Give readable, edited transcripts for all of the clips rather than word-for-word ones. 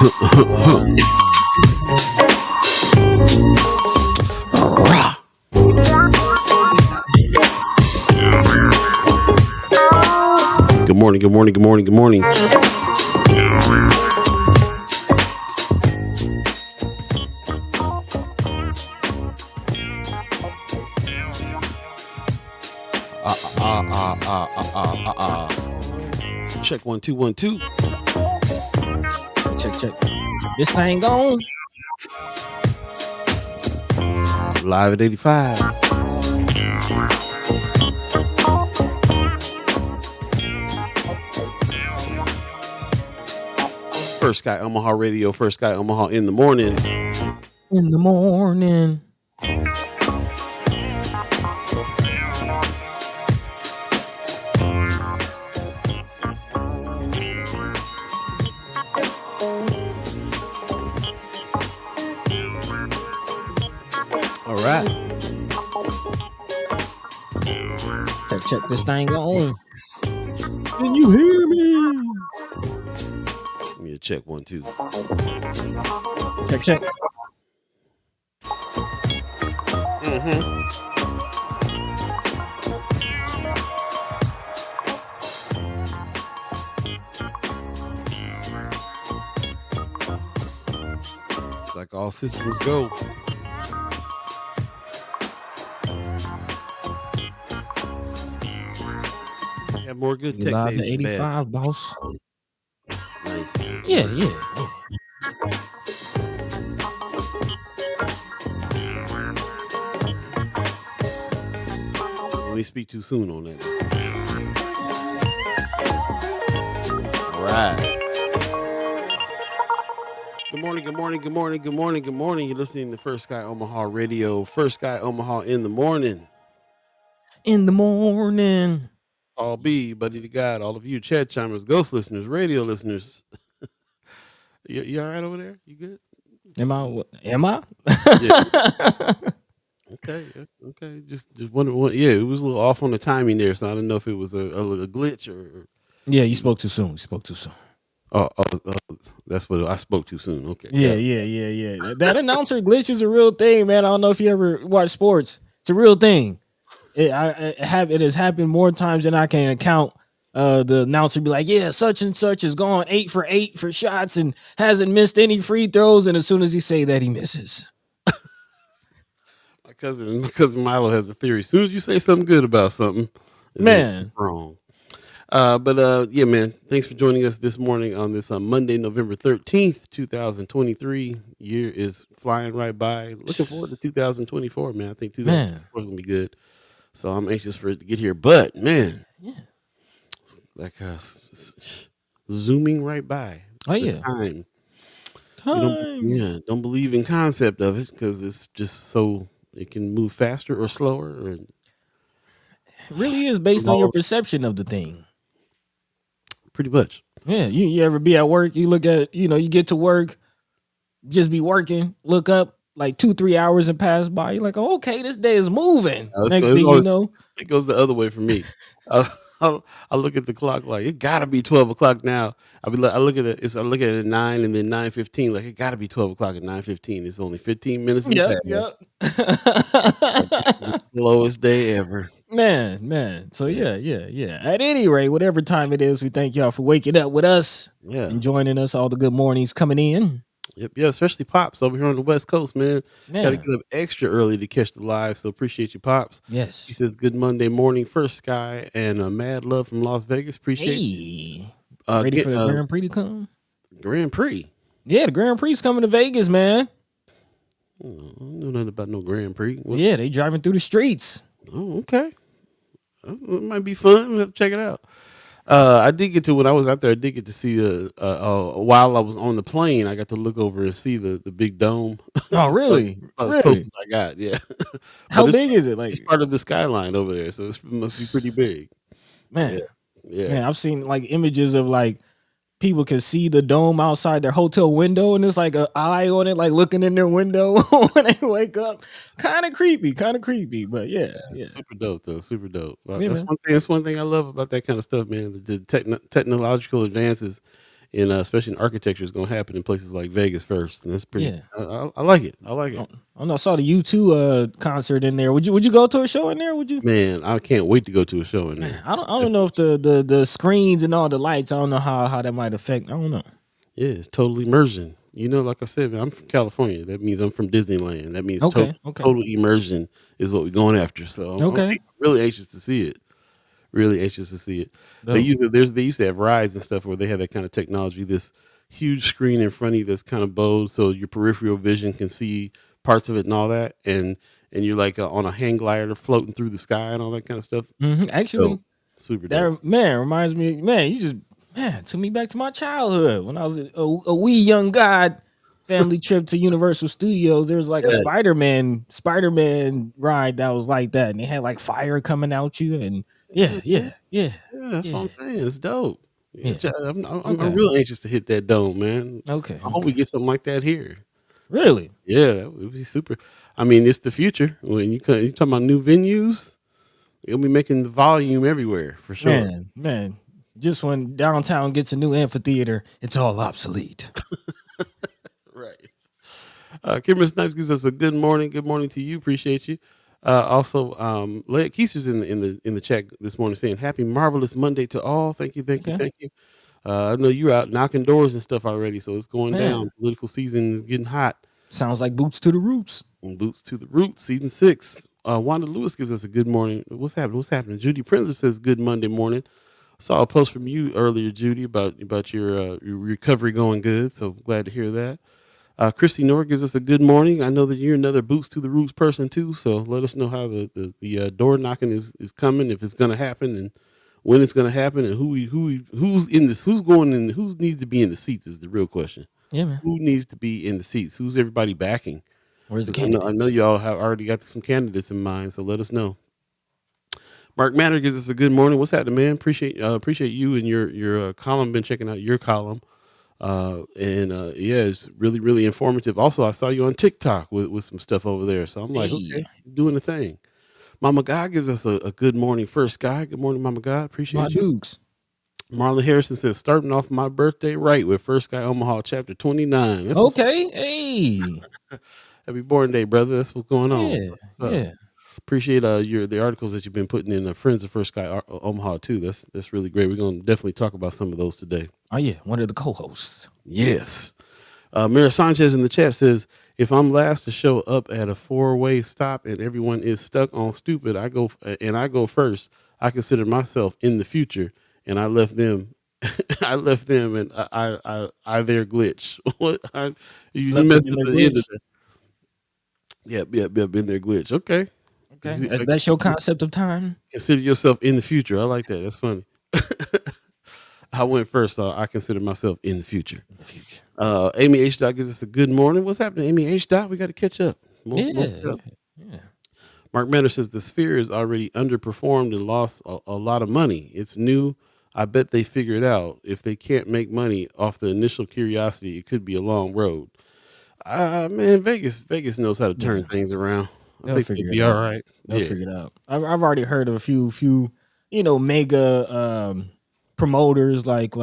Good morning, good morning, good morning, good morning. Check 1 2 1 2. Check. This thing on. Live at 85. First Sky Omaha Radio, First Sky Omaha in the morning. In the morning. All right. Check this thing on. Can you hear me? Let me check 1 2. Check. It's like all systems go. Have more good tech Live days at than 85, bad. boss. Nice. Yeah. Let me speak too soon on that. All right. Good morning, good morning, good morning, good morning, good morning. You're listening to First Sky Omaha Radio, First Sky Omaha in the morning. In the morning. All Beeee, Buddi3 Da Gawd, all of you chat chimers, ghost listeners, radio listeners. You all right over there? You good? Am I? Yeah. Okay. Just wonder. Yeah, it was a little off on the timing there, so I don't know if it was a glitch or. Yeah, you spoke too soon. Oh, that's what I spoke too soon. Okay. Yeah. That announcer glitch is a real thing, man. I don't know if you ever watch sports. It's a real thing. It has happened more times than I can count. The announcer be like, "Yeah, such and such has gone 8 for 8 for shots and hasn't missed any free throws." And as soon as he say that, he misses. My cousin Milo has a theory. As soon as you say something good about something, man, it's wrong. Yeah, man. Thanks for joining us this morning on this Monday, November 13th, 2023. Year is flying right by. Looking forward to 2024, man. I think 2024 is gonna be good. So I'm anxious for it to get here. But man, yeah, like zooming right by. Oh yeah, time. Don't believe in concept of it because it's just so it can move faster or slower. And it really is based on your perception of the thing. Pretty much. Yeah, you ever be at work, you look at, you get to work, just be working, look up, like 2-3 hours and pass by. You're like, oh, okay, this day is moving. Next thing you know, it goes the other way for me. I look at the clock like it gotta be 12 o'clock now. I look at it. I look at it at 9 and then 9:15. Like it gotta be 12 o'clock at 9:15. It's only 15 minutes. Yep. Like, the slowest day ever. Man. So yeah. At any rate, whatever time it is, we thank y'all for waking up with us. Yeah. And joining us. All the good mornings coming in. Yep. Yeah. Especially Pops over here on the West Coast, man. Got to get up extra early to catch the live. So appreciate you, Pops. Yes. He says good Monday morning, First Sky, and mad love from Las Vegas. Appreciate you. Ready for the Grand Prix to come? Grand Prix? Yeah, the Grand Prix is coming to Vegas, man. I don't know nothing about no Grand Prix. What? Yeah, they driving through the streets. Oh, okay. It might be fun. We'll have to check it out. I did get to, when I was out there, I did get to see while I was on the plane, I got to look over and see the big dome. Oh, really? As close as I got, yeah. How big is it? Like, it's part of the skyline over there, so it must be pretty big. Man. Yeah. Man, I've seen like images of like people can see the dome outside their hotel window and there's like an eye on it, like looking in their window when they wake up. Kind of creepy, but yeah. Super dope though, super dope. Yeah, that's one thing I love about that kind of stuff, man. The technological advances and especially in architecture, is going to happen in places like Vegas first, and that's pretty. Yeah. I like it. I like Oh, it, oh no, I saw the U2 concert in there. Would you go to a show in there? Would you? man. I can't wait to go to a show in Man, there. I don't know if the screens and all the lights. I don't know how that might affect. I don't know. Yeah, it's total immersion. You know, like I said, man, I'm from California. That means I'm from Disneyland. That means Okay, okay, total immersion is what we're going after. So I'm okay. really anxious to see it. Really anxious to see it. Dope. They used to have rides and stuff where they had that kind of technology. This huge screen in front of you that's kind of bowed, so your peripheral vision can see parts of it and all that. And you're like on a hang glider floating through the sky and all that kind of stuff. Actually, So super dope. that man reminds me. Man, you just took me back to my childhood when I was a wee young god. Family trip to Universal Studios. There was like a Yes. Spider-Man ride that was like that, and they had like fire coming out you, and Yeah, man. Yeah, that's what yeah, I'm saying. It's dope. Yeah, yeah. I'm Okay, real anxious to hit that dome, man. okay, I hope we okay. get something like that here. Really, Yeah, that would be super. I mean, it's the future. When you talking about new venues, you'll be making the volume everywhere for sure. man. Just when downtown gets a new amphitheater, it's all obsolete. Right. Kimber Snipes gives us a good morning. Good morning to you. Appreciate you. Also, Leia Keister's in the chat this morning saying happy marvelous Monday to all. Thank you, thank you, Okay, thank you. I know you're out knocking doors and stuff already, so it's going man. down. Political season is getting hot. Sounds like boots to the roots. And Boots to the Roots, season 6. Wanda Lewis gives us a good morning. What's happening? What's happening? Judy Prinzer says good Monday morning. Saw a post from you earlier, Judy, about your recovery going good. So glad to hear that. Christy Nor gives us a good morning. I know that you're another Boots to the Roots person too. So let us know how the door knocking is coming, if it's going to happen, and when it's going to happen, and who's in this, who's going in, who needs to be in the seats is the real question. Yeah, man. Who needs to be in the seats? Who's everybody backing? Where's the 'Cause I know candidates? y'all have already got some candidates in mind, so let us know. Mark Matter gives us a good morning. What's happening, man? Appreciate you and your column. Been checking out your column, and yeah, it's really informative. Also, I saw you on TikTok with some stuff over there, so I'm like, Hey, okay, doing the thing. Mama God gives us a good morning first, Sky. Good morning, Mama God. my Appreciate you. dukes. Marlon Harrison says, starting off my birthday right with First Sky Omaha chapter 29. That's what's Okay, hey, happy born day, brother. That's what's going on. yeah, That's what's up. yeah. Appreciate the articles that you've been putting in Friends of First Sky Omaha too. That's really great. We're gonna definitely talk about some of those today. Oh yeah, one of the co-hosts. Yes. Mira Sanchez in the chat says, if I'm last to show up at a 4-way stop and everyone is stuck on stupid, I go first. I consider myself in the future, and I left them. I left them, and I their glitch. What? You Left them messed in up their the end of glitch. that. Yep. In their glitch. Okay. Okay, that's your concept of time. Consider yourself in the future. I like that. That's funny. I went first, so I consider myself in the future. In the future. Amy H. Dot gives us a good morning. What's happening, Amy H. Dot? We got to catch up. More Yeah, stuff. yeah. Mark Manor says the Sphere is already underperformed and lost a lot of money. It's new. I bet they figure it out. If they can't make money off the initial curiosity, it could be a long road. Man, Vegas knows how to turn Yeah. things around. I They'll think they'll figure it be all out. right. They'll Yeah. figure it out. I've already heard of a few, mega promoters like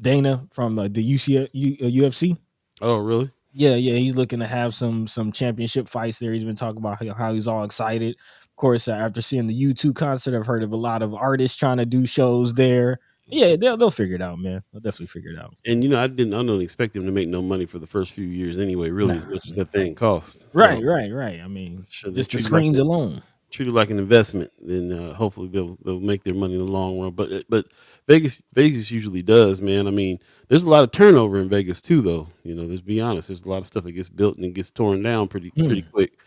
Dana from the UFC. Oh, really? Yeah, he's looking to have some championship fights there. He's been talking about how he's all excited. Of course, after seeing the U2 concert, I've heard of a lot of artists trying to do shows there. Yeah, they'll figure it out, man. They'll definitely figure it out. And I don't expect them to make no money for the first few years anyway, really, as Nah, much as that thing costs. So right. I mean, sure they just the screens alone. treat it like an investment, then hopefully they'll make their money in the long run. But Vegas usually does, man. I mean, there's a lot of turnover in Vegas too, though. Let's be honest. There's a lot of stuff that gets built and it gets torn down pretty quick.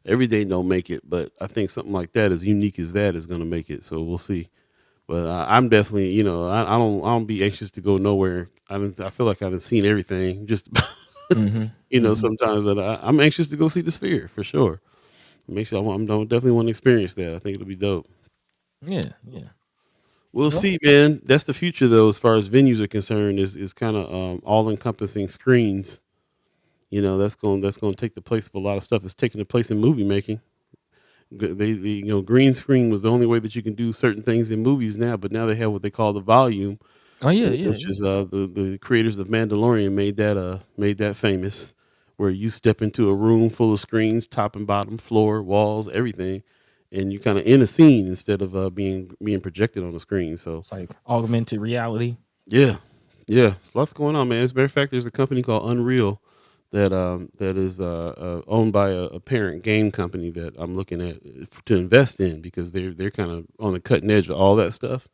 Everything don't make it, but I think something like that, as unique as that, is going to make it. So we'll see. But I'm definitely, I don't be anxious to go nowhere. I feel like I've seen everything, just sometimes. But I'm anxious to go see the Sphere for sure. Make sure I definitely want to experience that. I think it'll be dope. Yeah. We'll Well, see, man. That's the future, though, as far as venues are concerned. Is kind of all encompassing screens. That's going to take the place of a lot of stuff. It's taking the place in movie making. Green screen was the only way that you can do certain things in movies now, but now they have what they call the volume, Oh yeah, yeah, which yeah. is the creators of Mandalorian made that famous, where you step into a room full of screens, top and bottom, floor, walls, everything, and you kind of in a scene instead of being projected on the screen. So It's like augmented reality. yeah, yeah, there's lots going on, man. As a matter of fact, there's a company called Unreal that is owned by a parent game company that I'm looking at to invest in, because they're kind of on the cutting edge of all that stuff,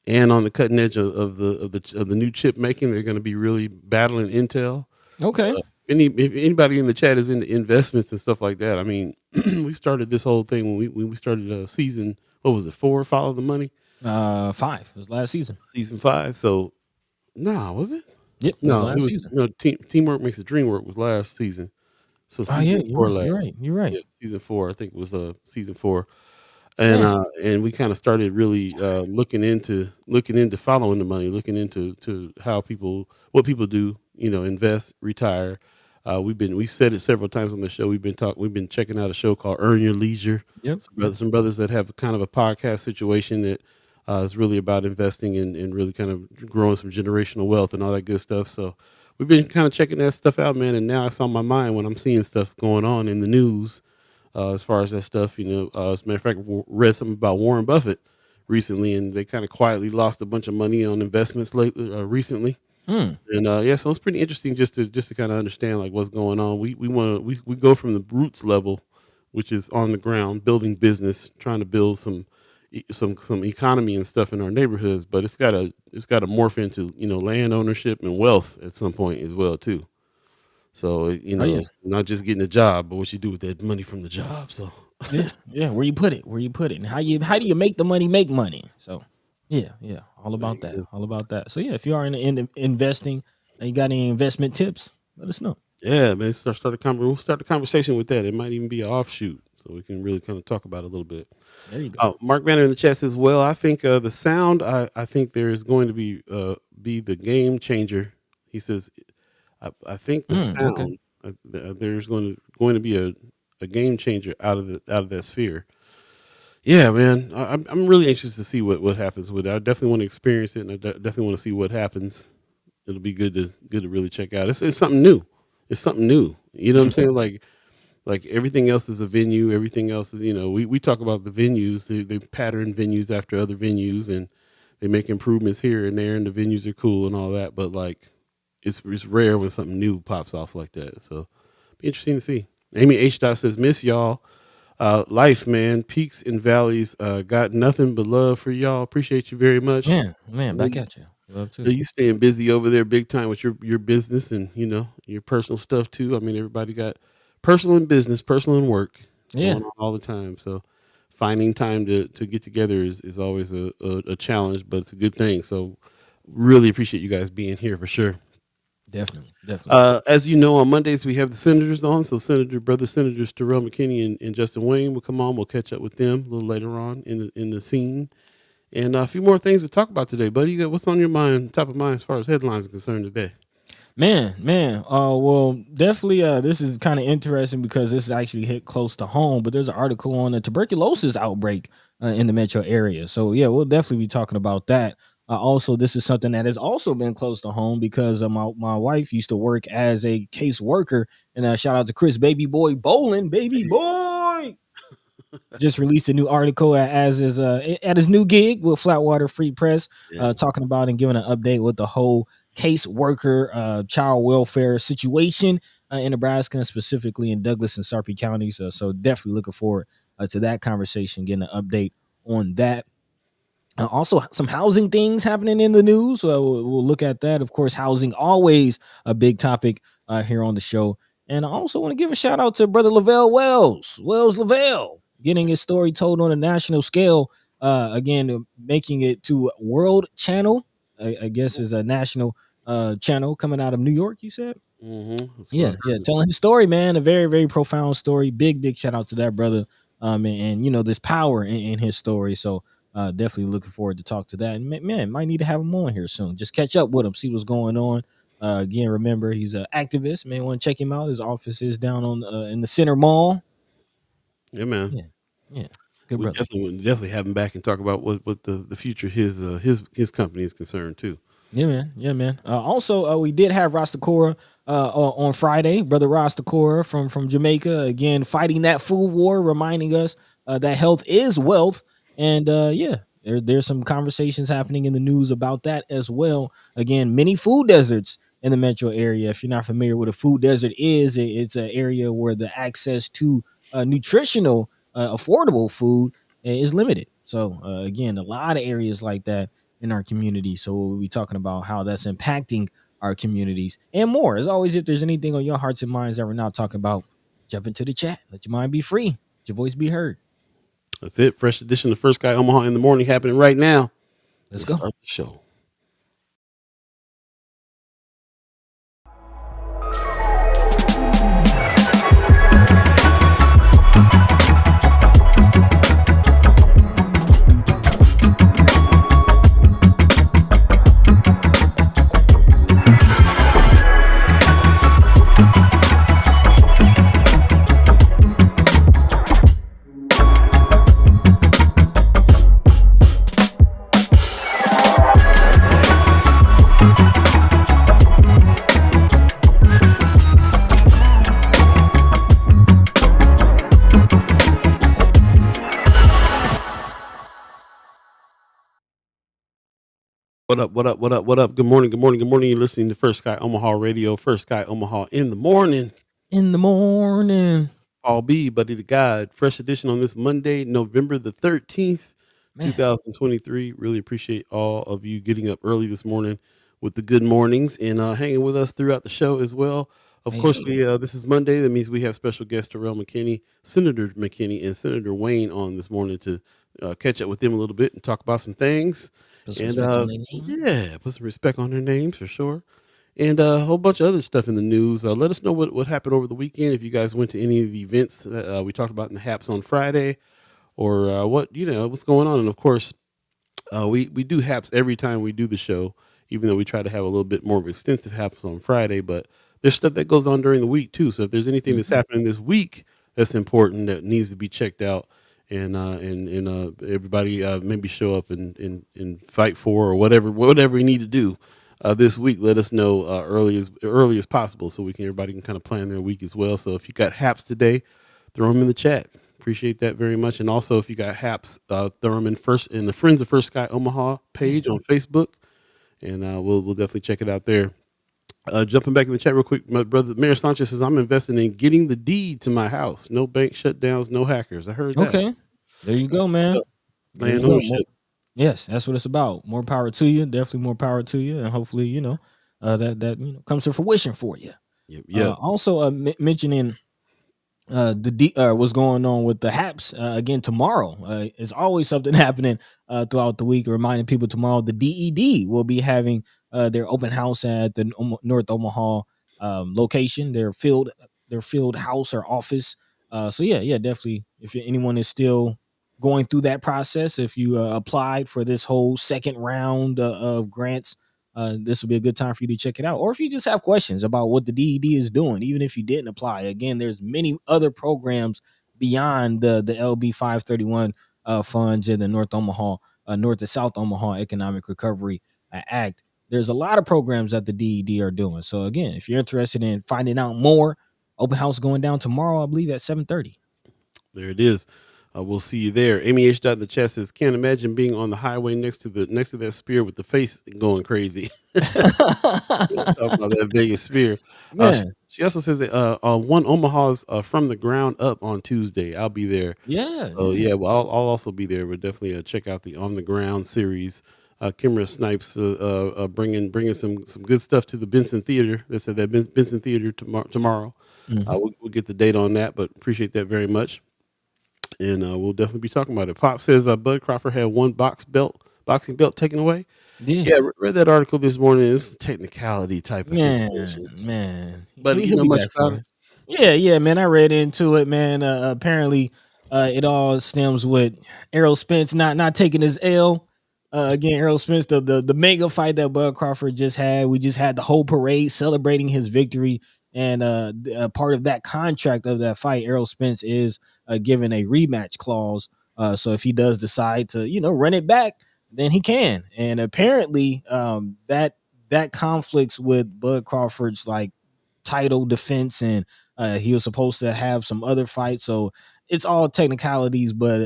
and on the cutting edge of the new chip making. They're going to be really battling Intel. Okay. If anybody in the chat is into investments and stuff like that, I mean, we started this whole thing when we started season. What was it? 4? Follow the money. 5. It was last season. Season 5. So nah, was it? Yep, it was No, it last was season. no teamwork makes the dream work was last season. So Oh yeah, season you're 4 right. You're last. right. You're right. Yeah, season 4. I think it was season 4. Man. And we kind of started really looking into following the money, looking into to how people what people do, invest, retire. We said it several times on the show. We've been checking out a show called Earn Your Leisure. Yep. Some brothers that have kind of a podcast situation that is really about investing and really kind of growing some generational wealth and all that good stuff. So we've been kind of checking that stuff out, man. And now it's on my mind when I'm seeing stuff going on in the news, as far as that stuff. As a matter of fact, read something about Warren Buffett recently, and they kind of quietly lost a bunch of money on investments lately, recently. Hmm. And yeah, so it's pretty interesting just to kind of understand like what's going on. We go from the roots level, which is on the ground, building business, trying to build some economy and stuff in our neighborhoods, but it's got to morph into land ownership and wealth at some point as well too. So Oh yeah. it's not just getting a job, but what you do with that money from the job. So Yeah. Yeah. Where you put it? Where you put it? And how do you make the money make money? So yeah, yeah. All there about you that. go. All about that. So yeah, if you are in investing and you got any investment tips, let us know. Yeah, man. We'll start the conversation with that. It might even be an offshoot, so we can really kind of talk about it a little bit. There you go. Mark Banner in the chat says, "Well, I think the sound. I think there is going to be the game changer." He says, "I think the Okay. sound. There's going to be a game changer out of that sphere." Yeah, man. I'm really anxious to see what happens with it. I definitely want to experience it, and definitely want to see what happens. It'll be good to really check out. It's something new. It's something new. You know what I'm saying? Like everything else is a venue. Everything else is, we talk about the venues. They pattern venues after other venues, and they make improvements here and there, and the venues are cool and all that. But like, it's rare when something new pops off like that. So, be interesting to see. Amy H. Dot says, "Miss y'all. Life, man. Peaks and valleys. Got nothing but love for y'all. Appreciate you very much. Man, Know back you, at you. Love know too. you staying busy over there, big time with your business and your personal stuff too. I mean, everybody got personal and business, personal and work Yeah, going on all the time. So finding time to get together is always a challenge, but it's a good thing. So really appreciate you guys being here for sure. definitely, definitely. As you know, on Mondays we have the senators on. So brother senators Terrell, McKinney, and Justin Wayne will come on. We'll catch up with them a little later on in the scene. And a few more things to talk about today, buddy. What's on your mind, top of mind, as far as headlines are concerned today? Man. Well, definitely. This is kind of interesting because this actually hit close to home. But there's an article on the tuberculosis outbreak in the metro area. So yeah, we'll definitely be talking about that. Also, this is something that has also been close to home because my wife used to work as a case worker. And shout out to Chris, baby boy, bowling, baby boy. Just released a new article as is at his new gig with Flatwater Free Press, Yeah. talking about and giving an update with the whole case worker child welfare situation in Nebraska, and specifically in Douglas and Sarpy counties. So definitely looking forward to that conversation, getting an update on that. Also, some housing things happening in the news. We'll look at that. Of course, housing always a big topic here on the show. And I also want to give a shout out to brother Levelle Wells Levelle, getting his story told on a national scale. Again, making it to World Channel. I guess is a national channel coming out of New York. You said. That's what I Yeah, heard. telling his story, man. A very, very profound story. Big shout out to that brother. And there's power in his story. So definitely looking forward to talk to that. And man, might need to have him on here soon. Just catch up with him, see what's going on. Again, remember he's an activist. Man, want to check him out. His office is down on in the Center Mall. Yeah, man. Yeah, yeah, good We brother. definitely have him back and talk about what the future of his company is concerned too. Yeah, man. Yeah, man. Also, we did have Rastakora on Friday, brother Rastakora from Jamaica, again fighting that food war, reminding us that health is wealth. And yeah, there's some conversations happening in the news about that as well. Again, many food deserts in the metro area. If you're not familiar with a food desert is, it's an area where the access to nutritional, affordable food is limited. So again, a lot of areas like that in our community. So we'll be talking about how that's impacting our communities and more. As always, if there's anything on your hearts and minds that we're not talking about, jump into the chat. Let your mind be free. Let your voice be heard. That's it. Fresh edition of First Sky Omaha in the morning happening right now. Let's Let's go. start the show. What up? What up? What up? What up? Good morning. Good morning. Good morning. You're listening to First Sky Omaha Radio. First Sky Omaha in the morning. In the morning. Paul B, Buddi3 Da Gawd. Fresh edition on this Monday, November the 13th, Man. 2023. Really appreciate all of you getting up early this morning with the good mornings and hanging with us throughout the show as well. Of course, this is Monday. That means we have special guest Terrell McKinney, Senator McKinney, and Senator Wayne on this morning to catch up with them a little bit and talk about some things. Put some And respect on their name. yeah, put some respect on their names for sure. And a whole bunch of other stuff in the news. Let us know what happened over the weekend. If you guys went to any of the events that we talked about in the Haps on Friday, or what's going on. And of course, we do Haps every time we do the show, even though we try to have a little bit more of extensive Haps on Friday. But there's stuff that goes on during the week too. So if there's anything that's happening this week that's important that needs to be checked out, and everybody maybe show up and fight for or whatever we need to do. This week, let us know early as possible so everybody can kind of plan their week as well. So if you got haps today, throw them in the chat. Appreciate that very much. And also, if you got haps, throw them in the Friends of First Sky Omaha page on Facebook, and we'll definitely check it out there. Jumping back in the chat real quick, my brother Mayor Sanchez says I'm investing in getting the deed to my house. No bank shutdowns, no hackers. I heard that. Okay, there you go, man. Land ownership. Yes, that's what it's about. More power to you. Definitely more power to you, and hopefully, that comes to fruition for you. Yeah. Also, mentioning what's going on with the Haps again tomorrow. It's always something happening throughout the week. Reminding people tomorrow the DED will be having their open house at the North Omaha location. Their field house or office. So yeah, definitely. If anyone is still going through that process, if you applied for this whole second round of grants, this will be a good time for you to check it out. Or if you just have questions about what the DED is doing, even if you didn't apply, again, there's many other programs beyond the LB 531 funds and the North and South Omaha Economic Recovery Act. There's a lot of programs that the DED are doing. So again, if you're interested in finding out more, open house going down tomorrow, I believe at 7:30. There it is. We'll see you there. Amy H. in the chat says, "Can't imagine being on the highway next to that spear with the face going crazy." Talk about that Vegas spear. She also says that One Omaha's from the ground up on Tuesday. I'll be there. Yeah. So yeah, well, I'll also be there. But definitely check out the On the Ground series. Kimra Snipes bringing some good stuff to the Benson Theater. They said that Benson Theater tomorrow. We'll get the date on that, but appreciate that very much. And we'll definitely be talking about it. Pop says Bud Crawford had one boxing belt taken away. Yeah, read that article this morning. It was a technicality type of situation. Man. But you know much about it? Yeah, man. I read into it, man. Apparently, it all stems with Errol Spence not taking his L. Again, Errol Spence, the mega fight that Bud Crawford just had. We just had the whole parade celebrating his victory. And part of that contract of that fight, Errol Spence is given a rematch clause. So if he does decide to, run it back, then he can. And apparently that that conflicts with Bud Crawford's like title defense, and he was supposed to have some other fights. So it's all technicalities, but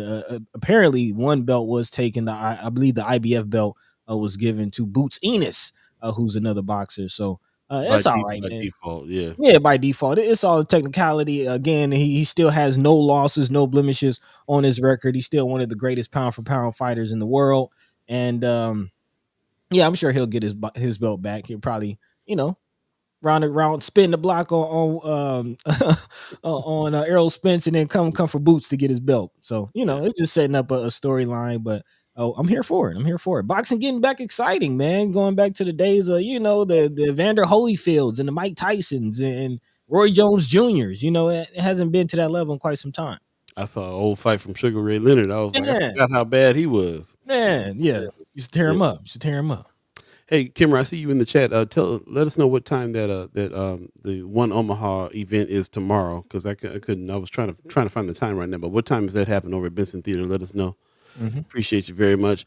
apparently one belt was taken. I believe the IBF belt was given to Boots Enos, who's another boxer. So it's all right, by man. default, yeah. Yeah, by default, it's all a technicality. Again, he still has no losses, no blemishes on his record. He's still one of the greatest pound for pound fighters in the world, and yeah, I'm sure he'll get his belt back. He'll probably, you know, round and round, spin the block on Errol Spence, and then come for Boots to get his belt. So Yeah. it's just setting up a storyline. But oh, I'm here for it. I'm here for it. Boxing getting back exciting, man. Going back to the days of the Evander Holyfields and the Mike Tysons and Roy Jones Juniors. It hasn't been to that level in quite some time. I saw an old fight from Sugar Ray Leonard. I was like, I Man, forgot how bad he was. man, yeah. Yeah. You should tear Yeah. him up. You should tear him up. Hey, Kimmer, I see you in the chat. Let us know what time that the One Omaha event is tomorrow, because I couldn't. I was trying to find the time right now. But what time is that happening over at Benson Theater? Let us know. Mhm. Appreciate you very much.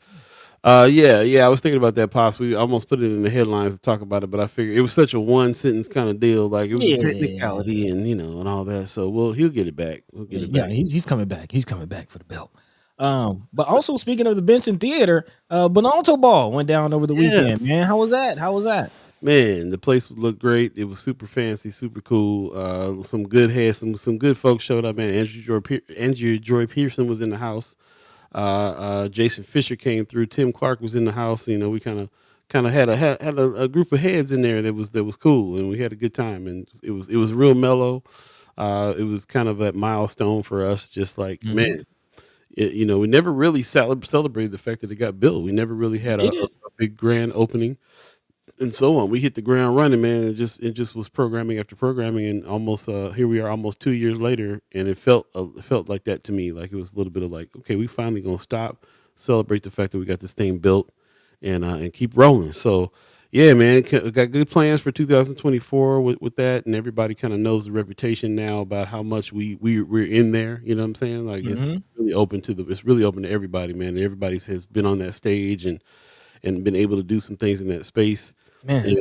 Yeah. I was thinking about that possibly. I almost put it in the headlines to talk about it, but I figured it was such a one sentence kind of deal. Like it was a Yeah. technicality and all that. So he'll get it back. We'll get it Yeah, back. he's coming back. He's coming back for the belt. But also speaking of the Benson Theater, Bonalto Ball went down over the Yeah. weekend, man. How was that? How was that? Man, the place looked great. It was super fancy, super cool. Some good heads, some good folks showed up. Man, Andrew Joy Pearson was in the house. Jason Fisher came through. Tim Clark was in the house. We kind of had a group of heads in there that was cool, and we had a good time. And it was real mellow. It was kind of a milestone for us. Just like man, we never really celebrated the fact that it got built. We never really had Did a it? big grand opening and so on. We hit the ground running, man. It just was programming after programming, and almost here we are, almost 2 years later, and it felt like that to me. Like it was a little bit of like, okay, we finally gonna stop, celebrate the fact that we got this thing built, and keep rolling. So yeah, man, got good plans for 2024 with that, and everybody kind of knows the reputation now about how much we're in there. You know what I'm saying? Like it's Mhm. it's really open to everybody, man. Everybody has been on that stage and been able to do some things in that space. Man, And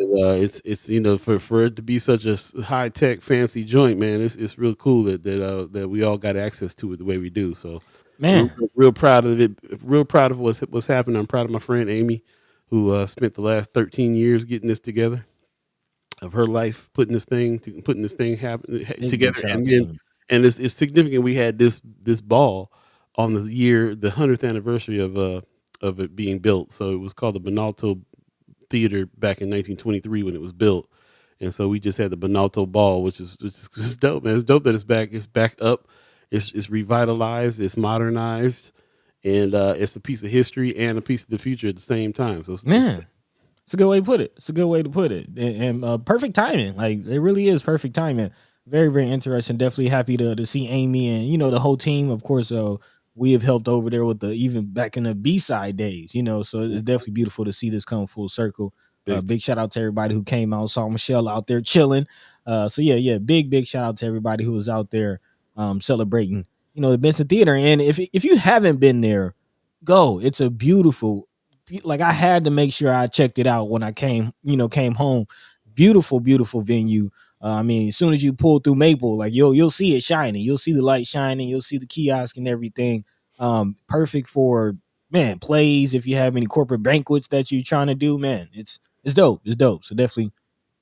it's for it to be such a high tech fancy joint, man. It's real cool that we all got access to it the way we do. So real, man. real proud of it. Real proud of what's happening. I'm proud of my friend Amy, who spent the last 13 years getting this together, of her life putting this thing Big together, shout out and to then Amy. it's significant. We had this ball on the 100th anniversary of it being built. So it was called the Bonalto Theater back in 1923 when it was built, and so we just had the Bonalto Ball, which is just dope, man. It's dope that it's back. It's back up. It's revitalized. It's modernized, and it's a piece of history and a piece of the future at the same time. So Man, it's a good way to put it. It's a good way to put it, and perfect timing. Like it really is perfect timing. Very, very interesting. Definitely happy to see Amy and the whole team. Of course, we have helped over there with the even back in the B-side days. So it's definitely beautiful to see this come full circle. big Big shout out to everybody who came out. Saw Michelle out there chilling. So yeah, big shout out to everybody who was out there celebrating. The Benson Theater. And if you haven't been there, go. It's a beautiful, like I had to make sure I checked it out when I came home. Beautiful, beautiful venue. I mean, as soon as you pull through Maple, like you'll see it shining. You'll see the light shining. You'll see the kiosk and everything. Perfect for plays. If you have any corporate banquets that you're trying to do, man, it's dope. It's dope. So definitely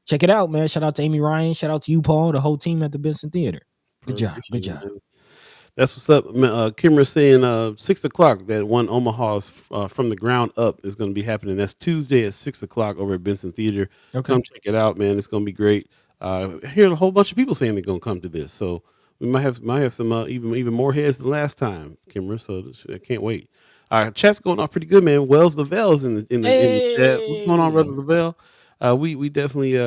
check it out, man. Shout out to Amy Ryan. Shout out to you, Paul, the whole team at the Benson Theater. Good job. Good appreciate it, job. man. That's what's up. Kimmer saying 6 o'clock that One Omaha's from the ground up is going to be happening. That's Tuesday at 6 o'clock over at Benson Theater. Okay. Come check it out, man. It's going to be great. I hear a whole bunch of people saying they're going to come to this, so we might have some even more heads than last time, Kimmer. So I can't wait. Chat's going off pretty good, man. Wells Lavelle's in the chat. What's going on, brother Hey. Lavelle? We definitely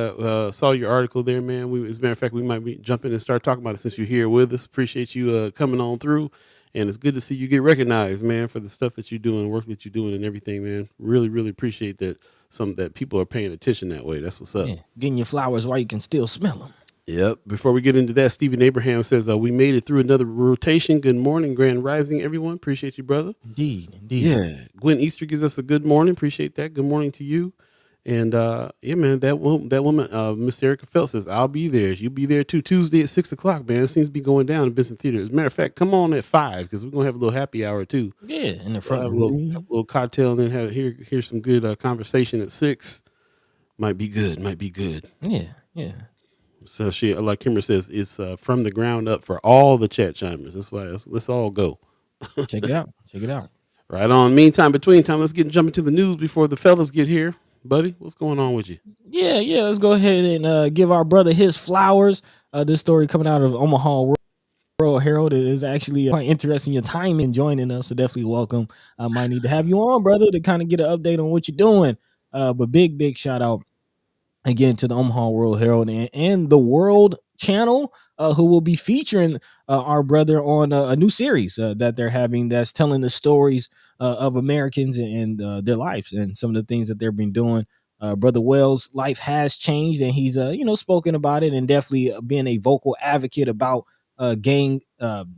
saw your article there, man. As a matter of fact, we might be jump in and start talking about it since you're here with us. Appreciate you coming on through, and it's good to see you get recognized, man, for the stuff that you're doing, work that you're doing, and everything, man. Really, really appreciate that. That people are paying attention that way. That's what's up. Yeah, getting your flowers while you can still smell them. Yep. Before we get into that, Stephen Abraham says we made it through another rotation. Good morning, Grand Rising, everyone. Appreciate you, brother. Indeed. Yeah. Gwen Easter gives us a good morning. Appreciate that. Good morning to you. And yeah, man, that woman, Miss Erica Phelps says, I'll be there. You'll be there too. Tuesday at 6 o'clock, man. It seems to be going down in Vincent Theater. As a matter of fact, come on at 5 because we're gonna have a little happy hour too. Yeah, in the We'll front have have room. a little cocktail and then hear some good conversation at 6. Might be good. Might be good. Yeah, yeah. So she, like Kimber says, it's from the ground up for all the chat chimers. That's why let's all go. Check it out. Check it out. Right on. Meantime, between time, let's jump into the news before the fellas get here. Buddy, what's going on with you? Yeah, yeah. Let's go ahead and give our brother his flowers. This story coming out of Omaha World Herald is actually quite interesting. Your time in joining us, so definitely welcome. I might need to have you on, brother, to kind of get an update on what you're doing. But big shout out again to the Omaha World Herald and the World Channel, who will be featuring our brother on a new series that they're having that's telling the stories of Americans and their lives and some of the things that they've been doing. Brother Wells' life has changed, and he's spoken about it and definitely being a vocal advocate about gang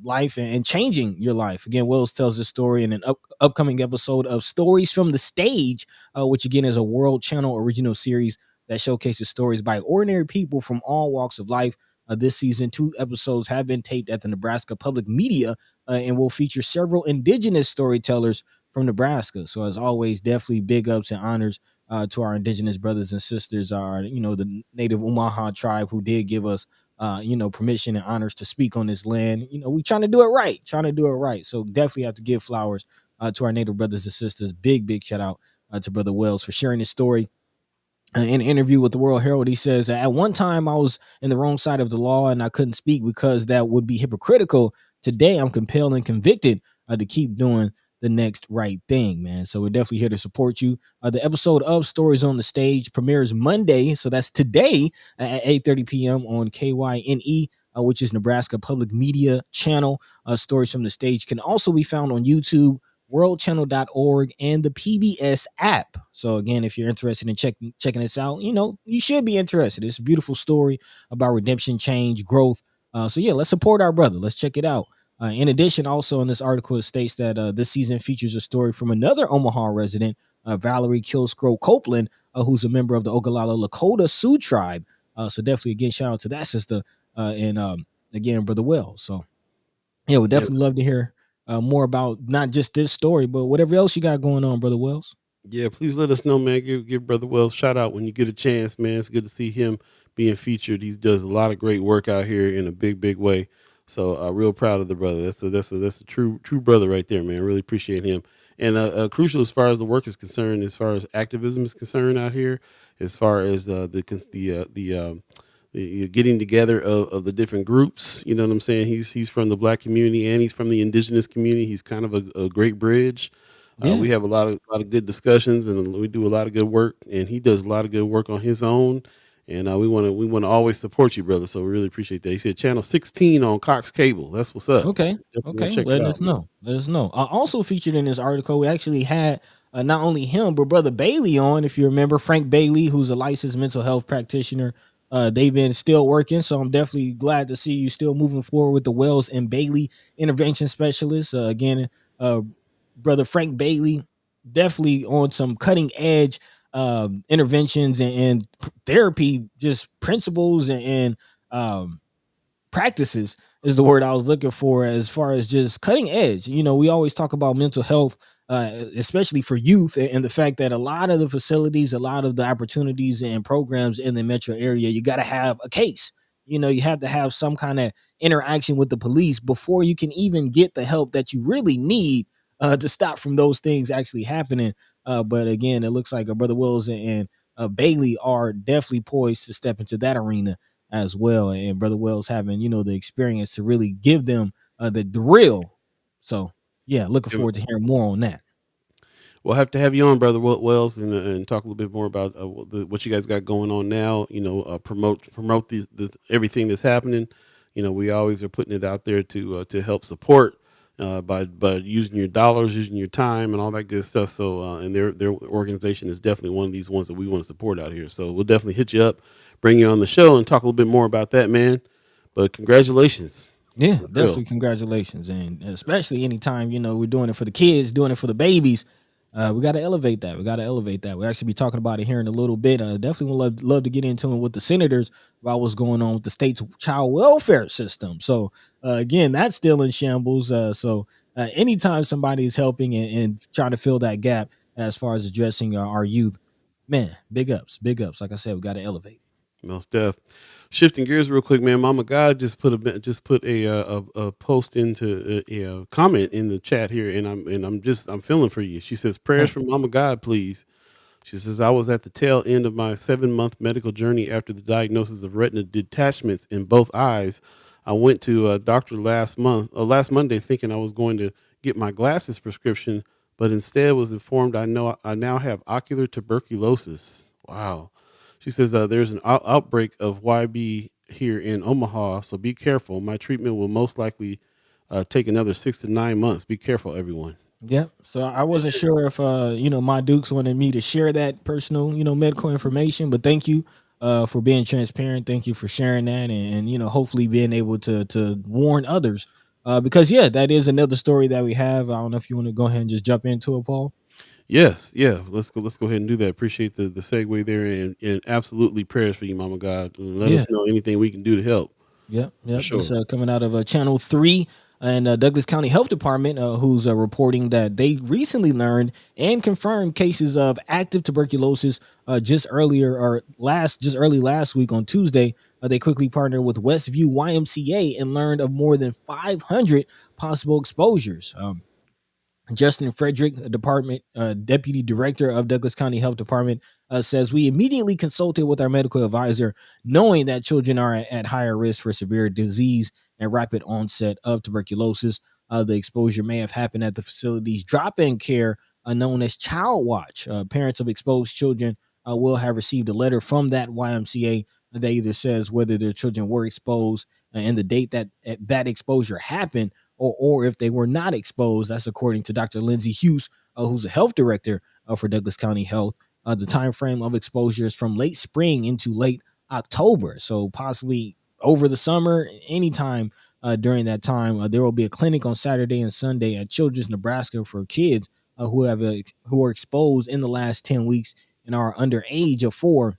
life and changing your life. Again, Wells tells this story in an upcoming episode of Stories from the Stage, which again is a World Channel original series that showcases stories by ordinary people from all walks of life. This season, 2 episodes have been taped at the Nebraska Public Media and will feature several indigenous storytellers from Nebraska. So, as always, definitely big ups and honors to our indigenous brothers and sisters, our the native Omaha tribe who did give us permission and honors to speak on this land. We trying to do it right, So definitely have to give flowers to our native brothers and sisters. Big shout out to Brother Wells for sharing his story in an interview with the World Herald. He says, at one time I was in the wrong side of the law and I couldn't speak because that would be hypocritical. Today I'm compelled and convicted to keep doing the next right thing, man. So we're definitely here to support you. The episode of Stories on the Stage premieres Monday, so that's today at 8:30 p.m. on KYNE, which is Nebraska Public Media Channel. Stories from the Stage can also be found on YouTube, worldchannel.org, and the PBS app. So again, if you're interested in checking this out, you should be interested. It's a beautiful story about redemption, change, growth. So yeah, let's support our brother. Let's check it out. In addition, also in this article, it states that this season features a story from another Omaha resident, Valerie Kilscrow Copeland, who's a member of the Ogallala Lakota Sioux tribe. So definitely, again, shout out to that sister, and again, Brother Wells. So yeah, we'd Yeah, definitely love to hear more about not just this story, but whatever else you got going on, Brother Wells. yeah. Please let us know, man. Give Brother Wells a shout out when you get a chance, man. It's good to see him being featured. He does a lot of great work out here in a big way. So real proud of the brother. That's a true brother right there, man. Really appreciate him. And crucial as far as the work is concerned, as far as activism is concerned out here, as far as the getting together of the different groups. You know what I'm saying? He's from the black community and he's from the indigenous community. He's kind of a great bridge. Yeah. We have a lot of good discussions and we do a lot of good work. And he does a lot of good work on his own. And we want to always support you, brother. So we really appreciate that. He said channel 16 on Cox Cable. That's what's up. Okay. Definitely go Okay. check it Letting out, us man. know. Let us know. Also featured in this article, we actually had not only him, but Brother Bailey on. If you remember, Frank Bailey, who's a licensed mental health practitioner. They've been still working. So I'm definitely glad to see you still moving forward with the Wells and Bailey intervention specialists. Again, Brother Frank Bailey, definitely on some cutting edge interventions and therapy, just principles and practices is the word I was looking for as far as just cutting edge. We always talk about mental health, especially for youth, and the fact that a lot of the facilities, a lot of the opportunities and programs in the metro area, you got to have a case. You have to have some kind of interaction with the police before you can even get the help that you really need to stop from those things actually happening. But again, it looks like Brother Wills and Bailey are definitely poised to step into that arena as well. And Brother Wells having, the experience to really give them the real. So yeah, looking Yeah, forward to hearing more on that. we'll have to have you on, brother Wells, and talk a little bit more about what you guys got going on now. Promote the everything that's happening. We always are putting it out there to help support by using your dollars, using your time, and all that good stuff. So, and their organization is definitely one of these ones that we want to support out here. So we'll definitely hit you up, bring you on the show, and talk a little bit more about that, man. But congratulations, Yeah, for real. definitely congratulations. And especially anytime, we're doing it for the kids, doing it for the babies. We got to elevate that. We got to elevate that. We'll actually be talking about it here in a little bit. Definitely would love to get into it with the senators about what's going on with the state's child welfare system. So, again, that's still in shambles. Anytime somebody is helping and trying to fill that gap as far as addressing our youth, man, big ups, big ups. Like I said, we got to elevate. Most deaf. Shifting gears real quick, man. Mama God just put a post into a comment in the chat here, and I'm feeling for you. She says prayers Thank for Mama God, please. She says I was at the tail end of my 7-month medical journey after the diagnosis of retina detachments in both eyes. I went to a doctor last Monday, thinking I was going to get my glasses prescription, but instead was informed I now have ocular tuberculosis. Wow. She says there's an outbreak of YB here in Omaha, so be careful. My treatment will most likely take another 6 to 9 months. Be careful, everyone. Yeah. So I wasn't sure if my Dukes wanted me to share that personal, medical information, but thank you for being transparent. Thank you for sharing that and hopefully being able to warn others. Because yeah, that is another story that we have. I don't know if you want to go ahead and just jump into it, Paul. Yes, yeah. Let's go ahead and do that. Appreciate the segue there, and absolutely prayers for you, Mama God. And let Yeah. us know anything we can do to help Yep, for yep. This sure. coming out of Channel 3 and Douglas County Health Department, who's reporting that they recently learned and confirmed cases of active tuberculosis just early last week on Tuesday. They quickly partnered with Westview YMCA and learned of more than 500 possible exposures. Justin Frederick, department deputy director of Douglas County Health Department, says we immediately consulted with our medical advisor, knowing that children are at higher risk for severe disease and rapid onset of tuberculosis. The exposure may have happened at the facility's drop-in care, known as Child Watch. Parents of exposed children will have received a letter from that YMCA that either says whether their children were exposed and the date that that exposure happened, or if they were not exposed. That's according to Dr. Lindsay Hughes, who's a health director for Douglas County Health. The time frame of exposure is from late spring into late October, so possibly over the summer, anytime during that time. There will be a clinic on Saturday and Sunday at Children's Nebraska for kids who are exposed in the last 10 weeks and are under age of 4.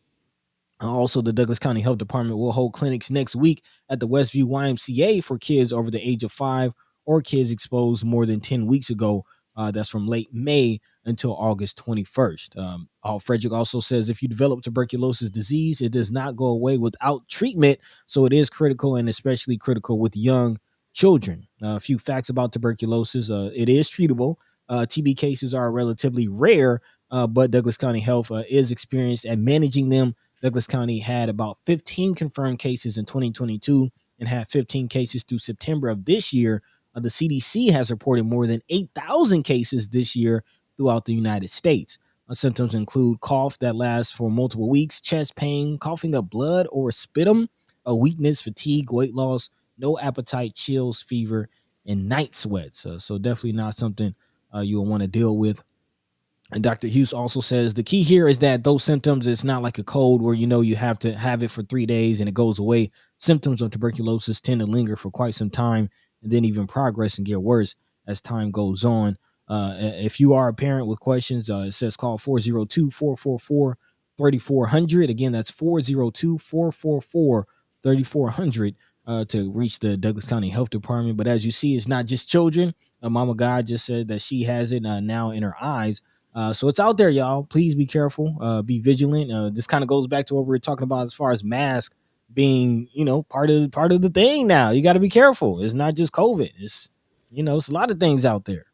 Also, the Douglas County Health Department will hold clinics next week at the Westview YMCA for kids over the age of 5 or kids exposed more than 10 weeks ago. That's from late May until August 21st. Frederick also says if you develop tuberculosis disease, it does not go away without treatment. So it is critical, and especially critical with young children. A few facts about tuberculosis: it is treatable. TB cases are relatively rare, but Douglas County Health is experienced at managing them. Douglas County had about 15 confirmed cases in 2022 and had 15 cases through September of this year. The CDC has reported more than 8,000 cases this year throughout the United States. Symptoms include cough that lasts for multiple weeks, chest pain, coughing up blood or sputum, weakness, fatigue, weight loss, no appetite, chills, fever, and night sweats. So definitely not something you will want to deal with. And Dr. Hughes also says the key here is that those symptoms, it's not like a cold where you have to have it for 3 days and it goes away. Symptoms of tuberculosis tend to linger for quite some time and then even progress and get worse as time goes on. If you are a parent with questions, it says call 402-444-3400. Again, that's 402-444-3400 to reach the Douglas County Health Department. But as you see, it's not just children. Mama God just said that she has it now in her eyes. So it's out there, y'all. Please be careful. Be vigilant. This kind of goes back to what we were talking about as far as masks being, part of the thing now. You got to be careful. It's not just COVID. It's a lot of things out there.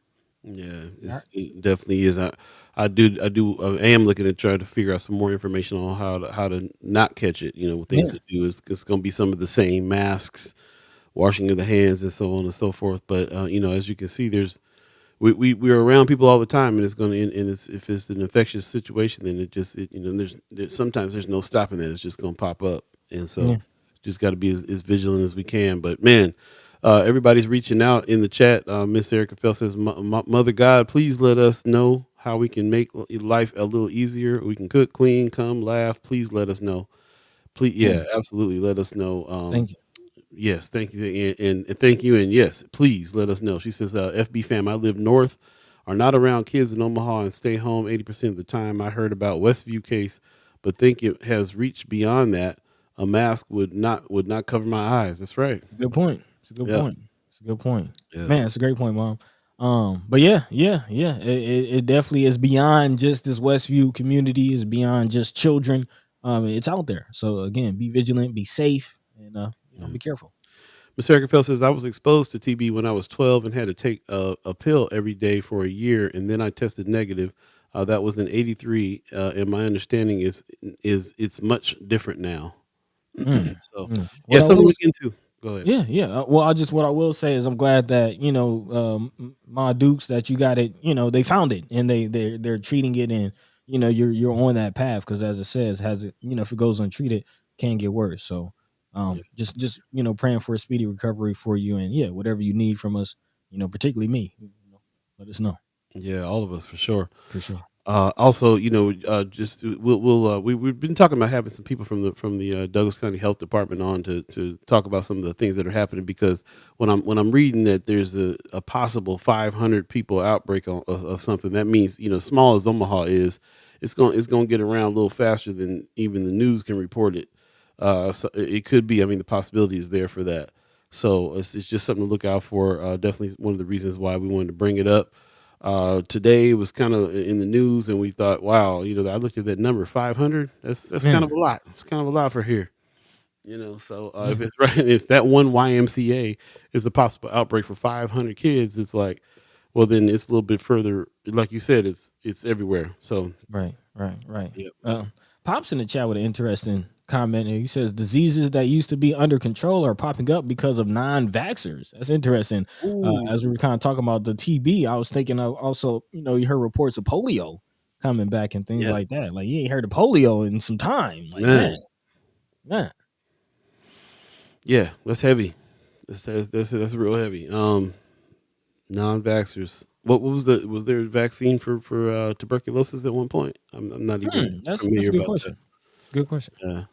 Yeah, All right. it definitely is. I am looking to try to figure out some more information on how to not catch it. Things Yeah. to do is it's going to be some of the same masks, washing of the hands, and so on and so forth. But as you can see, we're around people all the time, and it's going to and if it's an infectious situation, then there's sometimes there's no stopping that. It's just going to pop up, and Yeah. so just got to be as vigilant as we can. But man, everybody's reaching out in the chat. Miss Erica Fell says, Mother God, please let us know how we can make life a little easier. We can cook, clean, come, laugh. Please let us know. Please, Yeah. yeah, absolutely. Let us know. Thank you. Yes, thank you, and thank you, and yes, please let us know. She says, "FB fam, I live north are not around kids in Omaha and stay home 80% of the time. I heard about Westview case, but think it has reached beyond that. A mask would not cover my eyes. That's right. Good point. It's a good Yeah. point. It's a good point. Yeah. Man, it's a great point, Mom. But yeah. It definitely is beyond just this Westview community, is beyond just children. It's out there. So again, be vigilant, be safe, and Yeah. be careful. Mr. Eric says, I was exposed to TB when I was 12 and had to take a pill every day for a year, and then I tested negative. That was in '83, and my understanding is it's much different now. So, What yeah, I something to will look into. Go ahead. Yeah. Well, what I will say is I'm glad that my Dukes, that you got it. They found it and they're treating it, and you're on that path, because as it says, has it if it goes untreated, can get worse. So Yeah, just praying for a speedy recovery for you, and yeah, whatever you need from us, particularly me, let us know yeah, all of us for sure. for sure. Also, just we've been talking about having some people from the Douglas County Health Department on to talk about some of the things that are happening, because when I'm reading that there's a possible 500 people outbreak of something, that means small as Omaha is, it's going to get around a little faster than even the news can report it. So it could be. I mean, the possibility is there for that. So it's just something to look out for. Definitely one of the reasons why we wanted to bring it up. Today it was kind of in the news, and we thought, wow, I looked at that number 500. That's kind Yeah, of a lot. It's kind of a lot for here. So yeah, if it's right, if that one YMCA is a possible outbreak for 500 kids, it's like, well, then it's a little bit further. Like you said, it's everywhere. So right. yeah, Pops in the chat with an interesting comment. He says diseases that used to be under control are popping up because of non-vaxxers. That's interesting. ooh, As we were kind of talking about the TB, I was thinking of also, you heard reports of polio coming back and things yeah, like that. Like, you ain't heard of polio in some time. Like, man, man. yeah, that's heavy. That's real heavy. Non-vaxxers. What was there a vaccine for tuberculosis at one point? I'm not even That's familiar a good about that. question. Good question.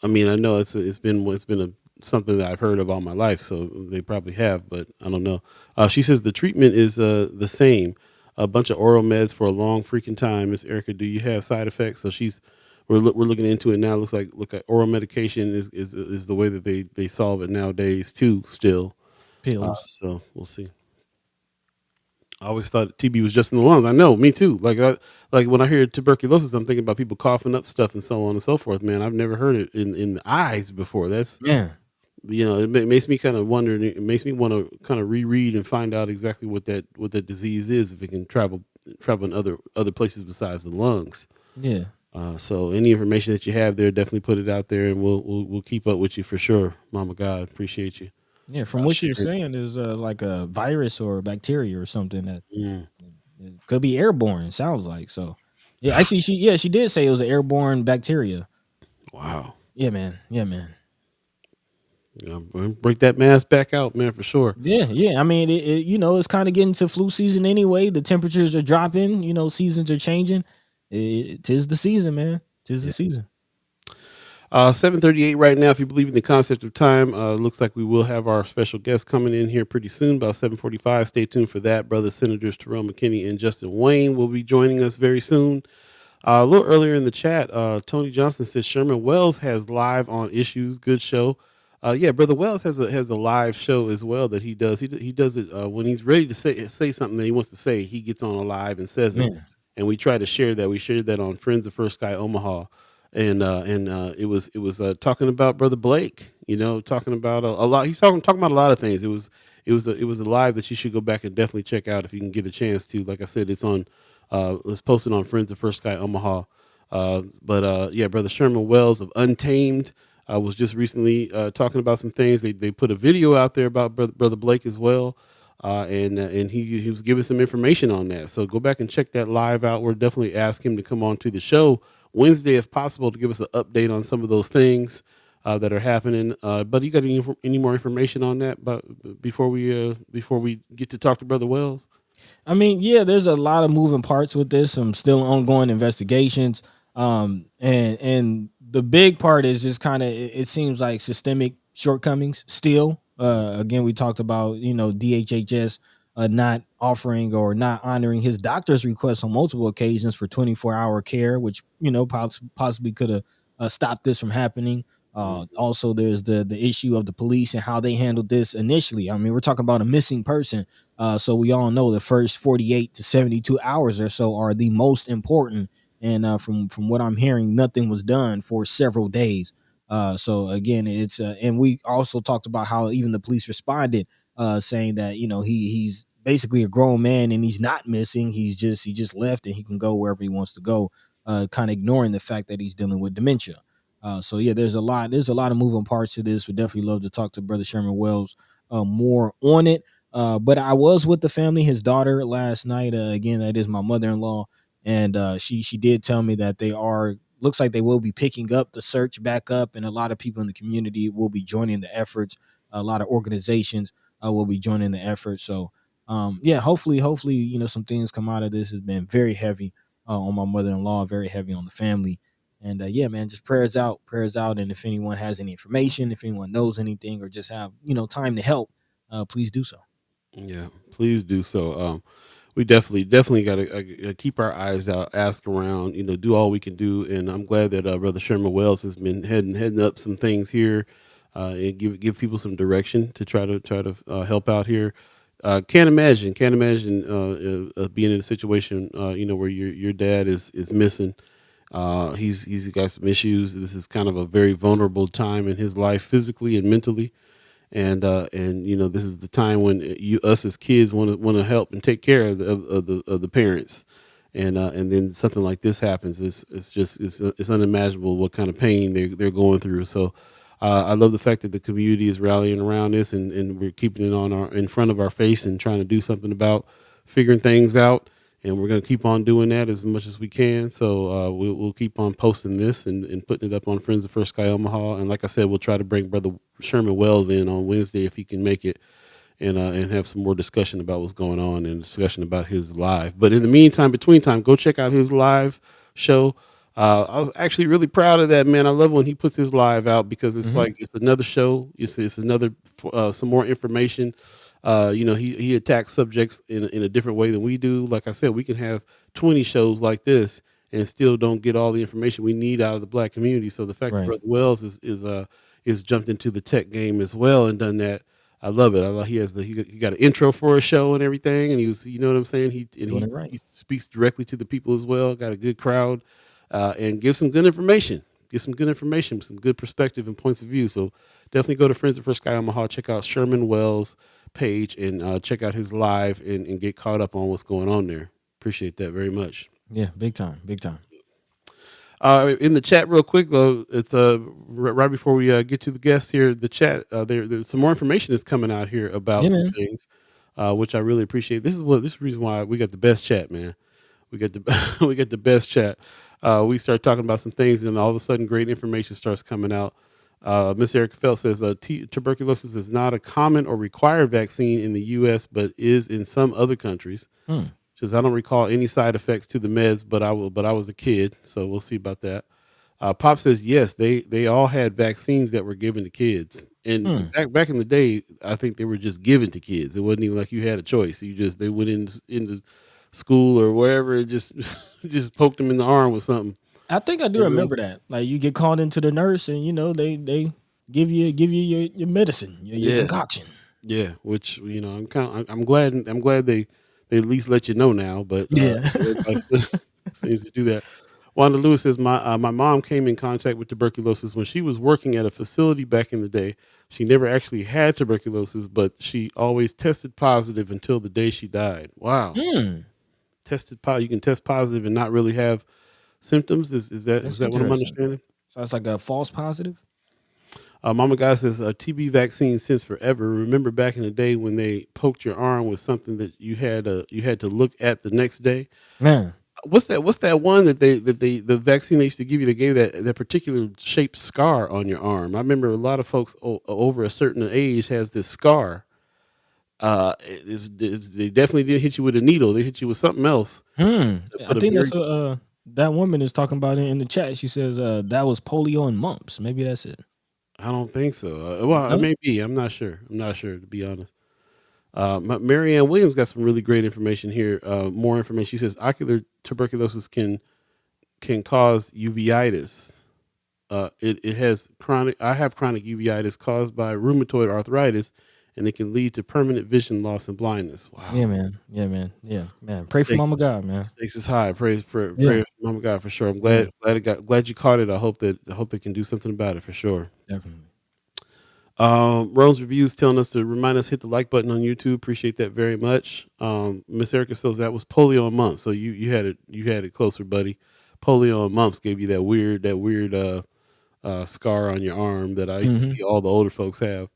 I mean, I know it's been something that I've heard of all my life, so they probably have, but I don't know. She says the treatment is the same, a bunch of oral meds for a long freaking time. Miss Erica, do you have side effects? So we're looking into it now. Look at oral medication is the way that they solve it nowadays too. Still, Pills. so we'll see. I always thought TB was just in the lungs. I know, me too. Like when I hear tuberculosis, I'm thinking about people coughing up stuff and so on and so forth. Man, I've never heard it in the eyes before. That's Yeah. makes me kind of wonder. It makes me want to kind of reread and find out exactly what that disease is, if it can travel in other places besides the lungs. Yeah. So any information that you have there, definitely put it out there, and we'll keep up with you for sure, Mama God. Appreciate you. Yeah. From what you're Share it. saying, is like a virus or a bacteria or something that Mm, it could be airborne. Sounds like so. Yeah, actually, she did say it was an airborne bacteria. wow. Yeah, man. Yeah, man. Break that mask back out, man, for sure. Yeah. I mean, it's kind of getting to flu season anyway. The temperatures are dropping. Seasons are changing. Tis the season, man. Tis the season. 7:38 right now. If you believe in the concept of time, looks like we will have our special guest coming in here pretty soon, about 7:45. Stay tuned for that. Brother Senators Terrell, McKinney, and Justin Wayne will be joining us very soon. A little earlier in the chat, Tony Johnson says Sherman Wells has live on issues. Good show. Yeah, Brother Wells has a live show as well that he does. He does it when he's ready to say something that he wants to say. He gets on a live and says it, Man. and we try to share that. We shared that on Friends of First Sky Omaha, and it was talking about Brother Blake. Talking about a lot. He's talking about a lot of things. It was a live that you should go back and definitely check out if you can get a chance to. Like I said, it's posted on Friends of First Sky Omaha. But yeah, Brother Sherman Wells of Untamed was just recently talking about some things. They put a video out there about Brother Blake as well, and he was giving some information on that. So go back and check that live out. We're definitely ask him to come on to the show Wednesday if possible to give us an update on some of those things that are happening. But you got any more information on that? But before we get to talk to Brother Wells. I mean, yeah, there's a lot of moving parts with this. Some still ongoing investigations. And the big part is just kind of it seems like systemic shortcomings still. Again, we talked about DHHS not offering or not honoring his doctor's request on multiple occasions for 24-hour care, which possibly could have stopped this from happening. Mhm. Also, there's the issue of the police and how they handled this initially. I mean, we're talking about a missing person, so we all know the first 48 to 72 hours or so are the most important. And from what I'm hearing, nothing was done for several days. So again, it's and we also talked about how even the police responded, saying that he's basically a grown man and he's not missing. He just left and he can go wherever he wants to go. Kind of ignoring the fact that he's dealing with dementia. So yeah, there's a lot of moving parts to this. We definitely love to talk to Brother Sherman Wells more on it. But I was with the family, his daughter last night. Again, that is my mother-in-law, and she did tell me that they are looks like they will be picking up the search back up, and a lot of people in the community will be joining the efforts. A lot of organizations will be joining the effort. So yeah, hopefully, some things come out of this. Has been very heavy on my mother-in-law, very heavy on the family. And yeah, man, just prayers out. And if anyone has any information, if anyone knows anything, or just have time to help, please do so. Yeah, please do so. We definitely got to keep our eyes out, ask around, do all we can do. And I'm glad that Brother Sherman Wells has been heading up some things here, and give people some direction to try to help out here. Can't imagine being in a situation where your dad is missing. He's got some issues. This is kind of a very vulnerable time in his life, physically and mentally. And this is the time when us as kids want to help and take care of the parents. And then something like this happens. It's unimaginable what kind of pain they're going through. So I love the fact that the community is rallying around this, and we're keeping it in front of our face and trying to do something about figuring things out. And we're going to keep on doing that as much as we can. So we'll keep on posting this and putting it up on Friends of First Sky Omaha. And like I said, we'll try to bring Brother Sherman Wells in on Wednesday if he can make it, and have some more discussion about what's going on and discussion about his live. But in the meantime, between time, go check out his live show. I was actually really proud of that, man. I love when he puts his live out, because it's Hmm. like it's another show. It's another some more information. He attacks subjects in a different way than we do. Like I said, we can have 20 shows like this and still don't get all the information we need out of the black community. So the fact that Right. Brother Wells is jumped into the tech game as well and done that, I love it. I love he got an intro for a show and everything, and he was, you know what I'm saying. Doing it right. He speaks directly to the people as well. Got a good crowd, and gives some good information. Get some good information, some good perspective and points of view. So definitely go to Friends of First Sky Omaha, check out Sherman Wells page, and check out his live, and get caught up on what's going on there. Appreciate that very much. Yeah, big time, big time. In the chat, real quick though, it's right before we get to the guests here. The chat, there's some more information is coming out here about Yeah, some man. things, which I really appreciate. This is the reason why we got the best chat, man. We got the we get the best chat. We start talking about some things, and all of a sudden, great information starts coming out. Miss Erica Felt says tuberculosis is not a common or required vaccine in the U.S., but is in some other countries. Hmm. She says, I don't recall any side effects to the meds, but I was a kid, so we'll see about that. Pop says yes, they all had vaccines that were given to kids, and Hmm. back in the day, I think they were just given to kids. It wasn't even like you had a choice. They went into school or wherever and just just poked them in the arm with something. I think I do And, remember that. Like you get called into the nurse, and they give you your medicine, your yeah, concoction. yeah. Which I'm glad they at least let you know now, but Yeah. everybody still seems to do that. Wanda Lewis says my mom came in contact with tuberculosis when she was working at a facility back in the day. She never actually had tuberculosis, but she always tested positive until the day she died. Wow, Hmm. tested positive. You can test positive and not really have symptoms. Is That's that what I'm interesting. understanding? So it's like a false positive. Mama Guy says a TB vaccine since forever. Remember back in the day when they poked your arm with something that you had to look at the next day. Man. What's that one that the vaccine they used to give you, they gave that particular shaped scar on your arm. I remember a lot of folks over a certain age has this scar. They definitely didn't hit you with a needle. They hit you with something else Hmm. to I put a think that's very. what that woman is talking about in the chat. She says that was polio and mumps. Maybe that's it. I don't think so. Well, it No? may be. I'm not sure. I'm not sure, to be honest. Marianne Williams got some really great information here. More information. She says ocular tuberculosis can cause uveitis. It has chronic. I have chronic uveitis caused by rheumatoid arthritis, and it can lead to permanent vision loss and blindness. Yeah, Wow. man. Yeah, man. Yeah, man. Pray for Mama God, man. Stakes is high. Yeah, Praise Mama God for sure. I'm yeah, glad you caught it. I hope they can do something about it for sure. definitely. Rome's reviews telling us to remind us hit the like button on YouTube. Appreciate that very much. Miss Erica says that was polio and mumps. So you had it closer, buddy. Polio and mumps gave you that weird scar on your arm that I used to Hmm. see all the older folks have.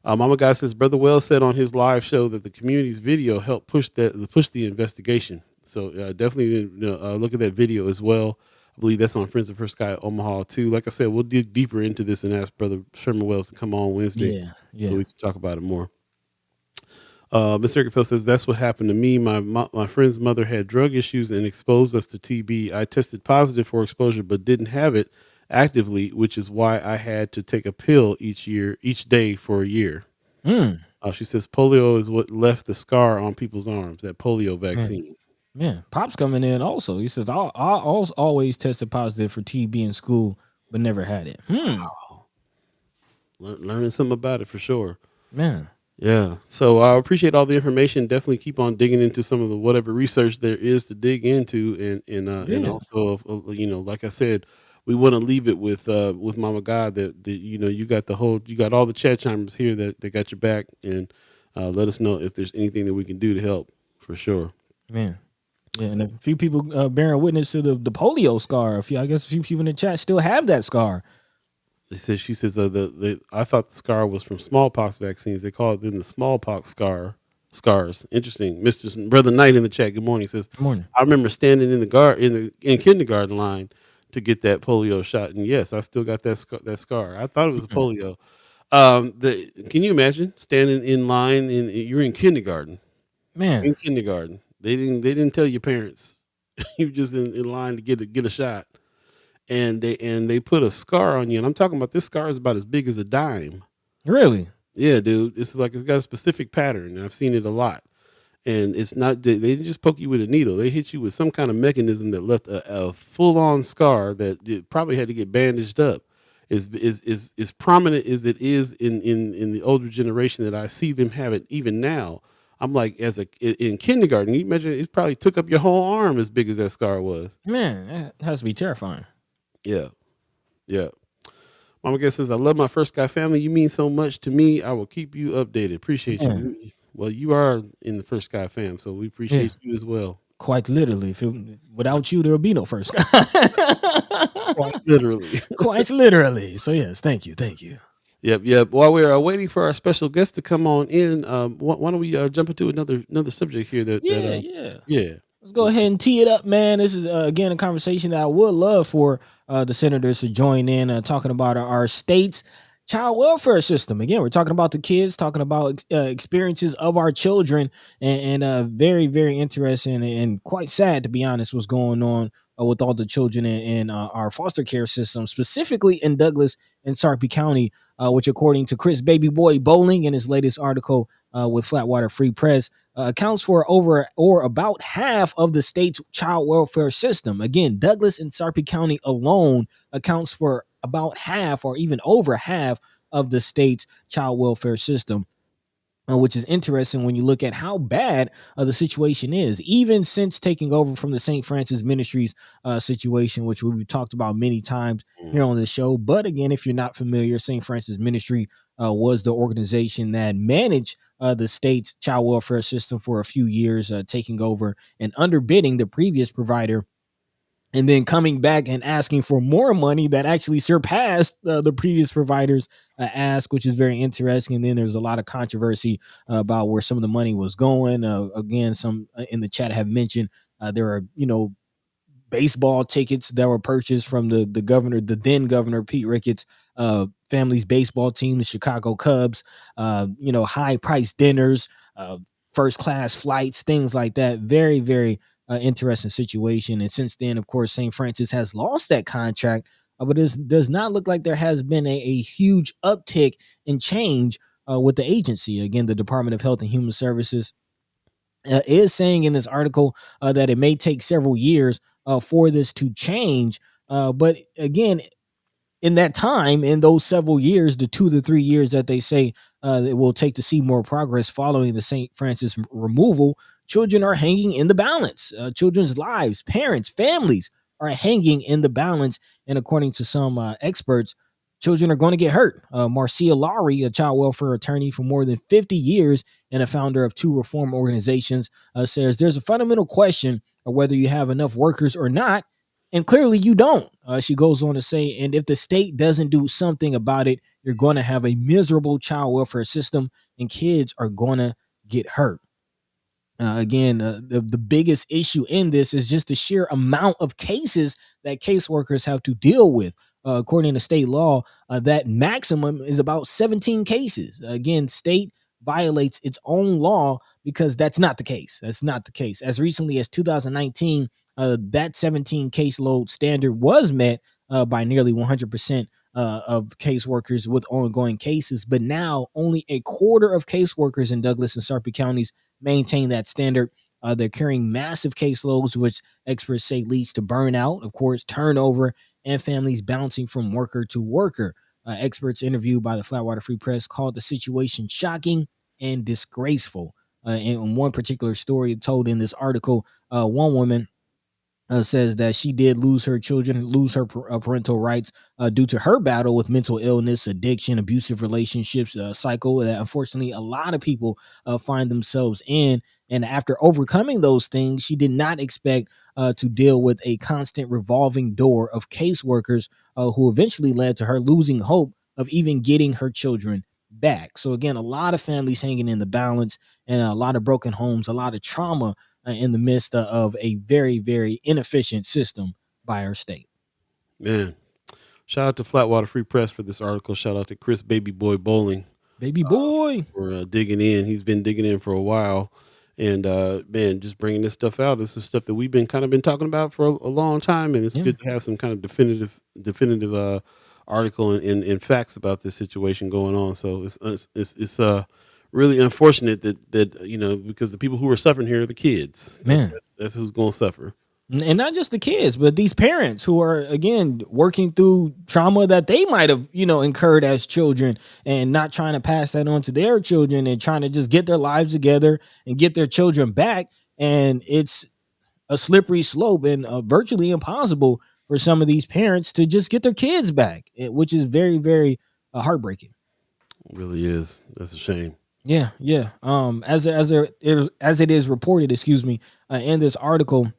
Mama Guy says Brother Wells said on his live show that the community's video helped push the investigation. So definitely look at that video as well. I believe that's on Friends of First Sky Omaha too. Like I said, we'll dig deeper into this and ask Brother Sherman Wells to come on Wednesday Yeah, so yeah. we can talk about it more. Mr. Rickenfeld says that's what happened to me. My friend's mother had drug issues and exposed us to TB. I tested positive for exposure, but didn't have it actively, which is why I had to take a pill each day for a year. Mm, She says polio is what left the scar on people's arms. That polio man. vaccine. Man, Pop's coming in also. He says, I always tested positive for TB in school, but never had it. Wow, learning something about it for sure. Man. Yeah. So I appreciate all the information. Definitely keep on digging into some of the whatever research there is to dig into, and Yeah. also like I said, we want to leave it with Mama God that you got all the chat chimers here that got your back, and let us know if there's anything that we can do to help for sure. Man. Yeah, and a few people bearing witness to the polio scar. I guess a few people in the chat still have that scar. She says I thought the scar was from smallpox vaccines. They call it then the smallpox scars. Interesting. Brother Knight in the chat. Good morning. Says Good morning. I remember standing in in kindergarten line to get that polio shot, and yes, I still got that scar. I thought it was a Mhm. polio. Can you imagine standing in line you're in kindergarten? Man, In kindergarten, they didn't tell your parents. You were just in line to get a shot, and they put a scar on you. And I'm talking about this scar is about as big as a dime. really? Yeah, dude. It's got a specific pattern. And I've seen it a lot. And it's not they didn't just poke you with a needle. They hit you with some kind of mechanism that left a full on scar that it probably had to get bandaged up. Is prominent as it is in the older generation that I see them have it even now. I'm like in kindergarten. You imagine it probably took up your whole arm as big as that scar was. Man, that has to be terrifying. Yeah, yeah. Mama Guess says, I love my first guy family. You mean so much to me. I will keep you updated. Appreciate Yeah, you. Well, you are in the first guy fam, so we yeah. appreciate you as well. Quite literally. Without you, there would be no first. Quite literally. Quite literally. So yes, thank you, thank you. Yep, yep. While we're waiting for our special guest to come on in, why don't we jump into another subject here Yeah, yeah. yeah. Let's go ahead and tee it up, man. This is again a conversation that I would love for the senators to join in, talking about our state's child welfare system. Again, we're talking about the kids, talking about experiences of our children, and very, very interesting and quite sad, to be honest, what's going on with all the children in our foster care system, specifically in Douglas and Sarpy County, which, according to Chris Baby Boy Bowling in his latest article with Flatwater Free Press, accounts for over or about half of the state's child welfare system. Again, Douglas and Sarpy County alone accounts for about half or even over half of the state's child welfare system. Which is interesting when you look at how bad the situation is, even since taking over from the St. Francis Ministries situation, which we've talked about many times here Mm. on the show. But again, if you're not familiar, St. Francis Ministry was the organization that managed the state's child welfare system for a few years, taking over and underbidding the previous provider, and then coming back and asking for more money that actually surpassed the previous providers ask, which is very interesting. And then there's a lot of controversy about where some of the money was going. Again, some in the chat have mentioned there are, baseball tickets that were purchased from the governor, the then governor Pete Ricketts' family's baseball team, the Chicago Cubs. High price dinners, first class flights, things like that. Very, very interesting situation. And since then, of course, St. Francis has lost that contract, but it does not look like there has been a huge uptick in change with the agency. Again, the Department of Health and Human Services is saying in this article that it may take several years for this to change. But again, in that time, in those several years, the 2 to 3 years that they say it will take to see more progress following the St. Francis removal, children are hanging in the balance. Children's lives, parents, families are hanging in the balance. And according to some experts, children are going to get hurt. Marcia Lowry, a child welfare attorney for more than 50 years and a founder of two reform organizations, says there's a fundamental question of whether you have enough workers or not, and clearly you don't. She goes on to say, and if the state doesn't do something about it, you're going to have a miserable child welfare system and kids are going to get hurt. Again, the biggest issue in this is just the sheer amount of cases that caseworkers have to deal with. According to state law, that maximum is about 17 cases. Again, state violates its own law because that's not the case. That's not the case. As recently as 2019, that 17 caseload standard was met by nearly 100% of caseworkers with ongoing cases. But now only a quarter of caseworkers in Douglas and Sarpy counties maintain that standard. They're carrying massive caseloads, which experts say leads to burnout, of course, turnover, and families bouncing from worker to worker. Experts interviewed by the Flatwater Free Press called the situation shocking and disgraceful. In one particular story told in this article, one woman says that she did lose her children, lose her parental rights due to her battle with mental illness, addiction, abusive relationships, cycle that unfortunately a lot of people find themselves in. And after overcoming those things, she did not expect to deal with a constant revolving door of caseworkers who eventually led to her losing hope of even getting her children back. So again, a lot of families hanging in the balance and a lot of broken homes, a lot of trauma in the midst of a very, very inefficient system by our state. Man, shout out to Flatwater Free Press for this article. Shout out to Chris Baby Boy Bowling Baby boy. for digging in. He's been digging in for a while, and man, just bringing this stuff out. This is stuff that we've been talking about for a long time, and it's good to have some kind of definitive article and facts about this situation going on. So it's really unfortunate that because the people who are suffering here are the kids. Man. That's who's going to suffer. And not just the kids, but these parents who are again working through trauma that they might have, incurred as children and not trying to pass that on to their children and trying to just get their lives together and get their children back. And it's a slippery slope and virtually impossible for some of these parents to just get their kids back, which is very, very heartbreaking. It really is. That's a shame. Yeah, yeah. As it is reported, excuse me, in this article,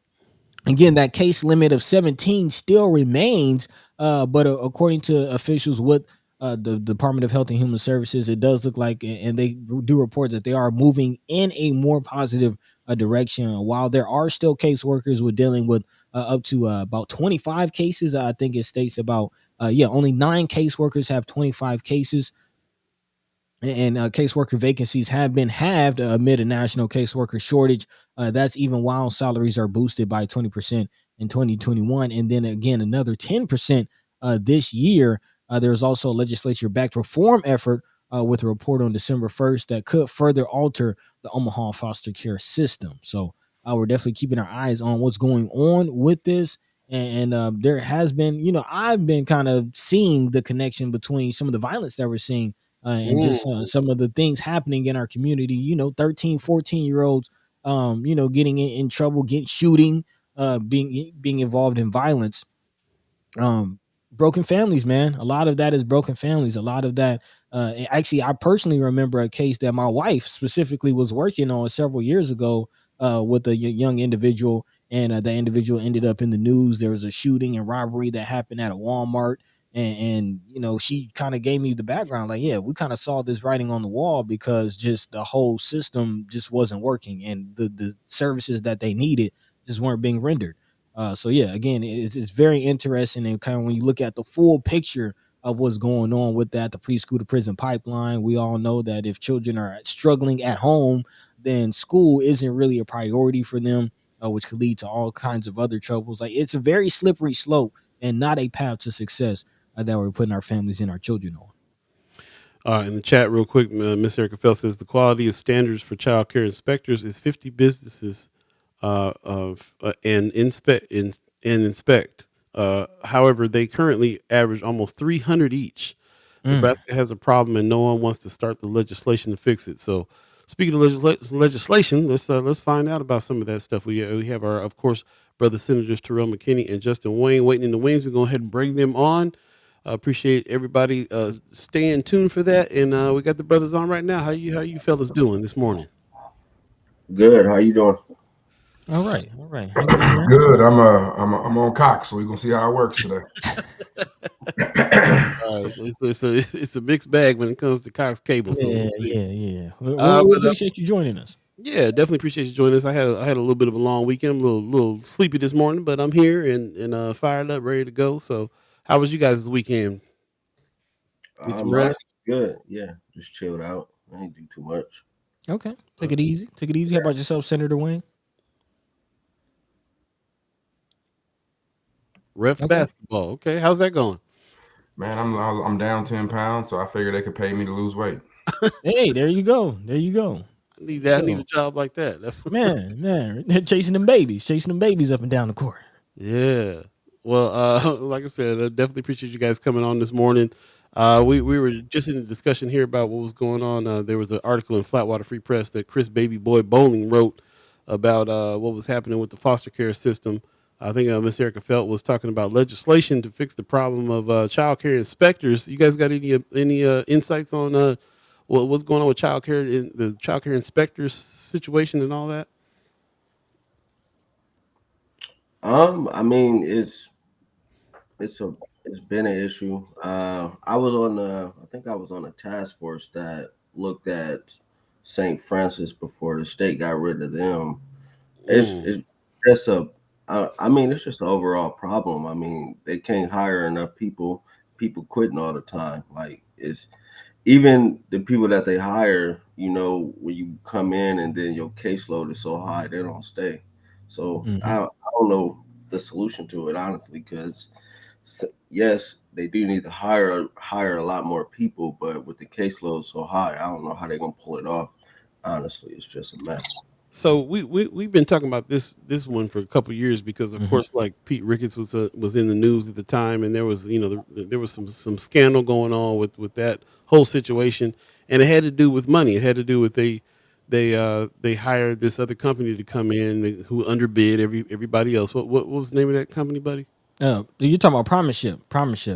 again, that case limit of 17 still remains, but according to officials with the Department of Health and Human Services, it does look like, and they do report that they are moving in a more positive direction. While there are still caseworkers with dealing with up to about 25 cases, I think it states about only 9 caseworkers have 25 cases. And caseworker vacancies have been halved amid a national caseworker shortage. That's even while salaries are boosted by 20% in 2021. And then again, another 10% this year. There's also a legislature-backed reform effort with a report on December 1st that could further alter the Omaha foster care system. So we're definitely keeping our eyes on what's going on with this. And there has been, I've been kind of seeing the connection between some of the violence that we're seeing and just some of the things happening in our community, 13, 14-year-olds, getting in trouble, shooting, being involved in violence. Broken families, man. A lot of that is broken families. A lot of that. Actually, I personally remember a case that my wife specifically was working on several years ago with a young individual, and the individual ended up in the news. There was a shooting and robbery that happened at a Walmart. And she kind of gave me the background, like, yeah, we kind of saw this writing on the wall because just the whole system just wasn't working, and the services that they needed just weren't being rendered. So yeah, again, it's very interesting, and kind of when you look at the full picture of what's going on with that, the preschool to prison pipeline, we all know that if children are struggling at home, then school isn't really a priority for them, which could lead to all kinds of other troubles. Like, it's a very slippery slope and not a path to success that we're putting our families and our children on. In the chat, real quick, Miss Erica Fell says the quality of standards for child care inspectors is 50 businesses and inspect. However, they currently average almost 300 each. Mm. Nebraska has a problem, and no one wants to start the legislation to fix it. So, speaking of legislation, let's find out about some of that stuff. We have our, of course, brother Senators Terrell, McKinney, and Justin Wayne waiting in the wings. We're going to go ahead and bring them on. Appreciate everybody staying tuned for that, and we got the brothers on right now. How you fellas doing this morning? Good. How you doing? All right, hanging in there. Good. I'm on cock, so we're gonna see how it works today. It's a mixed bag when it comes to Cox Cable. So Yeah, we'll see. yeah. We appreciate you joining us. Yeah, definitely appreciate you joining us. I had a little bit of a long weekend. I'm a little sleepy this morning, but I'm here and fired up, ready to go. So, how was you guys this weekend? Get some rest. Good. Yeah, just chilled out. I didn't do too much. Okay, take it easy. How about yourself, Senator Wayne? Ref Okay. basketball. Okay, how's that going? Man, I'm down 10 pounds, so I figured they could pay me to lose weight. Hey, there you go. I need that. I need a job like that. That's Man, they're chasing them babies up and down the court. Yeah. Well, like I said, I definitely appreciate you guys coming on this morning. We were just in a discussion here about what was going on. There was an article in Flatwater Free Press that Chris Baby Boy Bowling wrote about what was happening with the foster care system. I think Miss Erica Felt was talking about legislation to fix the problem of child care inspectors. You guys got any insights on what's going on with child care in the child care inspectors situation and all that? I mean, it's been an issue. I think I was on a task force that looked at St. Francis before the state got rid of them. It's just it's just an overall problem. I mean, they can't hire enough people. People quitting all the time. Like it's even the people that they hire. When you come in and then your caseload is so high, they don't stay. So I don't know the solution to it honestly, because yes, they do need to hire a lot more people, but with the caseload so high, I don't know how they're gonna pull it off. Honestly, it's just a mess. So we've been talking about this one for a couple of years because of course, like Pete Ricketts was in the news at the time, and there was there was some scandal going on with that whole situation, and it had to do with money. It had to do with they hired this other company to come in who underbid everybody else. What was the name of that company, buddy? You're talking about Promise Ship. It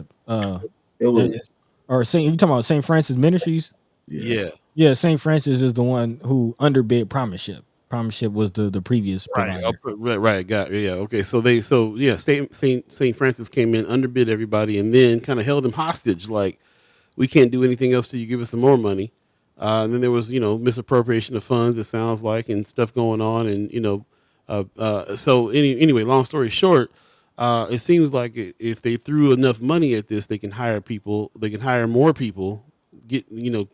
was Or you talking about St. Francis Ministries? Yeah, St. Francis is the one who underbid Promise Ship. Promise Ship was the previous provider. Right. Got it. Yeah. Okay. St. Francis came in, underbid everybody, and then kind of held them hostage. Like, we can't do anything else till you give us some more money. And then there was misappropriation of funds. It sounds like, and stuff going on, and anyway, long story short, it seems like if they threw enough money at this, they can hire people. They can hire more people, get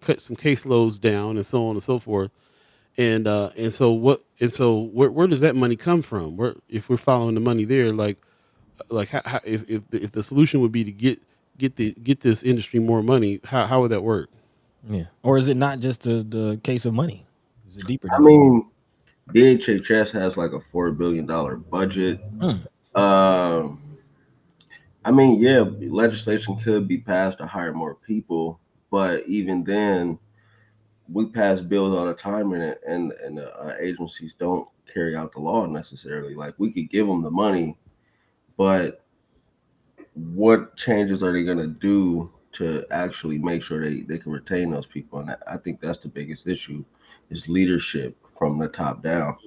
cut some caseloads down, and so on and so forth. So where does that money come from? Where, if we're following the money there, how, if the solution would be to get this industry more money, how would that work? Yeah, or is it not just the case of money? Is it deeper? I mean, DHHS has like a $4 billion budget. I mean, yeah, legislation could be passed to hire more people, but even then, we pass bills all the time, and agencies don't carry out the law necessarily. Like, we could give them the money, but what changes are they going to do to actually make sure they can retain those people? And I think that's the biggest issue, is leadership from the top down.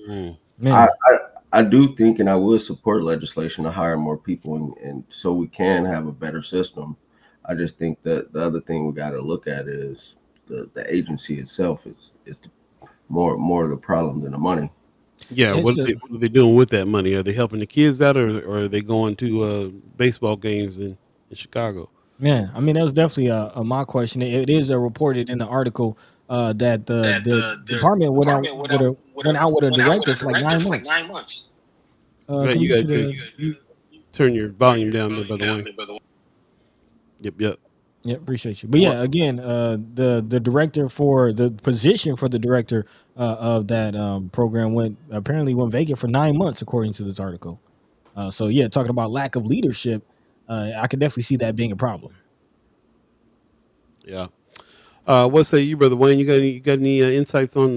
I do think, and I would support legislation to hire more people, and so we can have a better system. I just think that the other thing we got to look at is the agency itself is more of the problem than the money. Yeah, what are they doing with that money? Are they helping the kids out, or are they going to baseball games in Chicago? Yeah, I mean, that was definitely my question. It is reported in the article that the department went out with a directive for like 9 months. Right, Can you turn your volume down there, by the way. Yep. Yeah, appreciate you. But yeah, again, the director for the position for the director of that program went vacant for 9 months, according to this article. So yeah, talking about lack of leadership, I could definitely see that being a problem. Yeah. What say you, brother Wayne? You got any insights on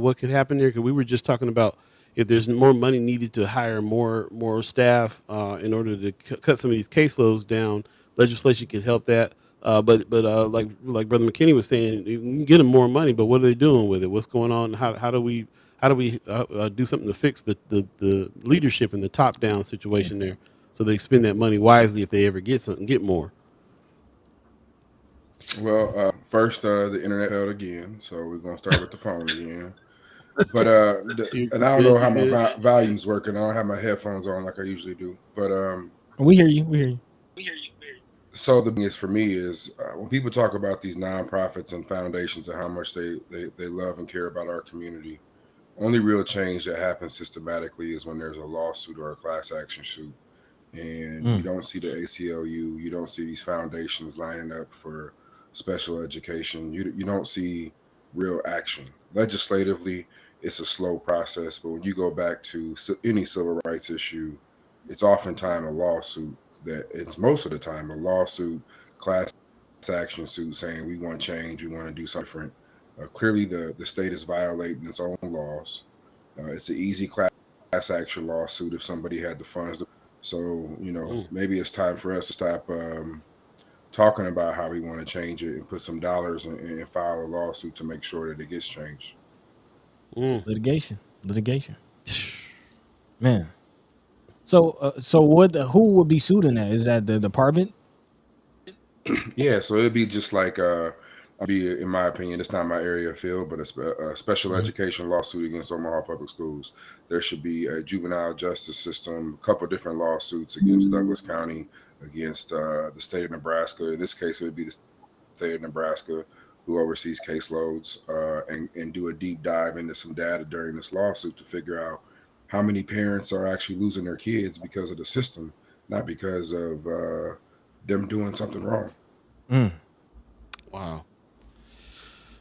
what could happen there? Because we were just talking about if there's more money needed to hire more staff in order to cut some of these caseloads down. Legislation can help that. But like brother McKinney was saying, you can get them more money, but what are they doing with it? What's going on? How do we do something to fix the leadership and the top down situation there, so they spend that money wisely if they ever get more. Well, first, the internet failed again, so we're gonna start with the phone again. But You and I don't good? know You how my good? volume's working. I don't have my headphones on like I usually do. But We hear you. We hear you. so the thing is for me is when people talk about these nonprofits and foundations and how much they love and care about our community, only real change that happens systematically is when there's a lawsuit or a class action suit, and you Mm. don't see the ACLU, you don't see these foundations lining up for special education. You don't see real action legislatively. It's a slow process, but when you go back to any civil rights issue, it's oftentimes a lawsuit. That it's most of the time a lawsuit, class action suit saying we want change, we want to do something different. Clearly, the state is violating its own laws. It's an easy class action lawsuit if somebody had the funds. So, Mm, maybe it's time for us to stop talking about how we want to change it and put some dollars and file a lawsuit to make sure that it gets changed. mm. Litigation, man. So what? Who would be sued in that? Is that the department? Yeah, so it'd be just like be in my opinion, it's not my area of field, but a special Mhm. education lawsuit against Omaha Public Schools. There should be a juvenile justice system, a couple different lawsuits against Douglas County, against the state of Nebraska. In this case, it would be the state of Nebraska who oversees caseloads, and do a deep dive into some data during this lawsuit to figure out how many parents are actually losing their kids because of the system, not because of them doing something wrong. Mm. Wow.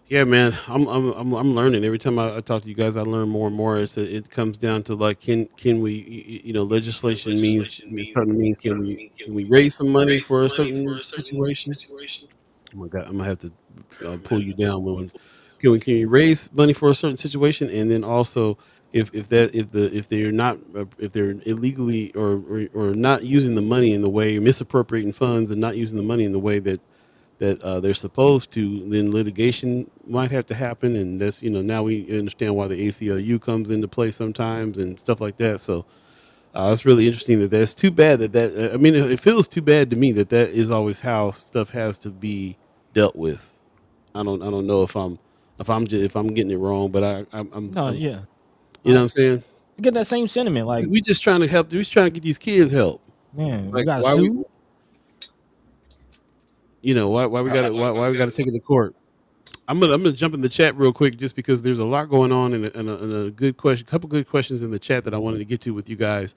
Yeah, man. I'm learning every time I talk to you guys. I learn more and more. It comes down to like can we legislation means it's starting to mean can we raise some money for a certain situation? Oh my God, I'm gonna have to pull you down when can we raise money for a certain situation, and then also if they're not if they're illegally or not using the money in the way misappropriating funds and not using the money in the way that they're supposed to, then litigation might have to happen, and that's now we understand why the ACLU comes into play sometimes and stuff like that. So it's really interesting that's too bad I mean it feels too bad to me that is always how stuff has to be dealt with. I don't know if I'm getting it wrong, but No, yeah. you know I, what I'm saying. I get that same sentiment. Like, We just trying to help. We just trying to get these kids help. man, you Like got why we sued. why we got to take it to court. I'm gonna jump in the chat real quick just because there's a lot going on and a good question, couple good questions in the chat that I wanted to get to with you guys.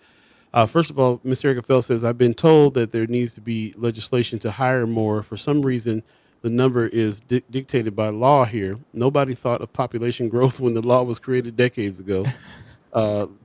First of all, Mr. Erica Fell says I've been told that there needs to be legislation to hire more. For some reason, the number is dictated by law here. Nobody thought of population growth when the law was created decades ago.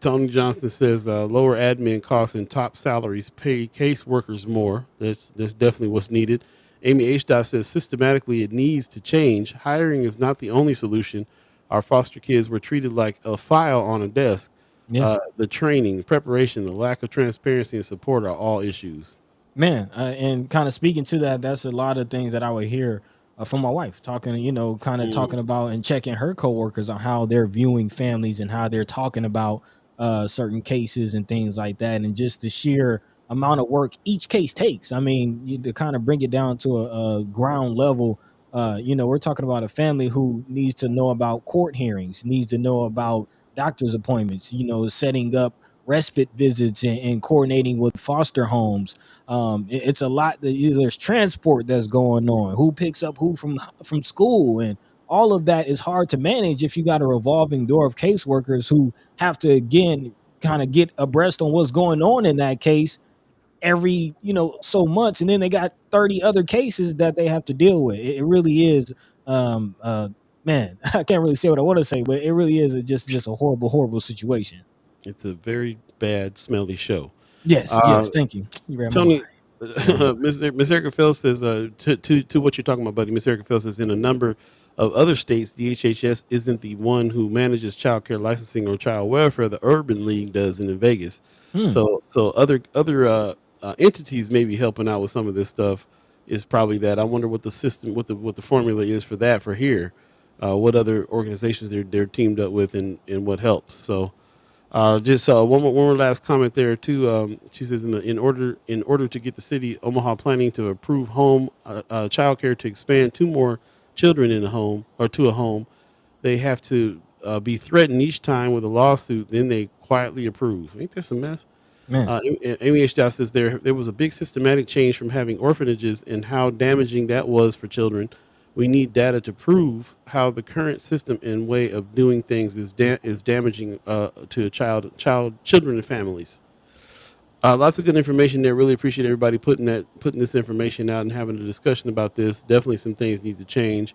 Tony Johnson says lower admin costs and top salaries pay case workers more. That's definitely what's needed. Amy H. Dot says systematically it needs to change. Hiring is not the only solution. Our foster kids were treated like a file on a desk. Yeah, The training, the preparation, the lack of transparency and support are all issues. man. And kind of speaking to that, that's a lot of things that I would hear from my wife talking. Kind of Mm, talking about and checking her coworkers on how they're viewing families and how they're talking about certain cases and things like that, and just the sheer amount of work each case takes. I mean, to kind of bring it down to a ground level. We're talking about a family who needs to know about court hearings, needs to know about doctor's appointments, setting up respite visits and coordinating with foster homes. It's a lot that there's transport that's going on, who picks up who from school, and all of that is hard to manage if you got a revolving door of caseworkers who have to again kind of get abreast on what's going on in that case every so months, and then they got 30 other cases that they have to deal with. It really is, man. I can't really say what I want to say, but it really is just a horrible situation. It's a very bad, smelly show. Yes, Uh, yes. Thank you. You read my mind. Tony, You read my mind. Miss Erica Phelps says to what you're talking about, buddy. Miss Erica Phelps says in a number of other states, the HHS isn't the one who manages child care licensing or child welfare. The Urban League does, and in Vegas. Hmm. So other entities may be helping out with some of this stuff. Is probably that. I wonder what the system, what the formula is for that for here. What other organizations they're teamed up with, and what helps. So. Just one more last comment there too. She says in order to get the city Omaha planning to approve home child care to expand two more children in a home or to a home, they have to be threatened each time with a lawsuit. Then they quietly approve. Ain't this a mess? Man. Amy H. Dow says there was a big systematic change from having orphanages and how damaging that was for children. We need data to prove how the current system and way of doing things is damaging to children and families. Lots of good information there. Really appreciate everybody putting this information out and having a discussion about this. Definitely some things need to change.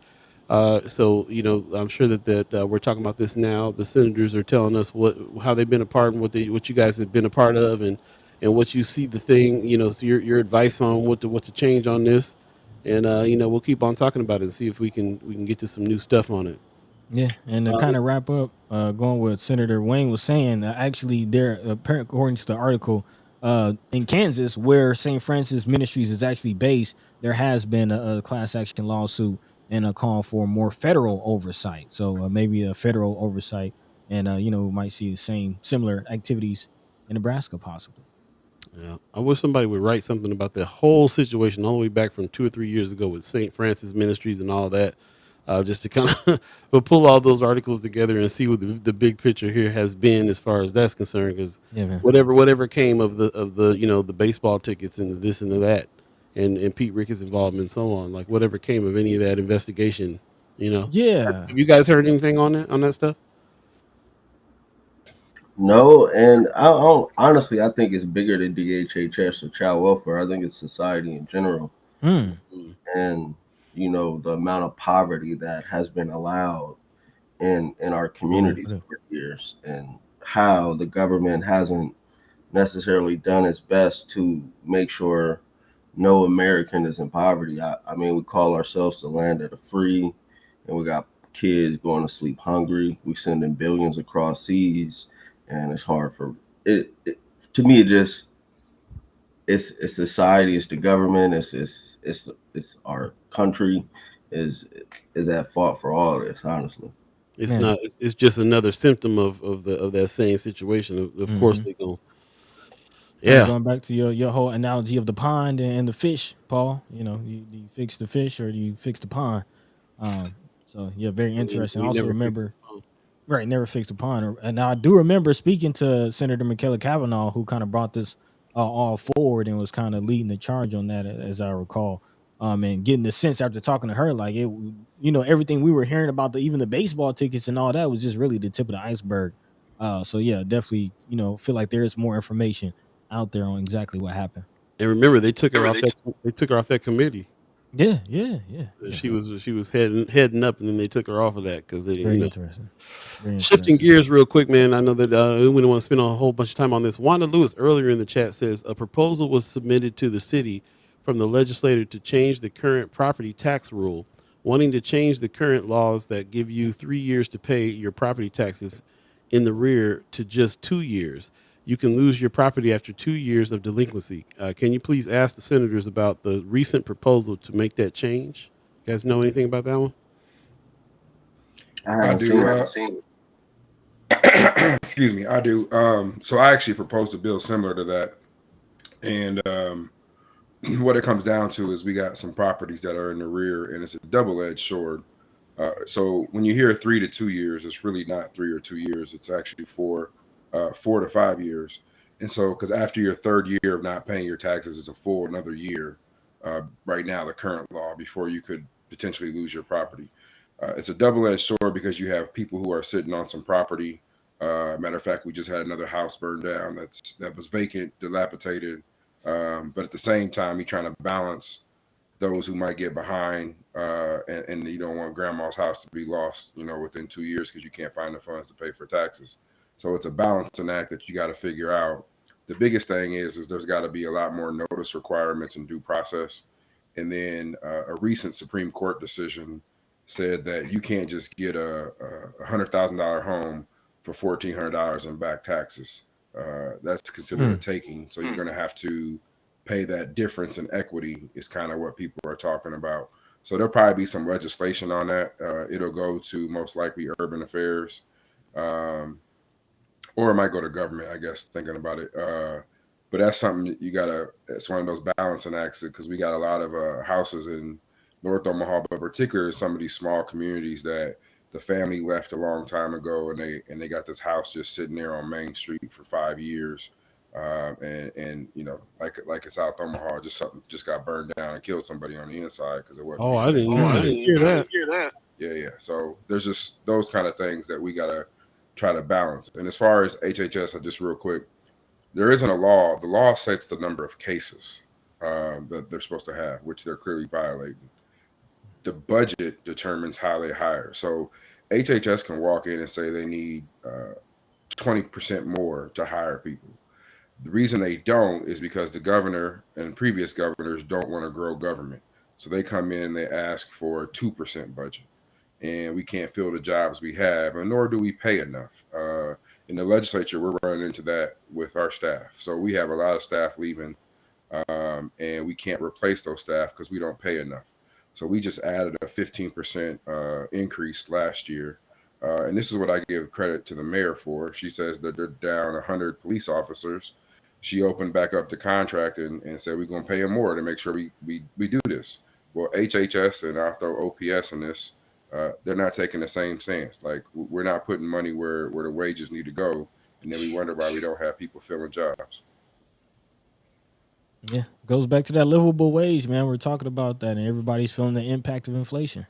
So I'm sure that we're talking about this now. The senators are telling us how they've been a part and what you guys have been a part of, and what you see the thing. So your advice on what to change on this, and we'll keep on talking about it and see if we can get to some new stuff on it. Yeah, and to kind of wrap up, going with Senator Wayne was saying, actually, there, according to the article, in Kansas, where St. Francis Ministries is actually based, there has been a class action lawsuit and a call for more federal oversight. So maybe a federal oversight, and we might see the similar activities in Nebraska, possibly. Yeah, I wish somebody would write something about the whole situation all the way back from 2 or 3 years ago with St. Francis Ministries and all that, just to kind of we'll pull all those articles together and see what the big picture here has been as far as that's concerned. Because Yeah, man. whatever came of the the baseball tickets and the this and the that, and Pete Ricketts' involvement and so on, like whatever came of any of that investigation, Yeah. have you guys heard anything on that stuff? No, and I don't, honestly, I think it's bigger than DHHS or child welfare. I think it's society in general, Hmm. and the amount of poverty that has been allowed in our Hold on for communities that. for years, and how the government hasn't necessarily done its best to make sure no American is in poverty. I mean, we call ourselves the land of the free, and we got kids going to sleep hungry. We sending billions across seas, and it's hard for it to me. It just it's society, it's the government, it's our country is at fault for all of this. Honestly, It's Man. not. It's just another symptom of that same situation. Of course, Hmm. they go. Kind of Yeah, going back to your whole analogy of the pond and the fish, Paul. Do you fix the fish or do you fix the pond? Um, so yeah, very interesting. I we also never fix it. remember, right, never fix the pond. And I do remember speaking to Senator McKellar Kavanaugh, who kind of brought this all forward and was kind of leading the charge on that, as I recall. And getting the sense after talking to her, like everything we were hearing about even the baseball tickets and all that was just really the tip of the iceberg. So yeah, definitely, feel like there is more information out there on exactly what happened. And remember, they took her off that. They took her off that committee. Yeah, yeah, yeah, yeah. She was heading up, and then they took her off of that because they didn't. Very interesting. Very Shifting interesting. gears real quick, man. I know that we don't want to spend a whole bunch of time on this. Wanda Lewis earlier in the chat says a proposal was submitted to the city from the legislator to change the current property tax rule, wanting to change the current laws that give you 3 years to pay your property taxes in the rear to just 2 years. You can lose your property after 2 years of delinquency. Can you please ask the senators about the recent proposal to make that change? You guys know anything about that one? I I haven't do. seen it. Excuse me. I do. So I actually proposed a bill similar to that, and what it comes down to is we got some properties that are in the rear, and it's a double-edged sword. So when you hear 3 to 2 years, it's really not 3 or 2 years. It's actually 4 to 5 years. And so, because after your third year of not paying your taxes, it's a full another year. Right now, the current law before you could potentially lose your property. It's a double-edged sword because you have people who are sitting on some property. Matter of fact, we just had another house burned down that was vacant, dilapidated. But at the same time, you're trying to balance those who might get behind, and you don't want grandma's house to be lost, within 2 years because you can't find the funds to pay for taxes. So it's a balancing act that you got to figure out. The biggest thing is there's got to be a lot more notice requirements and due process. And then a recent Supreme Court decision said that you can't just get a $100,000 home for $1,400 in back taxes. That's considered a taking. So you're going to have to pay that difference in equity is kind of what people are talking about. So there'll probably be some legislation on that. It'll go to most likely urban affairs, or it might go to government, I guess, thinking about it. But that's something it's one of those balancing acts because we got a lot of houses in North Omaha, but particularly some of these small communities that the family left a long time ago, and they got this house just sitting there on Main Street for 5 years. And like it's South Omaha, something just got burned down and killed somebody on the inside because it wasn't. Oh, I didn't hear that. Yeah. So there's just those kind of things that we gotta try to balance. And as far as HHS, just real quick, there isn't a law. The law sets the number of cases that they're supposed to have, which they're clearly violating. The budget determines how they hire. So HHS can walk in and say they need 20% more to hire people. The reason they don't is because the governor and previous governors don't want to grow government. So they come in and they ask for a 2% budget. And we can't fill the jobs we have, and nor do we pay enough. In the legislature, we're running into that with our staff. So we have a lot of staff leaving, and we can't replace those staff because we don't pay enough. So we just added a 15% increase last year. And this is what I give credit to the mayor for. She says that they're down 100 police officers. She opened back up the contract and said we're going to pay them more to make sure we do this. Well, HHS, and I'll throw OPS in this, they're not taking the same stance. Like, we're not putting money where the wages need to go, and then we wonder why we don't have people filling jobs. Yeah, goes back to that livable wage, man. We're talking about that, and everybody's feeling the impact of inflation.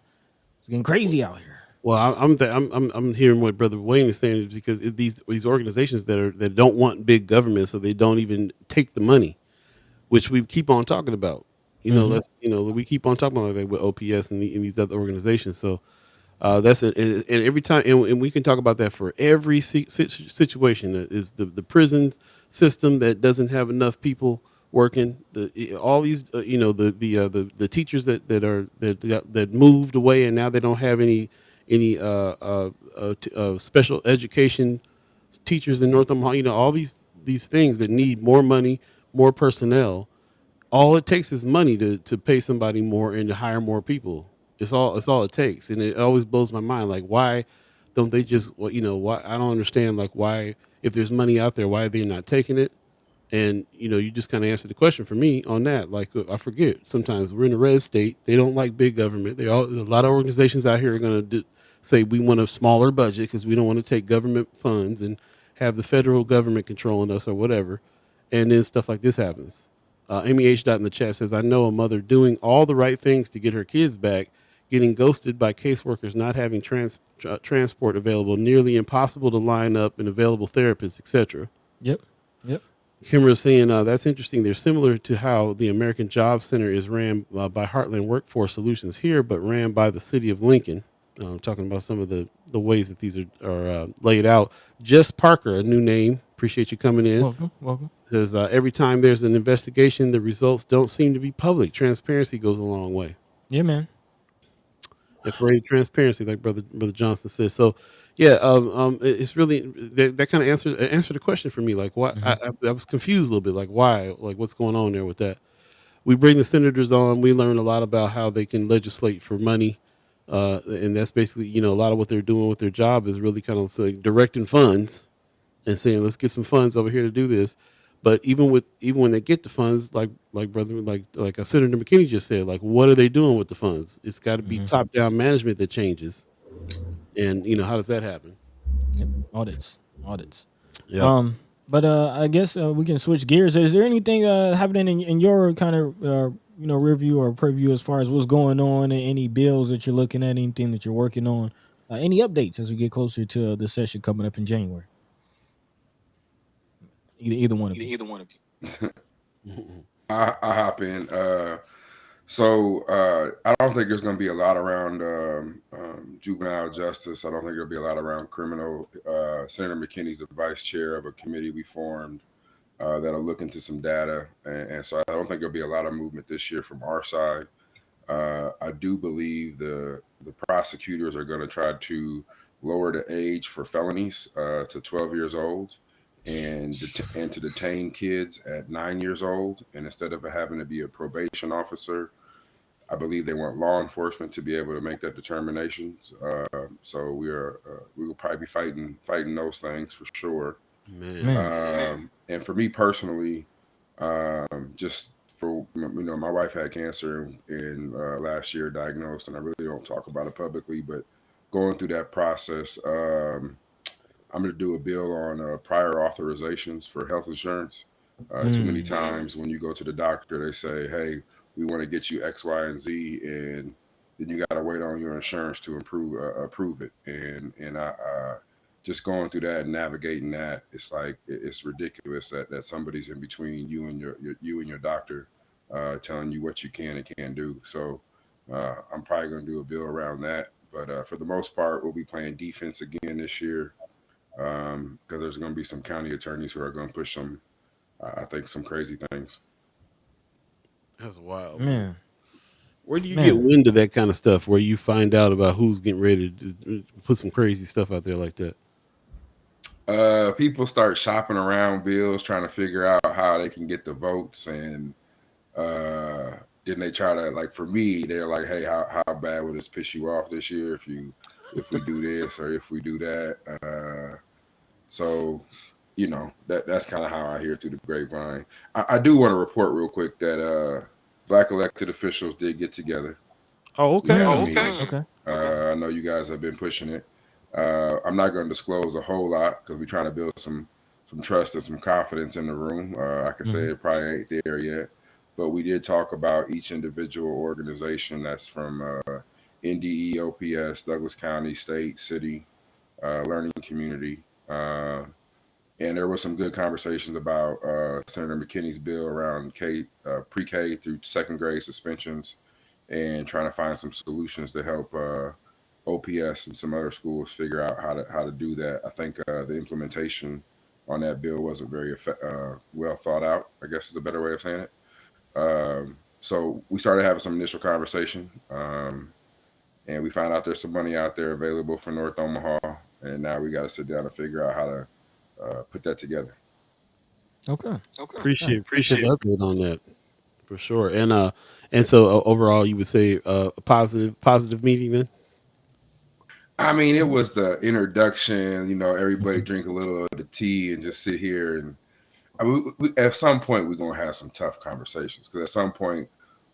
It's getting crazy out here. Well, I'm hearing what Brother Wayne is saying is because these organizations that don't want big government, so they don't even take the money, which we keep on talking about. We keep on talking about that with OPS and these other organizations. So that's it. And every time, and we can talk about that for every situation. Is the prisons system that doesn't have enough people working? All these, the teachers that moved away and now they don't have any special education teachers in North Omaha. All these things that need more money, more personnel. All it takes is money to pay somebody more and to hire more people. It's all it takes, and it always blows my mind. Like, why don't they just? Why I don't understand. Like, why, if there's money out there, why are they not taking it? And you just kind of answered the question for me on that. Like, I forget sometimes we're in a red state. They don't like big government. There's a lot of organizations out here are going to say we want a smaller budget because we don't want to take government funds and have the federal government controlling us or whatever. And then stuff like this happens. Amy H. in the chat says, I know a mother doing all the right things to get her kids back, getting ghosted by caseworkers, not having transport available, nearly impossible to line up, and available therapists, etc. Yep. Kimber's saying, that's interesting. They're similar to how the American Job Center is ran by Heartland Workforce Solutions here, but ran by the city of Lincoln. Talking about some of the ways that these are laid out. Jess Parker, a new name. Appreciate you coming in. Welcome. Says every time there's an investigation, the results don't seem to be public. Transparency goes a long way. Yeah, man. And for transparency, like Brother Johnson says. So, yeah, it's really that kind of answered the question for me. Like, why? I was confused a little bit. Like, why? Like, what's going on there with that? We bring the senators on. We learn a lot about how they can legislate for money. And that's basically, a lot of what they're doing with their job is really kind of like directing funds and saying, let's get some funds over here to do this. But even when they get the funds, like Senator McKinney just said, like, what are they doing with the funds? It's got to be top down management that changes. And how does that happen? Yep. Audits. Yeah. But I guess we can switch gears. Is there anything happening in your kind of review or preview as far as what's going on, and any bills that you're looking at, anything that you're working on, any updates as we get closer to the session coming up in January? Either one of you. I hop in. I don't think there's going to be a lot around juvenile justice. I don't think there'll be a lot around criminal. Senator McKinney's the vice chair of a committee we formed that'll look into some data, and so I don't think there'll be a lot of movement this year from our side. I do believe the prosecutors are going to try to lower the age for felonies to 12 years old, and to detain kids at 9 years old, and instead of having to be a probation officer, I believe they want law enforcement to be able to make that determination. So we will probably be fighting those things for sure. Man. Man. And for me personally, just for my wife had cancer in last year, diagnosed, and I really don't talk about it publicly. But going through that process, I'm going to do a bill on prior authorizations for health insurance. Too many times when you go to the doctor, they say, "Hey, we want to get you X, Y, and Z," and then you got to wait on your insurance to approve it. And I just going through that and navigating that, it's like it's ridiculous that somebody's in between you and your doctor, telling you what you can and can't do. So I'm probably going to do a bill around that. But for the most part, we'll be playing defense again this year, because there's going to be some county attorneys who are going to push some, I think, some crazy things. That's wild, man. Man. Where do you get Man. wind of that kind of stuff? Where you find out about who's getting ready to put some crazy stuff out there like that? People start shopping around bills, trying to figure out how they can get the votes, and uh, then they try to, like, for me, they're like, "Hey, how bad would this piss you off this year if we do this or if we do that?" So that's kind of how I hear through the grapevine. I do want to report real quick that black elected officials did get together Oh, and okay. have a Mm. meeting. Okay. I know you guys have been pushing it. I'm not going to disclose a whole lot because we're trying to build some trust and some confidence in the room. I can say Hmm. it probably ain't there yet, but we did talk about each individual organization that's from NDEOPS, Douglas County, State, City, Learning Community. And there was some good conversations about Senator McKinney's bill around pre-K through second grade suspensions, and trying to find some solutions to help OPS and some other schools figure out how to do that. I think the implementation on that bill wasn't very well thought out, I guess is a better way of saying it. So we started having some initial conversation, and we found out there's some money out there available for North Omaha, and now we got to sit down and figure out how to put that together. Okay. Appreciate Right. appreciate the update on that for sure. And so overall, you would say a positive meeting then. I mean, it was the introduction. Everybody drink a little of the tea and just sit here, and I mean, at some point we're gonna have some tough conversations, because at some point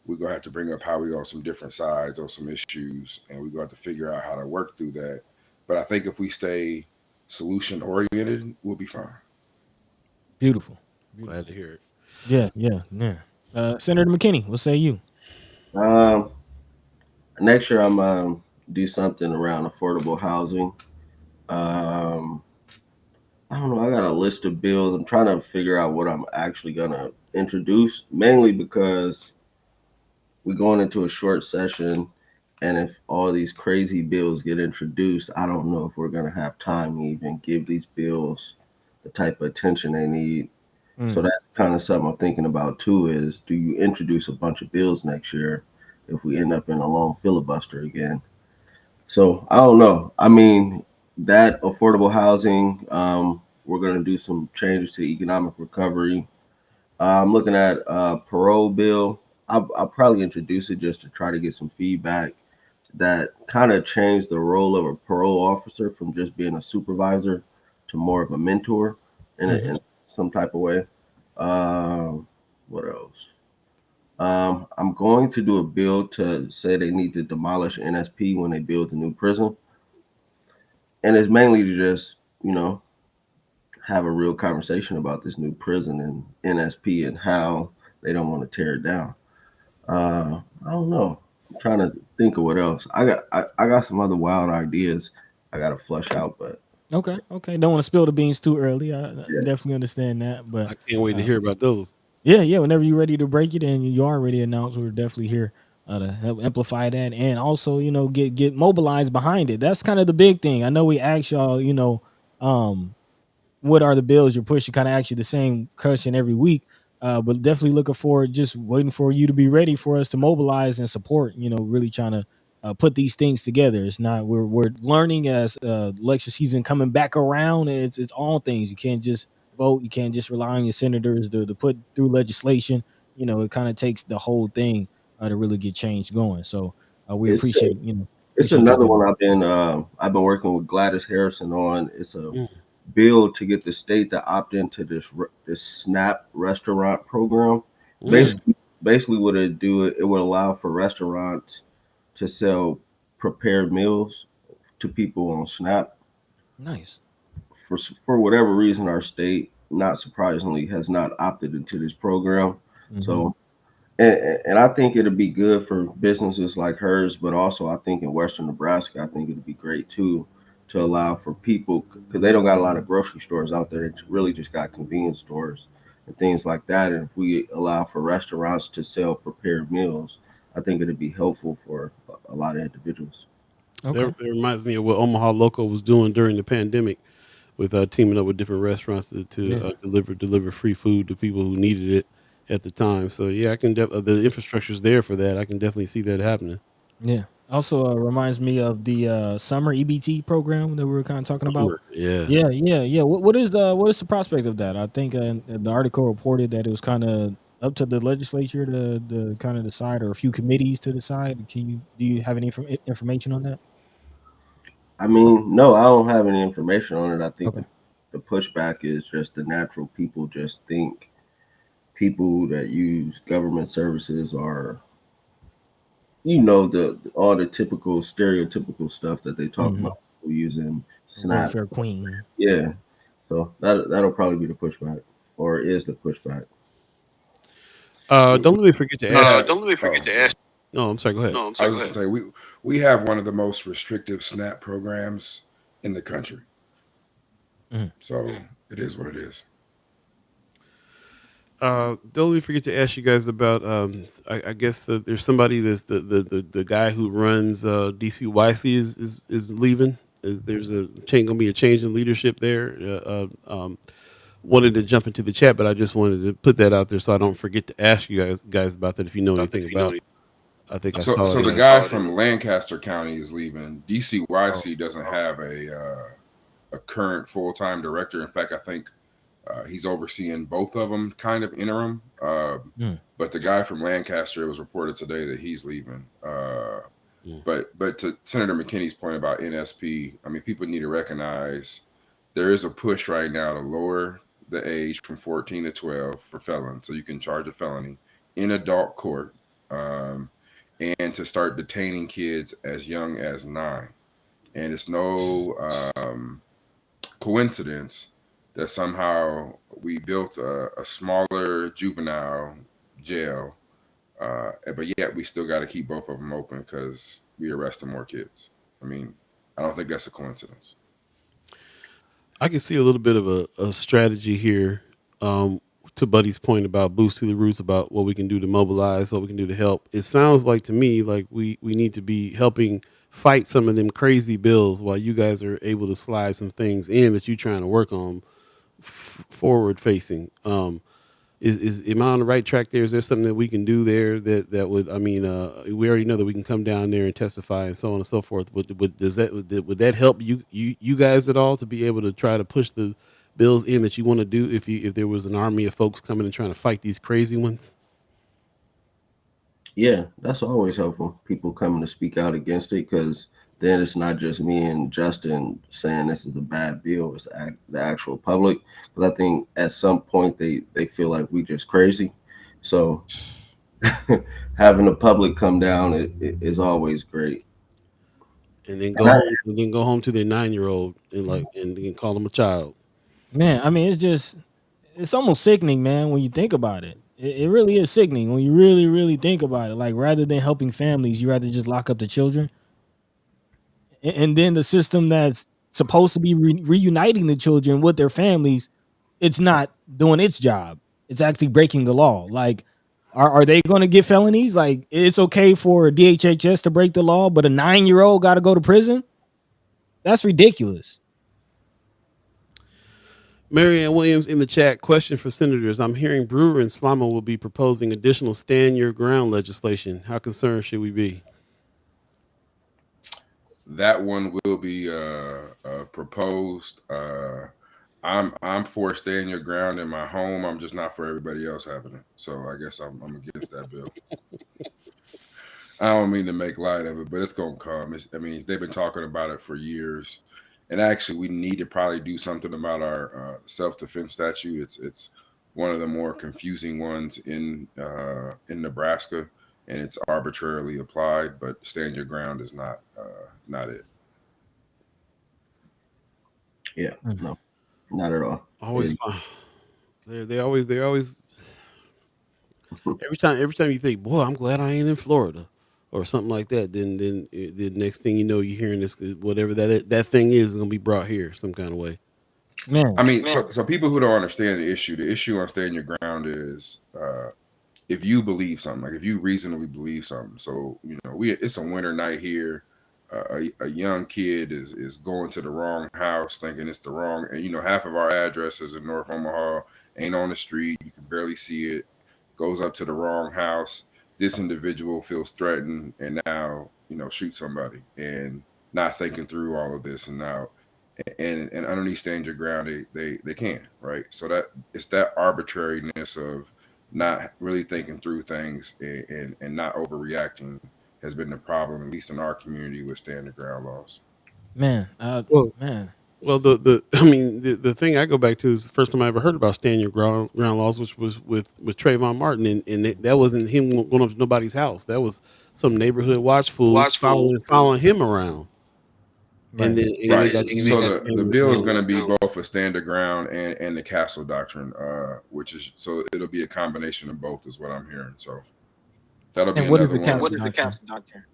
we're gonna have to bring up how we on some different sides on some issues, and we're gonna have to figure out how to work through that. But I think if we stay solution oriented, we'll be fine. Beautiful. Glad Beautiful. to hear it. Yeah. Yeah. Yeah. Senator McKinney, what say you? Um, Next year I'm do something around affordable housing. Um, I don't know. I got a list of bills. I'm trying to figure out what I'm actually gonna introduce, mainly because we're going into a short session, and if all these crazy bills get introduced, I don't know if we're gonna have time to even give these bills the type of attention they need. So Mm. that's kind of something I'm thinking about too. Is do you introduce a bunch of bills next year if we end up in a long filibuster again? So I don't know. I mean, that affordable housing, we're going to do some changes to economic recovery. I'm looking at parole bill. I'll probably introduce it just to try to get some feedback that kind of changed the role of a parole officer from just being a supervisor to more of a mentor Hmm. in some type of way. Um, what else? I'm going to do a bill to say they need to demolish NSP when they build the new prison, and it's mainly to just have a real conversation about this new prison and NSP and how they don't want to tear it down. I don't know. I'm trying to think of what else. I got some other wild ideas I got to flush out, but Okay. Okay. Don't want to spill the beans too early. I yeah. definitely understand that, but I can't wait to uh, hear about those. Yeah. Whenever you're ready to break it and you are ready to announce, we're definitely here to help amplify that and also, get mobilized behind it. That's kind of the big thing. I know we asked y'all, um, what are the bills you're pushing? Kind of ask you the same question every week. But definitely looking forward, just waiting for you to be ready for us to mobilize and support. Really trying to put these things together. It's not we're learning as election season coming back around. It's all things. You can't just vote. You can't just rely on your senators to put through legislation. It kind of takes the whole thing to really get change going. So we It's appreciate it's appreciate you another doing one it. I've been working with Gladys Harrison on. It's a Mm. bill to get the state to opt into this SNAP restaurant program. Mm. Mm, Basically, what it would allow for restaurants to sell prepared meals to people on SNAP. nice. For whatever reason, our state, not surprisingly, has not opted into this program. Hmm. So, and I think it'd be good for businesses like hers, but also I think in Western Nebraska, I think it'd be great too to allow for people because they don't got a lot of grocery stores out there. They really just got convenience stores and things like that. And if we allow for restaurants to sell prepared meals, I think it'd be helpful for a lot of individuals. Okay. That reminds me of what Omaha Local was doing during the pandemic with teaming up with different restaurants to Yeah. deliver free food to people who needed it at the time. So yeah, I can the infrastructure's there for that. I can definitely see that happening. Yeah. Also reminds me of the summer EBT program that we were kind of talking about. Summer, yeah. Yeah. What is the prospect of that? I think the article reported that it was kind of up to the legislature to kind of decide, or a few committees to decide. Do you have any information on that? I mean, no, I don't have any information on it. I think Okay. the pushback is just the natural people just think people that use government services are, the all the typical stereotypical stuff that they talk Hmm. about people using Snap. Welfare queen. Yeah. So that'll probably be the pushback or is the pushback. Don't let me forget to We ask. have. Oh, go ahead. No, I'm sorry. Go ahead. I was just gonna say we have one of the most restrictive SNAP programs in the country. Mhm. So it is what it is. Don't let me forget to ask you guys about. I guess there's somebody that's the guy who runs DCYC is leaving. There's gonna be a change in leadership there. Wanted to jump into the chat, but I just wanted to put that out there so I don't forget to ask you guys about that if you know anything about it. I think I saw So it the in. guy from Lancaster County is leaving. Oh, DCYC doesn't have a current full time director. In fact, I think he's overseeing both of them, kind of interim. Mm. But the guy from Lancaster, it was reported today that he's leaving. Mm. But to Senator McKinney's point about NSP, I mean, people need to recognize there is a push right now to lower the age from 14 to 12 for felons, so you can charge a felony in adult court, um, and to start detaining kids as young as 9. And it's no coincidence that somehow we built a smaller juvenile jail, but yet we still got to keep both of them open because we arresting more kids. I mean, I don't think that's a coincidence. I can see a little bit of a strategy here. To Buddy's point about boost to the roots, about what we can do to mobilize, what we can do to help. It sounds like to me like we need to be helping fight some of them crazy bills while you guys are able to slide some things in that you're trying to work on forward facing. Is am I on the right track there? Is there something that we can do there that would? I mean, we already know that we can come down there and testify and so on and so forth. Would that help you guys at all to be able to try to push the bills in that you want to do if there was an army of folks coming and trying to fight these crazy ones? yeah, that's always helpful. People coming to speak out against it because then it's not just me and Justin saying this is a bad bill. It's the actual public. Because I think at some point they feel like we just crazy. So having the public come down is always great. And then And go home and then go home to their 9-year old and and call them a child. Man, I mean, it's almost sickening, man, when you think about it. It really is sickening when you really, really think about it. Like, rather than helping families, you rather just lock up the children, and then the system that's supposed to be reuniting the children with their families, it's not doing its job. it's actually breaking the law. Like, are they going to get felonies? Like, it's okay for DHHS to break the law, but a 9-year-old got to go to prison? That's ridiculous. Marianne Williams in the chat, question for senators. I'm hearing Brewer and Slama will be proposing additional stand your ground legislation. How concerned should we be? That one will be proposed. I'm for staying your ground in my home. I'm just not for everybody else having it. So I guess I'm against that bill. I don't mean to make light of it, but it's gonna come. I mean, they've been talking about it for years, and actually, we need to probably do something about our self-defense statute. It's one of the more confusing ones in Nebraska, and it's arbitrarily applied. But stand your ground is not it. Yeah, no, not at all. Always fun. They always every time you think, boy, I'm glad I ain't in Florida or something like that. Then the next thing you know, you're hearing this whatever that thing is going to be brought here some kind of way. Man, I mean, so people who don't understand the issue on staying your ground is if you believe something, like if you reasonably believe something. So it's a winter night here. A young kid is going to the wrong house, thinking it's the wrong. And half of our addresses in North Omaha ain't on the street. You can barely see it. Goes up to the wrong house. This individual feels threatened and now shoot somebody and not thinking through all of this and now. And underneath stand your ground, they can, right? So that it's that arbitrariness of not really thinking through things and not overreacting has been the problem, at least in our community, with stand your ground laws. man, Well, well, the thing I go back to is the first time I ever heard about stand your ground laws, which was with Trayvon Martin, and that wasn't him going up to nobody's house. That was some neighborhood watch fool following him around. Right. And then Right. they got So the bill is going to be both a stand your ground and the castle doctrine, which is so it'll be a combination of both, is what I'm hearing. So that'll be And what is another the one. castle What is the doctrine? council doctrine?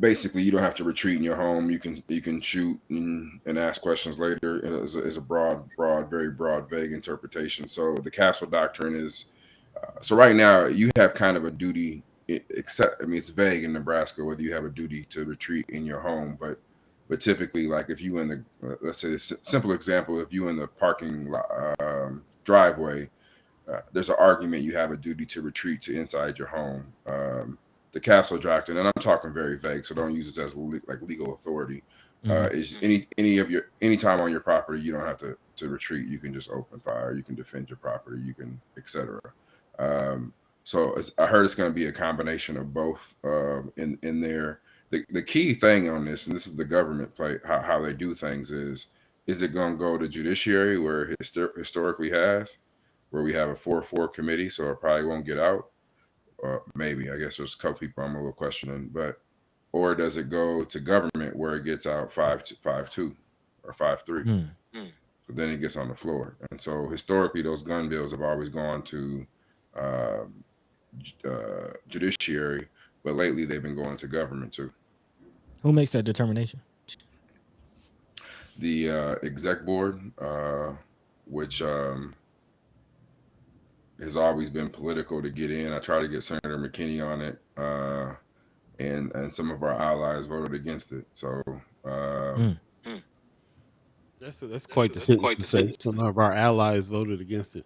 Basically, you don't have to retreat in your home. You can shoot and ask questions later. It is a broad, very broad, vague interpretation. So the castle doctrine is so right now you have kind of a duty, except it's vague in Nebraska whether you have a duty to retreat in your home, but typically, like if you in the let's say a simple example, if you in the parking driveway, there's an argument you have a duty to retreat to inside your home. The castle doctrine, and I'm talking very vague, so don't use it as like legal authority. Is any time on your property you don't have to retreat. You can just open fire. You can defend your property. You can etc. So I heard it's going to be a combination of both in there. The key thing on this, and this is the government play, how they do things is it going to go to judiciary where it historically has, where we have a 4-4 committee, so it probably won't get out. Maybe, I guess there's a couple people I'm a little questioning, or does it go to government where it gets out 5-2 or 5-3? So then it gets on the floor. And so historically, those gun bills have always gone to judiciary, but lately they've been going to government too. Who makes that determination? The exec board, which has always been political to get in. I tried to get Senator McKinney on it, and some of our allies voted against it. So that's quite the sentence to say. Some of our allies voted against it.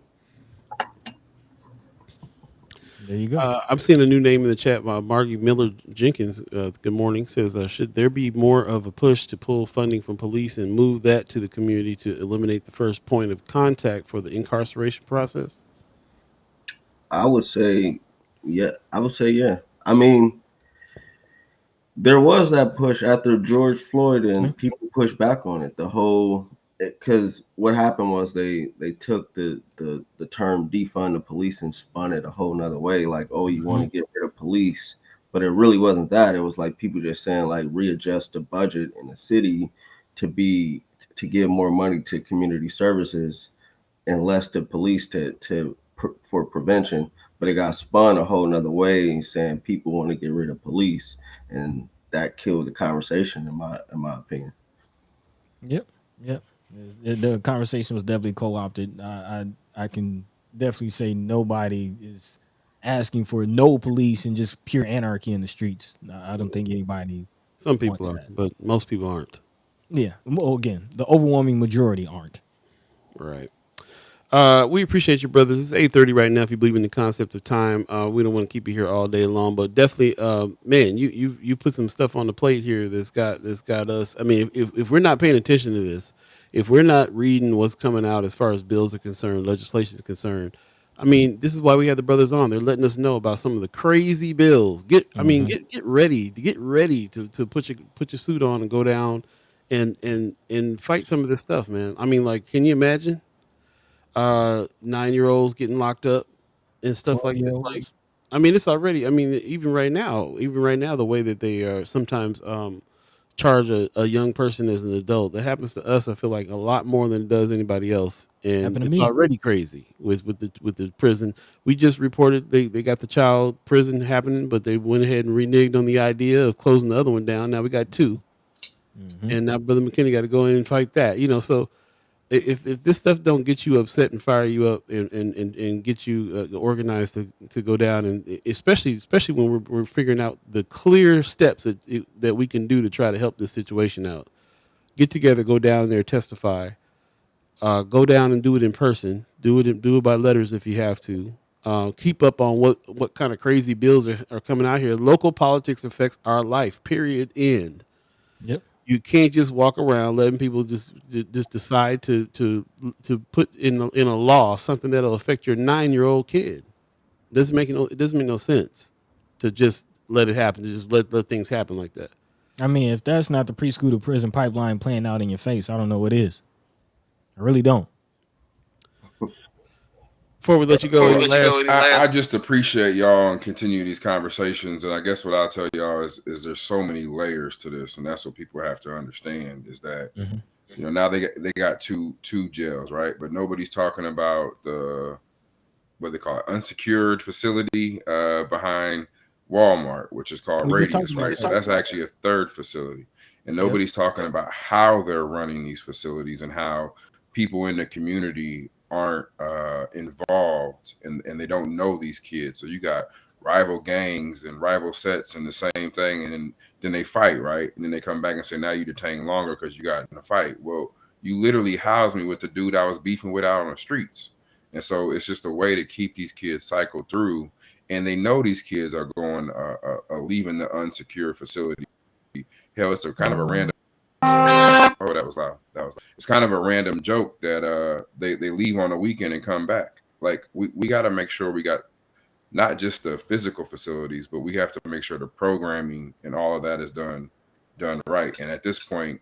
There you go. I'm seeing a new name in the chat. Margie Miller Jenkins. Good morning. Says, should there be more of a push to pull funding from police and move that to the community to eliminate the first point of contact for the incarceration process? I would say, yeah. I mean, there was that push after George Floyd, and people pushed back on it. The whole, because what happened was they took the term defund the police and spun it a whole nother way. Like, oh, you want to get rid of police, but it really wasn't that. It was like people just saying like readjust the budget in the city to give more money to community services and less to police for prevention. But it got spun a whole nother way, saying people want to get rid of police, and that killed the conversation in my opinion. Yep. The conversation was definitely co-opted. I can definitely say nobody is asking for no police and just pure anarchy in the streets. I don't think anybody Some people wants are, that. but most people aren't. Yeah. Well, again, the overwhelming majority aren't. Right. We appreciate you, brothers. It's 8:30 right now. If you believe in the concept of time, we don't want to keep you here all day long, but definitely, man, you put some stuff on the plate here that's got us. I mean, if we're not paying attention to this, if we're not reading what's coming out as far as bills are concerned, legislation is concerned, I mean, this is why we have the brothers on. They're letting us know about some of the crazy bills. Get ready to put your suit on and go down and fight some of this stuff, man. I mean, like, can you imagine? 9-year-olds getting locked up and stuff like that. Like, 12-year-olds. I mean, it's already. I mean, even right now, the way that they are sometimes charge a young person as an adult, that happens to us. I feel like a lot more than it does anybody else, and Happened to it's me. already crazy with the prison. We just reported they got the child prison happening, but they went ahead and reneged on the idea of closing the other one down. Now we got two, and now Brother McKinney got to go in and fight that. So if this stuff don't get you upset and fire you up and get you organized to go down, and especially when we're figuring out the clear steps that we can do to try to help this situation out, get together, go down there, testify, go down and do it in person, do it by letters if you have to. Keep up on what kind of crazy bills are coming out here. Local politics affects our life, period, end. Yep. You can't just walk around letting people just decide to put in a law something that'll affect your 9-year-old kid. It doesn't make no sense to just let it happen. To just let things happen like that. I mean, if that's not the preschool to prison pipeline playing out in your face, I don't know what is. I really don't. Before we let you go, I just appreciate y'all and continue these conversations. And I guess what I'll tell y'all is there's so many layers to this, and that's what people have to understand is that now they got two jails, right? But nobody's talking about the what they call it, unsecured facility behind Walmart, which is called Radius, right? So that's actually a third facility, and nobody's talking about how they're running these facilities and how people in the community aren't involved and they don't know these kids. So you got rival gangs and rival sets and the same thing, and then they fight, right? And then they come back and say, now you detained longer because you got in a fight. Well, you literally housed me with the dude I was beefing with out on the streets. And so it's just a way to keep these kids cycled through, and they know these kids are going leaving the unsecured facility. Hell, it's a kind of a random. Oh, that was loud. It's kind of a random joke that they leave on a weekend and come back. Like we got to make sure we got not just the physical facilities, but we have to make sure the programming and all of that is done right. And at this point,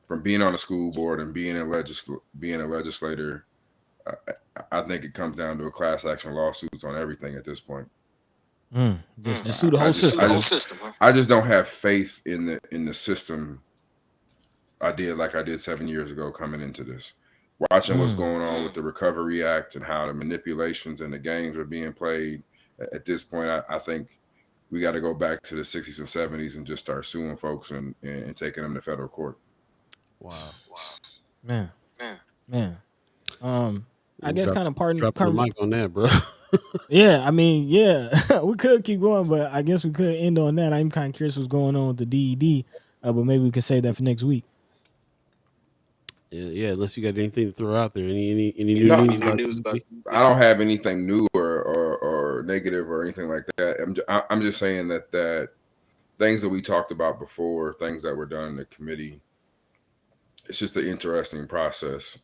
from being on the school board and being a legislator, I think it comes down to a class action lawsuits on everything at this point. Just sue the whole system. I just don't have faith in the system. I did 7 years ago coming into this, watching what's going on with the Recovery Act and how the manipulations and the games are being played. At this point, I think we got to go back to the 60s and 70s and just start suing folks and taking them to federal court. Wow. Man. I guess kind of dropping the mic on that, bro. Yeah, I mean, yeah, we could keep going, but I guess we could end on that. I'm kind of curious what's going on with the DED, but maybe we can save that for next week. Yeah, unless you got anything to throw out there, any new news about? I don't have anything new or negative or anything like that. I'm just saying that things that we talked about before, things that were done in the committee, it's just an interesting process.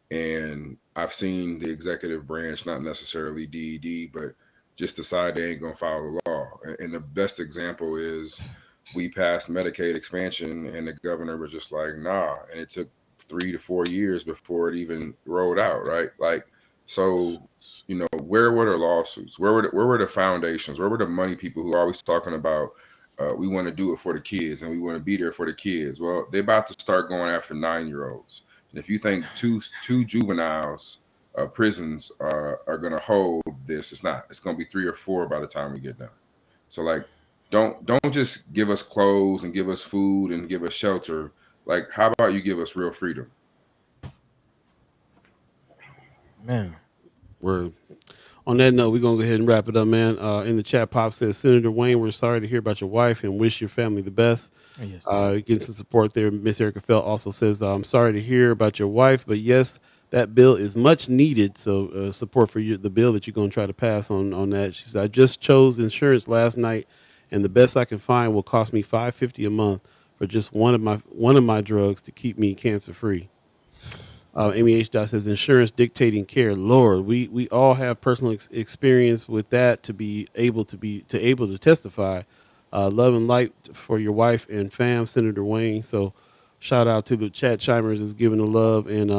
And I've seen the executive branch, not necessarily DED, but just decide they ain't gonna follow the law. And the best example is we passed Medicaid expansion and the governor was just like, nah. And it took 3 to 4 years before it even rolled out, right? Like, so, where were the lawsuits? Where were the foundations? Where were the money people who are always talking about, we want to do it for the kids and we want to be there for the kids? Well, they're about to start going after 9-year-olds. And if you think two juveniles prisons are going to hold this, it's not. It's going to be 3 or 4 by the time we get done. So, like, don't just give us clothes and give us food and give us shelter. Like, how about you give us real freedom? Man, Word. On that note, we're gonna go ahead and wrap it up, man. In the chat, Pop says, Senator Wayne, we're sorry to hear about your wife and wish your family the best. Oh, yes. Getting some support there. Miss Erica Felt also says, I'm sorry to hear about your wife, but yes, that bill is much needed. So support for the bill that you're gonna try to pass on that. She said, I just chose insurance last night, and the best I can find will cost me $550 a month for just one of my drugs to keep me cancer free. Amy H. Dot says insurance dictating care. Lord, we all have personal experience with that to be able to testify. Love and light for your wife and fam, Senator Wayne. So shout out to the chat chimers that's giving the love and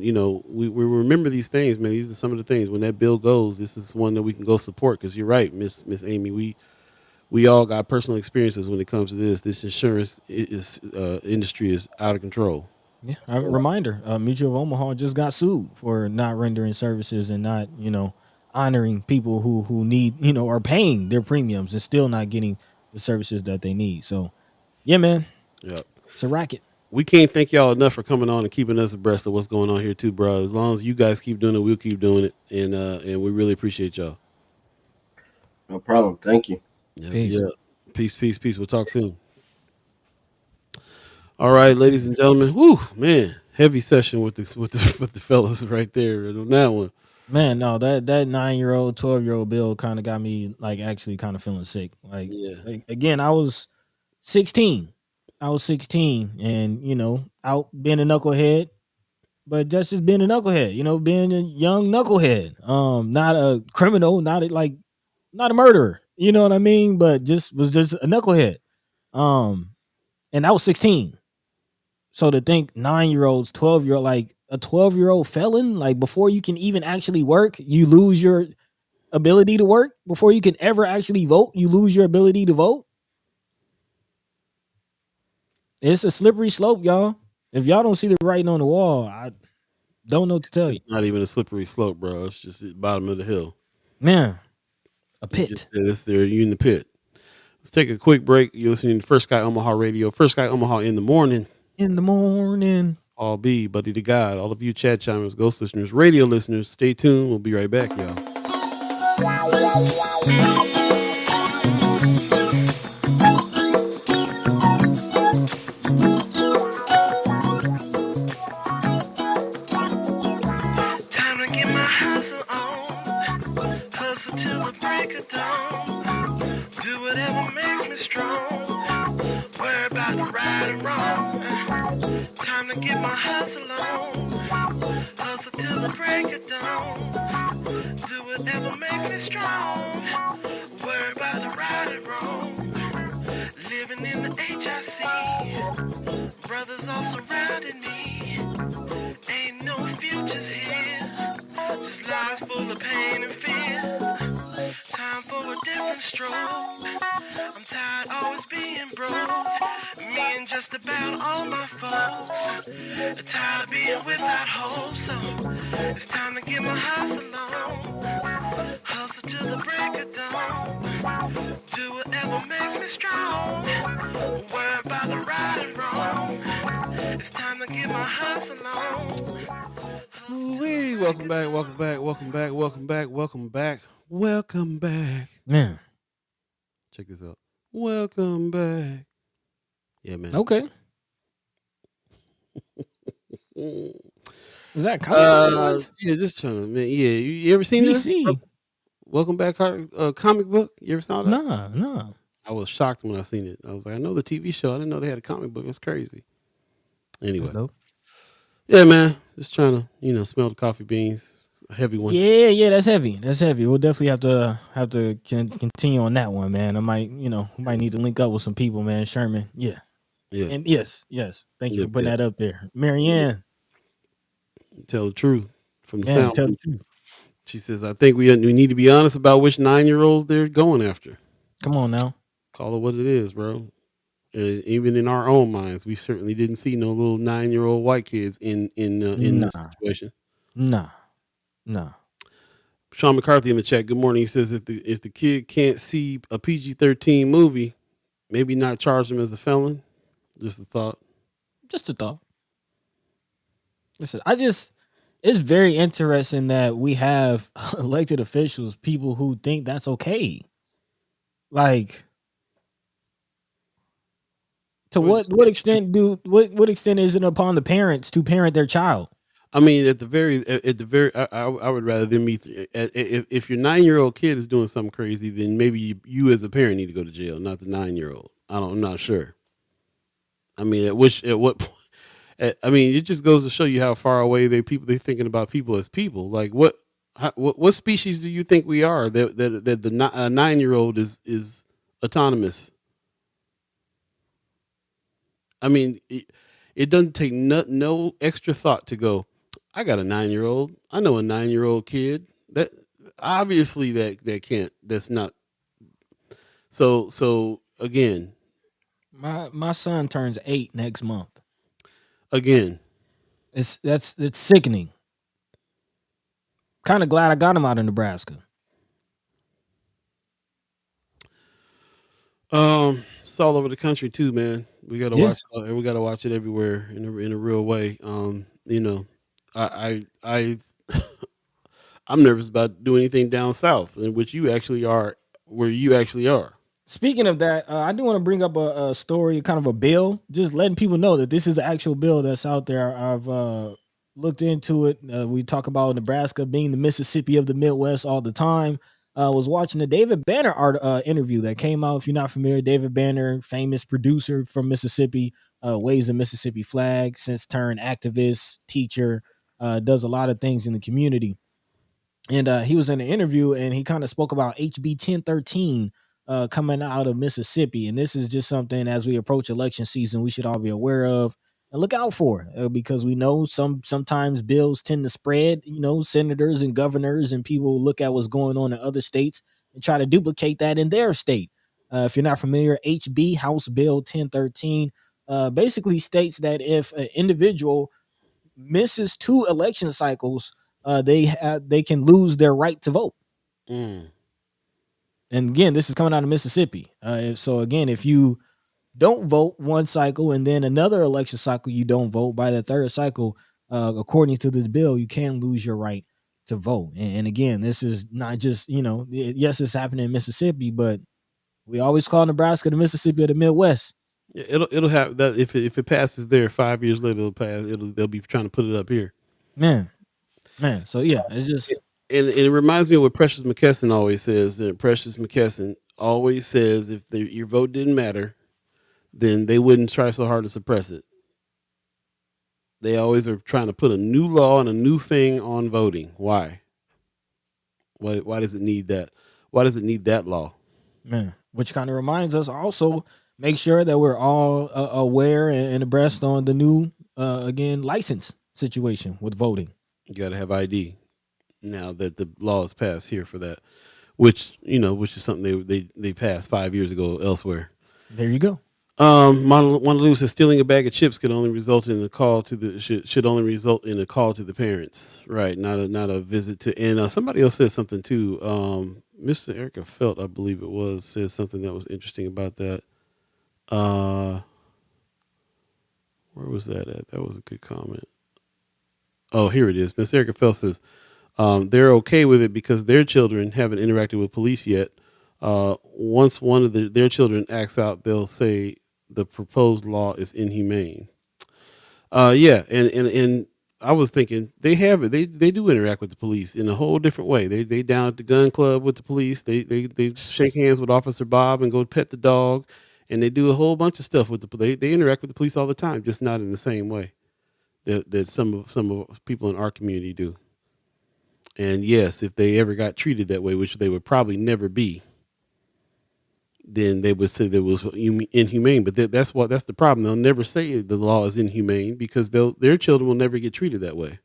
we remember these things, man. These are some of the things when that bill goes. This is one that we can go support because you're right, Miss Amy. We all got personal experiences when it comes to this. This insurance industry is out of control. Yeah. A reminder: Mutual of Omaha just got sued for not rendering services and not, honoring people who need, are paying their premiums and still not getting the services that they need. So, yeah, man, Yeah. it's a racket. We can't thank y'all enough for coming on and keeping us abreast of what's going on here too, bro. As long as you guys keep doing it, we'll keep doing it, and we really appreciate y'all. No problem. Thank you. Yeah, Peace. yeah. Peace. We'll talk soon. All right, ladies and gentlemen. Whoo, man, heavy session with the fellas right there on that one. Man, no, that 9-year-old, 12-year-old bill kind of got me like actually kind of feeling sick. Yeah. Like again, I was 16. And out being a knucklehead, but that's just being a knucklehead, being a young knucklehead. Not a criminal, not a murderer. You know what I mean? But was just a knucklehead. And I was 16. So to think 9-year-olds, 12-year-old, like a 12-year-old felon, like before you can even actually work, you lose your ability to work. Before you can ever actually vote, you lose your ability to vote. It's a slippery slope, y'all. If y'all don't see the writing on the wall, I don't know what to tell you. It's not even a slippery slope, bro. It's just the bottom of the hill. Man, a pit. It's there. You in the pit. Let's take a quick break. You're listening to First Sky Omaha Radio. First Sky Omaha in the morning. In the morning. Oh, All Buddi3 Da Gawd. All of you chat chimers, ghost listeners, radio listeners, stay tuned. We'll be right back, y'all. Time to get my hustle on. Hustle till the break of dawn. Do whatever makes me strong. Worry about the right and wrong. Time to get my hustle on. Hustle till the break of dawn. Do whatever makes me strong. Worry about the right and wrong. Living in the HIC. Brothers all surrounding me. Ain't no futures here. Just lives full of pain and fear. Time for a different stroke. I'm tired always being broke. Me and just about all my folks. Tired of being without hope. So it's time to get my hustle on. Hustle till the break of dawn. Do whatever makes me strong. Worry about the right and wrong. It's time to get my hustle on. Ooh-wee. Welcome back. Man. Check this out. Welcome back. Yeah, man. Okay. Is that comic? Yeah, just trying to, man. Yeah, you ever seen this? DC. Welcome back, comic book. You ever saw that? Nah. I was shocked when I seen it. I was like, I know the TV show. I didn't know they had a comic book. It's crazy. Anyway, That's dope. yeah, man. Just trying to, smell the coffee beans. A heavy one. Yeah, that's heavy. We'll definitely have to continue on that one, man. I might, we might need to link up with some people, man. Sherman, yeah. And yes. Thank you for putting that up there, Marianne. Tell the truth from the Yeah, sound. tell the truth. She says, I think we need to be honest about which 9-year-olds they're going after. Come on now. Call it what it is, bro. Even in our own minds, we certainly didn't see no little 9-year-old white kids in this situation. Nah. Sean McCarthy in the chat. Good morning. He says if the kid can't see a PG-13 movie, maybe not charge him as a felon. Just a thought. Just a thought. Listen, it's very interesting that we have elected officials, people who think that's okay. Like, to Well, what extent do what extent is it upon the parents to parent their child? I mean, at the very, I would rather than me. If your 9-year-old kid is doing something crazy, then maybe you as a parent need to go to jail, not the 9-year-old. I'm not sure. I mean, at what point? I mean, it just goes to show you how far away they thinking about people as people. Like what species do you think we are that the 9-year-old is autonomous? I mean, it doesn't take no extra thought to go. I got a 9-year-old. I know a 9-year-old kid. That obviously that can't. That's not. So again, My son turns 8 next month. again, It's sickening. Kind of glad I got him out of Nebraska. it's all over the country too, man. We gotta Yeah. watch. We gotta watch it everywhere in a real way. You know, I I'm nervous about doing anything down south, in which you actually are, where you actually are. Speaking of that, I do want to bring up a story, kind of a bill, just letting people know that this is an actual bill that's out there. I've looked into it. We talk about Nebraska being the Mississippi of the Midwest all the time. I was watching the David Banner interview that came out. If you're not familiar, David Banner, famous producer from Mississippi, waves a Mississippi flag, since turned activist, teacher, does a lot of things in the community. And he was in an interview and he kind of spoke about HB 1013 coming out of Mississippi. And this is just something, as we approach election season, we should all be aware of and look out for, because we know sometimes bills tend to spread. Senators and governors and people look at what's going on in other states and try to duplicate that in their state. If you're not familiar, HB House Bill 1013 basically states that if an individual misses 2 election cycles, they can lose their right to vote. Mm. And again, this is coming out of Mississippi. So again, if you don't vote one cycle and then another election cycle you don't vote, by the third cycle, according to this bill, you can lose your right to vote. And again, this is not just, yes, it's happening in Mississippi, but we always call Nebraska the Mississippi of the Midwest. Yeah, it'll have that if it passes there 5 years later, it'll pass. They'll be trying to put it up here. Man. So yeah, it's just And it reminds me of what Precious McKesson always says. That Precious McKesson always says if your vote didn't matter, then they wouldn't try so hard to suppress it. They always are trying to put a new law and a new thing on voting. Why? Why does it need that? Why does it need that law? man, which kind of reminds us also make sure that we're all aware and abreast on the new again license situation with voting. You got to have ID now that the law is passed here for that, which is something they passed 5 years ago elsewhere. There you go. Monaloo says stealing a bag of chips could only result in a call to the should only result in a call to the parents, right? Not a visit to. And somebody else said something too. Mr. Erica Felt, I believe it was, said something that was interesting about that. Where was that at? That was a good comment. Oh, here it is. Miss Erica Felt says they're okay with it because their children haven't interacted with police yet. Once one of their children acts out, they'll say the proposed law is inhumane. Yeah, and I was thinking they have it. They do interact with the police in a whole different way. They down at the gun club with the police. They shake hands with Officer Bob and go pet the dog, and they do a whole bunch of stuff with the police. They interact with the police all the time, just not in the same way that some of people in our community do. And yes, if they ever got treated that way, which they would probably never be, then they would say that it was inhumane. But that's the problem. They'll never say the law is inhumane because their children will never get treated that way.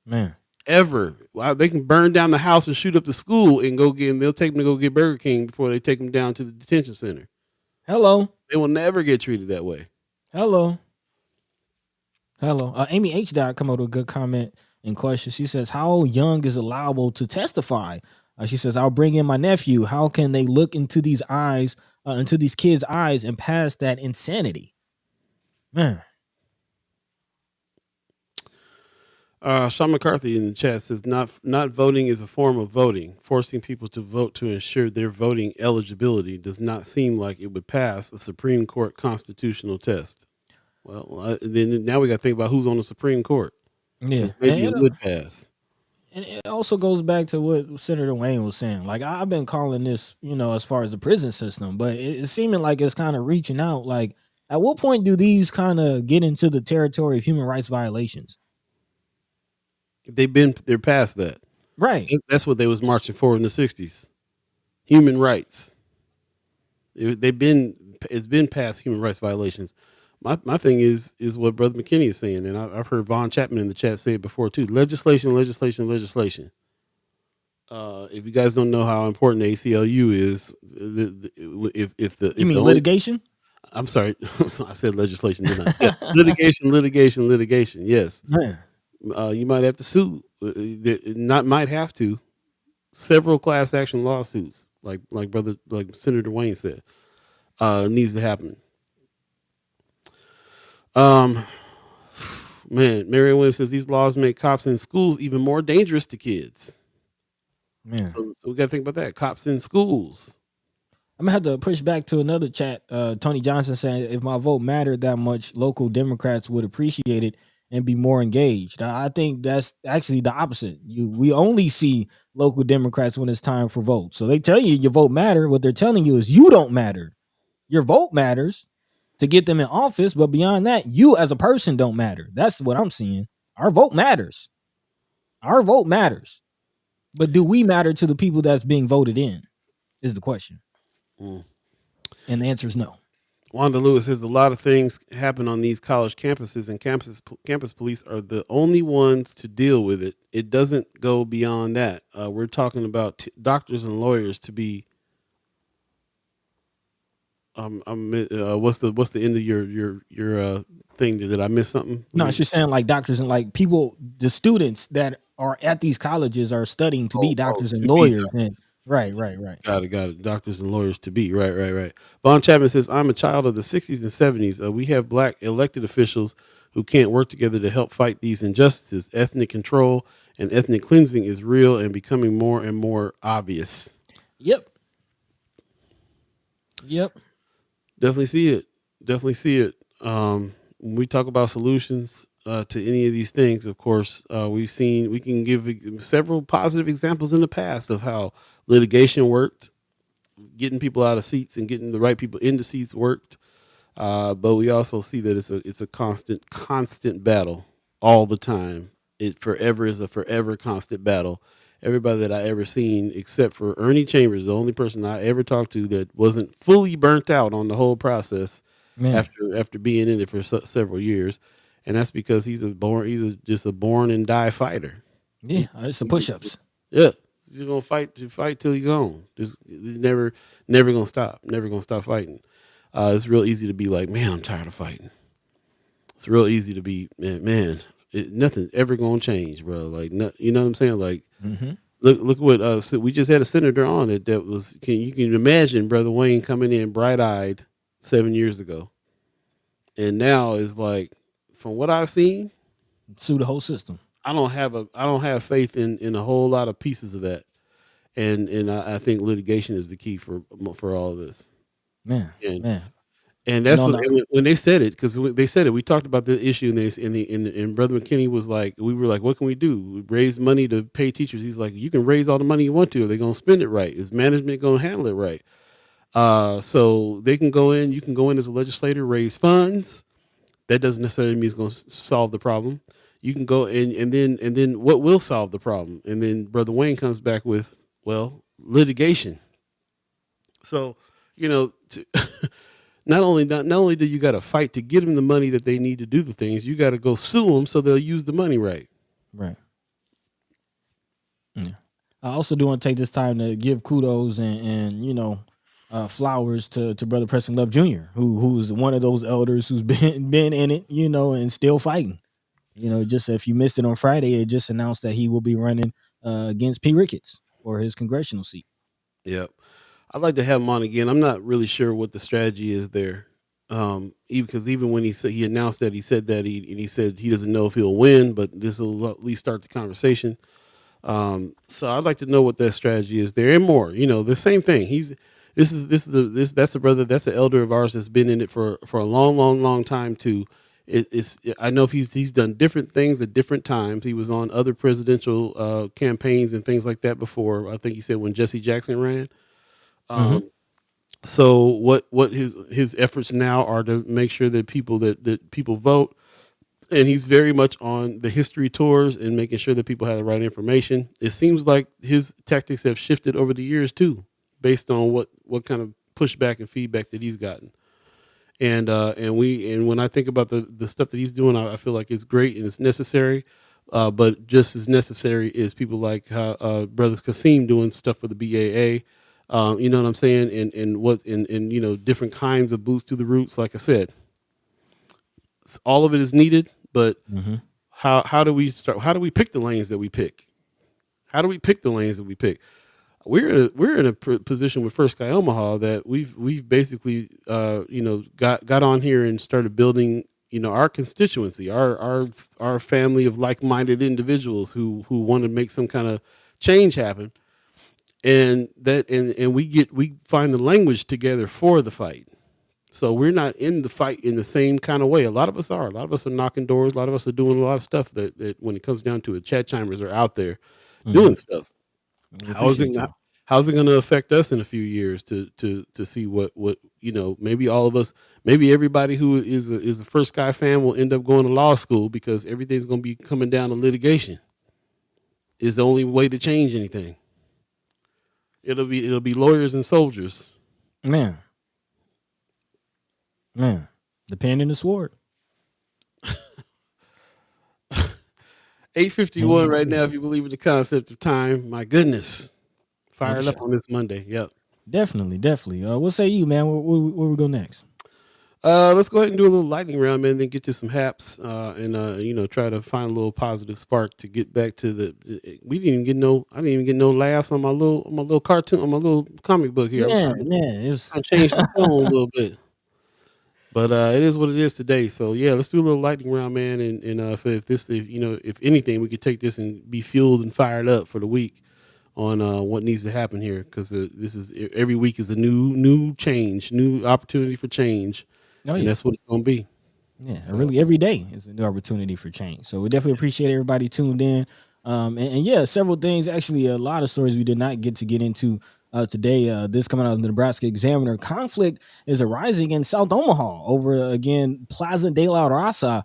Man. Ever. Wow, they can burn down the house and shoot up the school and they'll take them to go get Burger King before they take them down to the detention center. Hello. They will never get treated that way. Hello. Amy H. come up with a good comment and question. She says, how young is allowable to testify? She says, I'll bring in my nephew. How can they look into these eyes, into these kids' eyes and pass that insanity? Man. Sean McCarthy in the chat says not voting is a form of voting. Forcing people to vote to ensure their voting eligibility does not seem like it would pass a Supreme Court constitutional test. Well, then now we got to think about who's on the Supreme Court. Yeah, Maybe it would pass. and it also goes back to what Senator Wayne was saying. Like I've been calling this, as far as the prison system, but it's seeming like it's kind of reaching out. Like, at what point do these kind of get into the territory of human rights violations? They're past that. Right. That's what they was marching for in the '60s. Human rights. It's been past human rights violations. My thing is what Brother McKinney is saying, and I've heard Von Chapman in the chat say it before too. Legislation. If you guys don't know how important the ACLU is, You mean litigation? I'm sorry, I said legislation, didn't I? Yeah. Litigation. Yes, Man. You might have to sue. Not might have to. Several class action lawsuits, like Senator Wayne said, needs to happen. Man, Marion Williams says these laws make cops in schools even more dangerous to kids. Man. So we got to think about that. Cops in schools. I'm gonna have to push back to another chat. Tony Johnson saying, if my vote mattered that much, local Democrats would appreciate it and be more engaged. I think that's actually the opposite. We only see local Democrats when it's time for votes. So they tell you your vote matter. What they're telling you is you don't matter. Your vote matters to get them in office, but beyond that, you as a person don't matter. That's what I'm seeing. Our vote matters. Our vote matters. But do we matter to the people that's being voted in? Is the question. And the answer is no. Wanda Lewis says a lot of things happen on these college campuses, and campus police are the only ones to deal with it. It doesn't go beyond that. We're talking about doctors and lawyers to be. What's the end of your thing? Did I miss something? No, she's saying like doctors and like people, the students that are at these colleges are studying to be doctors and lawyers. And right. Got it. Doctors and lawyers to be. Right. Von Chapman says, I'm a child of the 60s and 70s. We have black elected officials who can't work together to help fight these injustices. Ethnic control and ethnic cleansing is real and becoming more and more obvious. Yep. Definitely see it. When we talk about solutions to any of these things, of course, we can give several positive examples in the past of how litigation worked, getting people out of seats and getting the right people into seats worked. But we also see that it's a constant battle all the time. It forever is a forever constant battle. Everybody that I ever seen, except for Ernie Chambers, the only person I ever talked to that wasn't fully burnt out on the whole process after being in it for several years, and that's because he's just a born and die fighter. Yeah, it's the push-ups. Yeah, you're gonna fight till you're gone. Just never gonna stop. Never gonna stop fighting. It's real easy to be like, man, I'm tired of fighting. It's real easy to be, man. Nothing's ever gonna change, bro. Like, you know what I'm saying? Like, look what we just had a senator on that was. You can imagine Brother Wayne coming in bright eyed 7 years ago, and now is like, from what I've seen, sue the whole system. I don't have faith in a whole lot of pieces of that, and I think litigation is the key for all of this. Man. And that's when they said it, because they said it. We talked about the issue, and Brother McKinney was like, we were like, what can we do? Raise money to pay teachers. He's like, you can raise all the money you want to. Are they going to spend it right? Is management going to handle it right? So they can go in. You can go in as a legislator, raise funds. That doesn't necessarily mean it's going to solve the problem. You can go in, and then what will solve the problem? And then Brother Wayne comes back with, well, litigation. So, not only do you got to fight to get them the money that they need to do the things, you got to go sue them so they'll use the money right. Right. Yeah. I also do want to take this time to give kudos and flowers to Brother Preston Love Jr., who's one of those elders who's been in it, and still fighting. Just if you missed it on Friday, it just announced that he will be running against P. Ricketts for his congressional seat. Yep. I'd like to have him on again. I'm not really sure what the strategy is there. Even because even when he announced that, he said that he said he doesn't know if he'll win, but this will at least start the conversation. So I'd like to know what that strategy is there, and more. The same thing. That's a brother, that's an elder of ours that's been in it for a long, long, long time too. I know if he's done different things at different times. He was on other presidential campaigns and things like that before. I think he said when Jesse Jackson ran. Mm-hmm. Um, so what his efforts now are to make sure that people vote, and he's very much on the history tours and making sure that people have the right information. It seems like his tactics have shifted over the years too, based on what kind of pushback and feedback that he's gotten. And when I think about the stuff that he's doing, I feel like it's great and it's necessary. But just as necessary is people like brothers Kasim doing stuff for the BAA. You know what I'm saying? And different kinds of boots to the roots. Like I said, all of it is needed, but Mm-hmm. how do we start? How do we pick the lanes that we pick? How do we pick the lanes that we pick? We're in a position with First Sky Omaha that we've basically got on here and started building our constituency, our family of like-minded individuals who want to make some kind of change happen, and we find the language together for the fight. So we're not in the fight in the same kind of way. A lot of us are. A lot of us are knocking doors. A lot of us are doing a lot of stuff that when it comes down to it, chat chimers are out there Mm-hmm. doing stuff. We How's it appreciate you. how's it going to affect us in a few years to see what maybe all of us, maybe everybody who is a First Sky fan will end up going to law school because everything's going to be coming down to litigation. Is the only way to change anything. It'll be lawyers and soldiers. Man, the pen and the sword. 8:51 right now. If you believe in the concept of time, my goodness, fired up on this Monday. Yep. Definitely. What say you, man? Where we go next? Let's go ahead and do a little lightning round, man. Then get to some haps, and try to find a little positive spark to get back to the. We didn't even get no. I didn't even get no laughs on my little cartoon, on my little comic book here. Man, it was. I'm trying to change the tone a little bit, but it is what it is today. So yeah, let's do a little lightning round, man. And if anything, we could take this and be fueled and fired up for the week on what needs to happen here, because this is every week is a new change, new opportunity for change. Oh And yeah. that's what it's going to be. Yeah, So, really every day is a new opportunity for change. So we definitely appreciate everybody tuned in. And yeah, several things. Actually, a lot of stories we did not get into today. This coming out of the Nebraska Examiner. Conflict is arising in South Omaha over again Plaza de la Raza,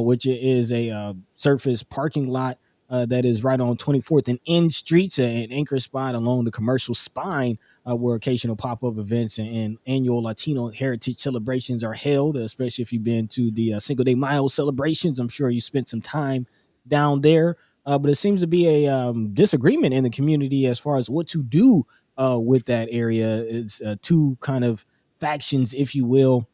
which is a surface parking lot that is right on 24th and N Streets, an anchor spot along the commercial spine where occasional pop-up events and annual Latino heritage celebrations are held, especially if you've been to the Cinco de Mayo celebrations. I'm sure you spent some time down there. But it seems to be a disagreement in the community as far as what to do with that area. It's two kind of factions, if you will.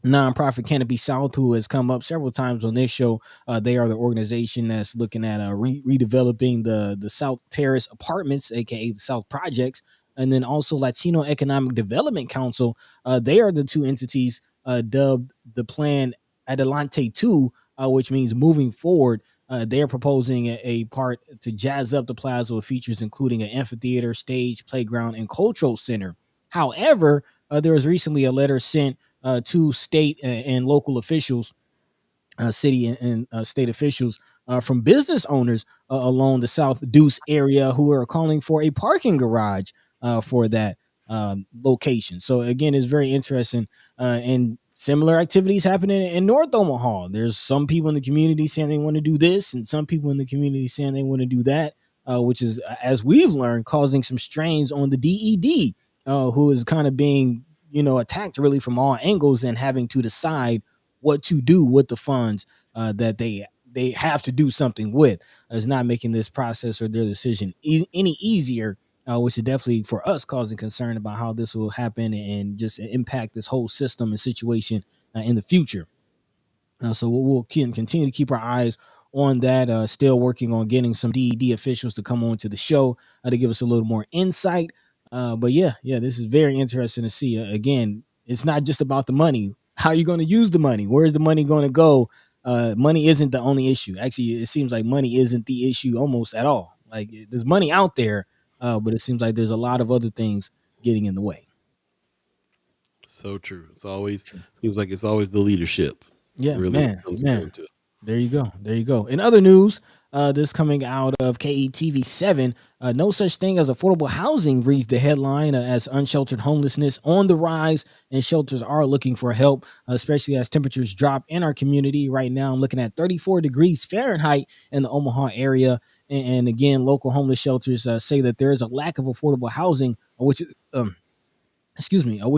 Nonprofit Canopy South, who has come up several times on this show. They are the organization that's looking at redeveloping the South Terrace apartments, aka the South Projects, and then also Latino Economic Development Council. They are the two entities dubbed the Plan Adelante 2, which means moving forward. They're proposing a part to jazz up the plaza with features including an amphitheater, stage, playground, and cultural center. However, there was recently a letter sent to state and local officials, city and state officials from business owners along the South Deuce area who are calling for a parking garage for that location. So again, it's very interesting, and similar activities happening in North Omaha. There's some people in the community saying they want to do this, and some people in the community saying they want to do that, which is, as we've learned, causing some strains on the DED, who is kind of being attacked really from all angles and having to decide what to do with the funds that they have to do something with. Is not making this process or their decision any easier, which is definitely for us causing concern about how this will happen and just impact this whole system and situation in the future. So we'll continue to keep our eyes on that. Still working on getting some DED officials to come on to the show to give us a little more insight. But yeah, this is very interesting to see. Again, it's not just about the money. How are you going to use the money? Where's the money going to go? Money isn't the only issue. Actually, it seems like money isn't the issue almost at all. Like there's money out there, but it seems like there's a lot of other things getting in the way. So true. It's always True. seems like it's always the leadership. Yeah, Really man, comes man. down to it. There you go. There you go. In other news, this coming out of KETV 7, no such thing as affordable housing reads the headline as unsheltered homelessness on the rise, and shelters are looking for help, especially as temperatures drop in our community. Right now, I'm looking at 34 degrees Fahrenheit in the Omaha area. And again, local homeless shelters say that there is a lack of affordable housing, which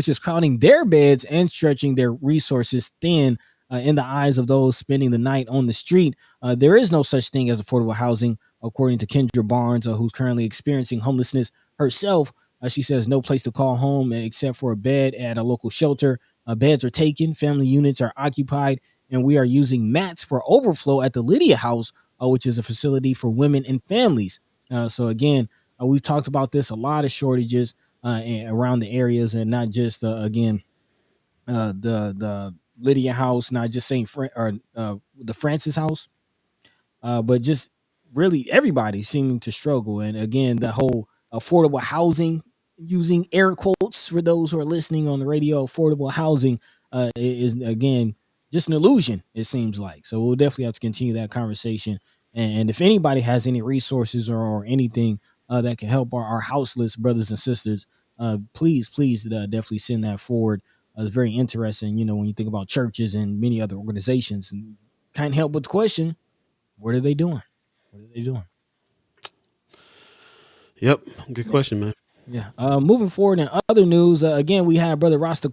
is crowding their beds and stretching their resources thin in the eyes of those spending the night on the street. There is no such thing as affordable housing, according to Kendra Barnes, who's currently experiencing homelessness herself. She says no place to call home except for a bed at a local shelter. Beds are taken, family units are occupied, and we are using mats for overflow at the Lydia House, which is a facility for women and families. So again, we've talked about this, a lot of shortages around the areas, and not just again the Lydia House, not just the Francis House, but just really everybody seeming to struggle. And again, the whole affordable housing, using air quotes for those who are listening on the radio, affordable housing is again just an illusion, it seems like. So we'll definitely have to continue that conversation. And if anybody has any resources or anything that can help our houseless brothers and sisters, please definitely send that forward. It's very interesting, when you think about churches and many other organizations, and can't help but the question: what are they doing? What are they doing? Yep. Good question, man. Yeah. Moving forward in other news, again, we had Brother Rasta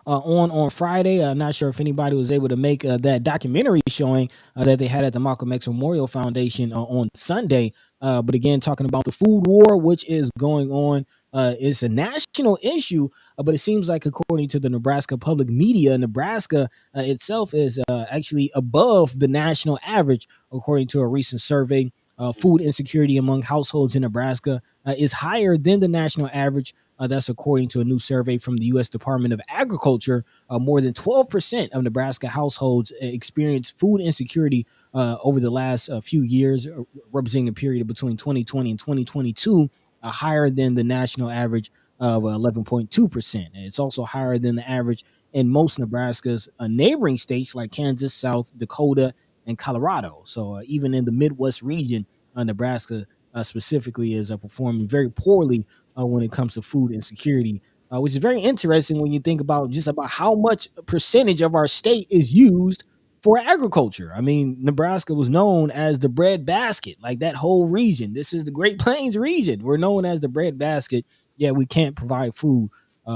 on Friday. Not sure if anybody was able to make that documentary showing that they had at the Malcolm X Memorial Foundation on Sunday. But again, talking about the food war, which is going on. It's a national issue, but it seems like, according to the Nebraska public media, Nebraska itself is actually above the national average, according to a recent survey. Food insecurity among households in Nebraska is higher than the national average. That's according to a new survey from the U.S. Department of Agriculture. More than 12% of Nebraska households experience food insecurity over the last few years, representing a period between 2020 and 2022, higher than the national average of 11.2%. And it's also higher than the average in most Nebraska's neighboring states like Kansas, South Dakota, and Colorado. So even in the Midwest region, Nebraska specifically is performing very poorly when it comes to food insecurity, which is very interesting when you think about just about how much percentage of our state is used for agriculture. I mean, Nebraska was known as the bread basket, like that whole region. This is the Great Plains region. We're known as the bread basket. Yeah, we can't provide food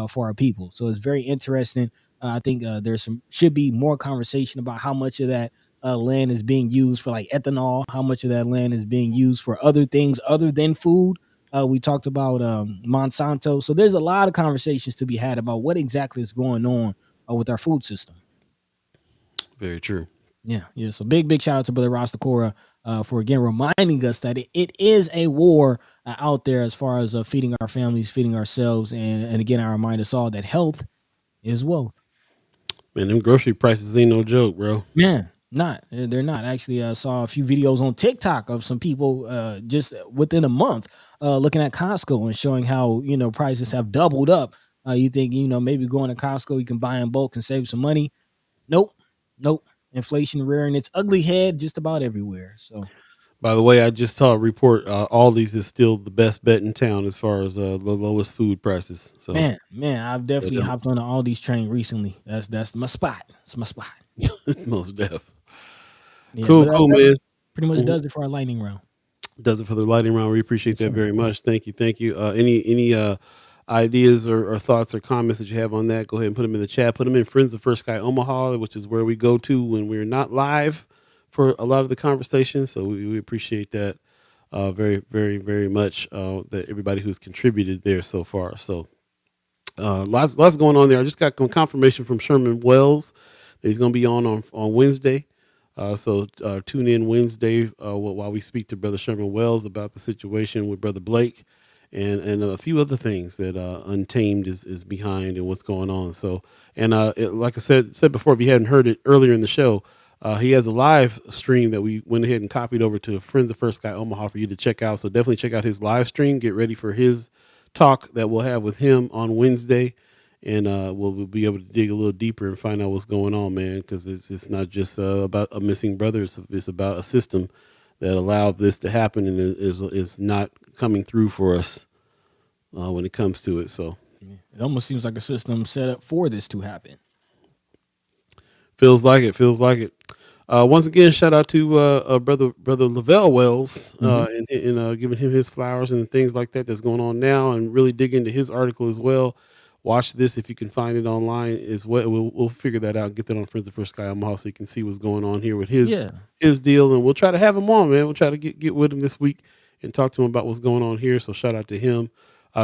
for our people. So it's very interesting. I think should be more conversation about how much of that land is being used for like ethanol, how much of that land is being used for other things other than food. We talked about Monsanto. So there's a lot of conversations to be had about what exactly is going on with our food system. Very true. Yeah. So big shout out to Brother Rasta for again reminding us that it is a war out there as far as feeding our families, feeding ourselves, and again, I remind us all that health is wealth. Man, them grocery prices ain't no joke, bro. Man, they're not. Actually, I saw a few videos on TikTok of some people just within a month looking at Costco and showing how prices have doubled up. You think maybe going to Costco you can buy in bulk and save some money? Nope. Inflation rearing its ugly head just about everywhere. So, By the way, I just saw a report. Aldi's is still the best bet in town as far as the lowest food prices. So, man, I've definitely hopped on the Aldi's train recently. That's my spot. It's my spot. most def. Yeah, Cool, man. Pretty much does it for our lightning round. Does it for the lighting round. We appreciate that very much. Thank you. Any ideas or thoughts or comments that you have on that? Go ahead and put them in the chat. Put them in Friends of First Sky Omaha, which is where we go to when we're not live for a lot of the conversation. So we appreciate that very, very, very much. That everybody who's contributed there so far. So lots going on there. I just got confirmation from Sherman Wells that he's going to be on Wednesday. So tune in Wednesday while we speak to Brother Sherman Wells about the situation with Brother Blake and a few other things that Untamed is behind and what's going on. So, and like I said before, if you hadn't heard it earlier in the show, he has a live stream that we went ahead and copied over to Friends of First Sky Omaha for you to check out. So definitely check out his live stream. Get ready for his talk that we'll have with him on Wednesday, and we'll be able to dig a little deeper and find out what's going on, man. Because it's not just about a missing brother; it's about a system that allowed this to happen and is not coming through for us when it comes to it. So it almost seems like a system set up for this to happen. Feels like it. Once again, shout out to brother Levelle Wells and giving him his flowers and things like that that's going on now, and really dig into his article as well. Watch this if you can find it online as well. We'll figure that out. Get that on Friends of First Sky Omaha so you can see what's going on here with his deal, and we'll try to have him on, man. We'll try to get with him this week and talk to him about what's going on here. So shout out to him.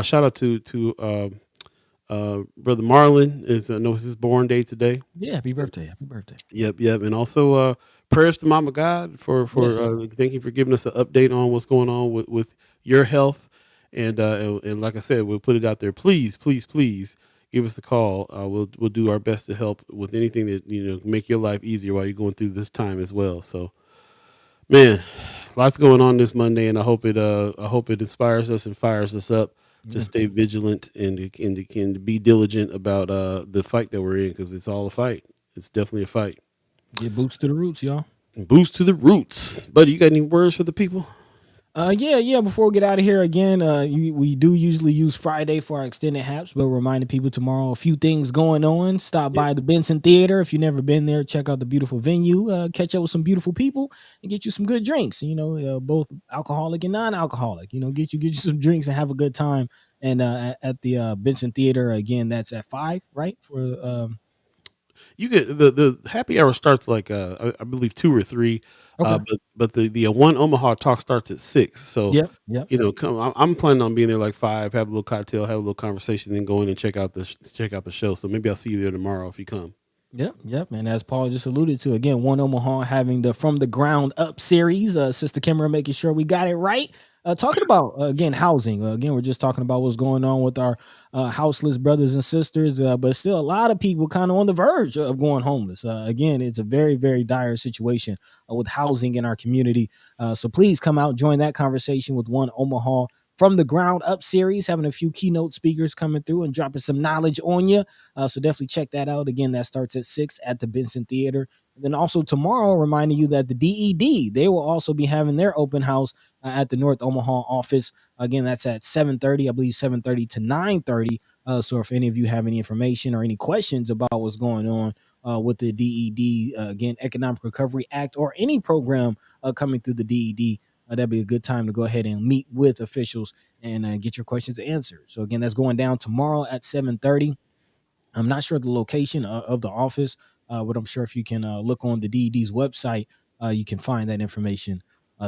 Shout out to brother Marlon. I know it's his born day today. Yeah, happy birthday. Yep. And also prayers to Mama God for thank you for giving us an update on what's going on with your health. And like I said, we'll put it out there. Please give us a call. We'll do our best to help with anything that make your life easier while you're going through this time as well. So, man, lots going on this Monday, and I hope it inspires us and fires us up to stay vigilant and to be diligent about the fight that we're in, because it's all a fight. It's definitely a fight. Get boots to the roots, y'all. Boots to the roots. Buddy, you got any words for the people? Yeah. Before we get out of here again, we do usually use Friday for our extended haps, but reminding people tomorrow a few things going on. Stop by the Benson Theater if you've never been there. Check out the beautiful venue. Catch up with some beautiful people and get you some good drinks. Both alcoholic and non-alcoholic. Get you some drinks and have a good time. And at the Benson Theater again, that's at 5, right? For you get the happy hour starts like I believe 2 or 3. Okay. But the One Omaha talk starts at 6. So yep. I'm planning on being there like 5, have a little cocktail, have a little conversation, then go in and check out the show. So maybe I'll see you there tomorrow if you come. Yep. And as Paul just alluded to, again, One Omaha having the From the Ground Up series. Sister Kimmer making sure we got it right. Talking about, again, housing. We're just talking about what's going on with our houseless brothers and sisters, but still a lot of people kind of on the verge of going homeless. Again, it's a very, very dire situation with housing in our community. So please come out, join that conversation with One Omaha From the Ground Up series, having a few keynote speakers coming through and dropping some knowledge on you. So definitely check that out. Again, that starts at 6 at the Benson Theater. And then also tomorrow, reminding you that the DED, they will also be having their open house at the North Omaha office. Again, that's at 7:30, I believe 7:30 to 9:30. So if any of you have any information or any questions about what's going on with the DED, again, Economic Recovery Act, or any program coming through the DED, that'd be a good time to go ahead and meet with officials and get your questions answered. So again, that's going down tomorrow at 7:30. I'm not sure the location of the office, but I'm sure if you can look on the DED's website, you can find that information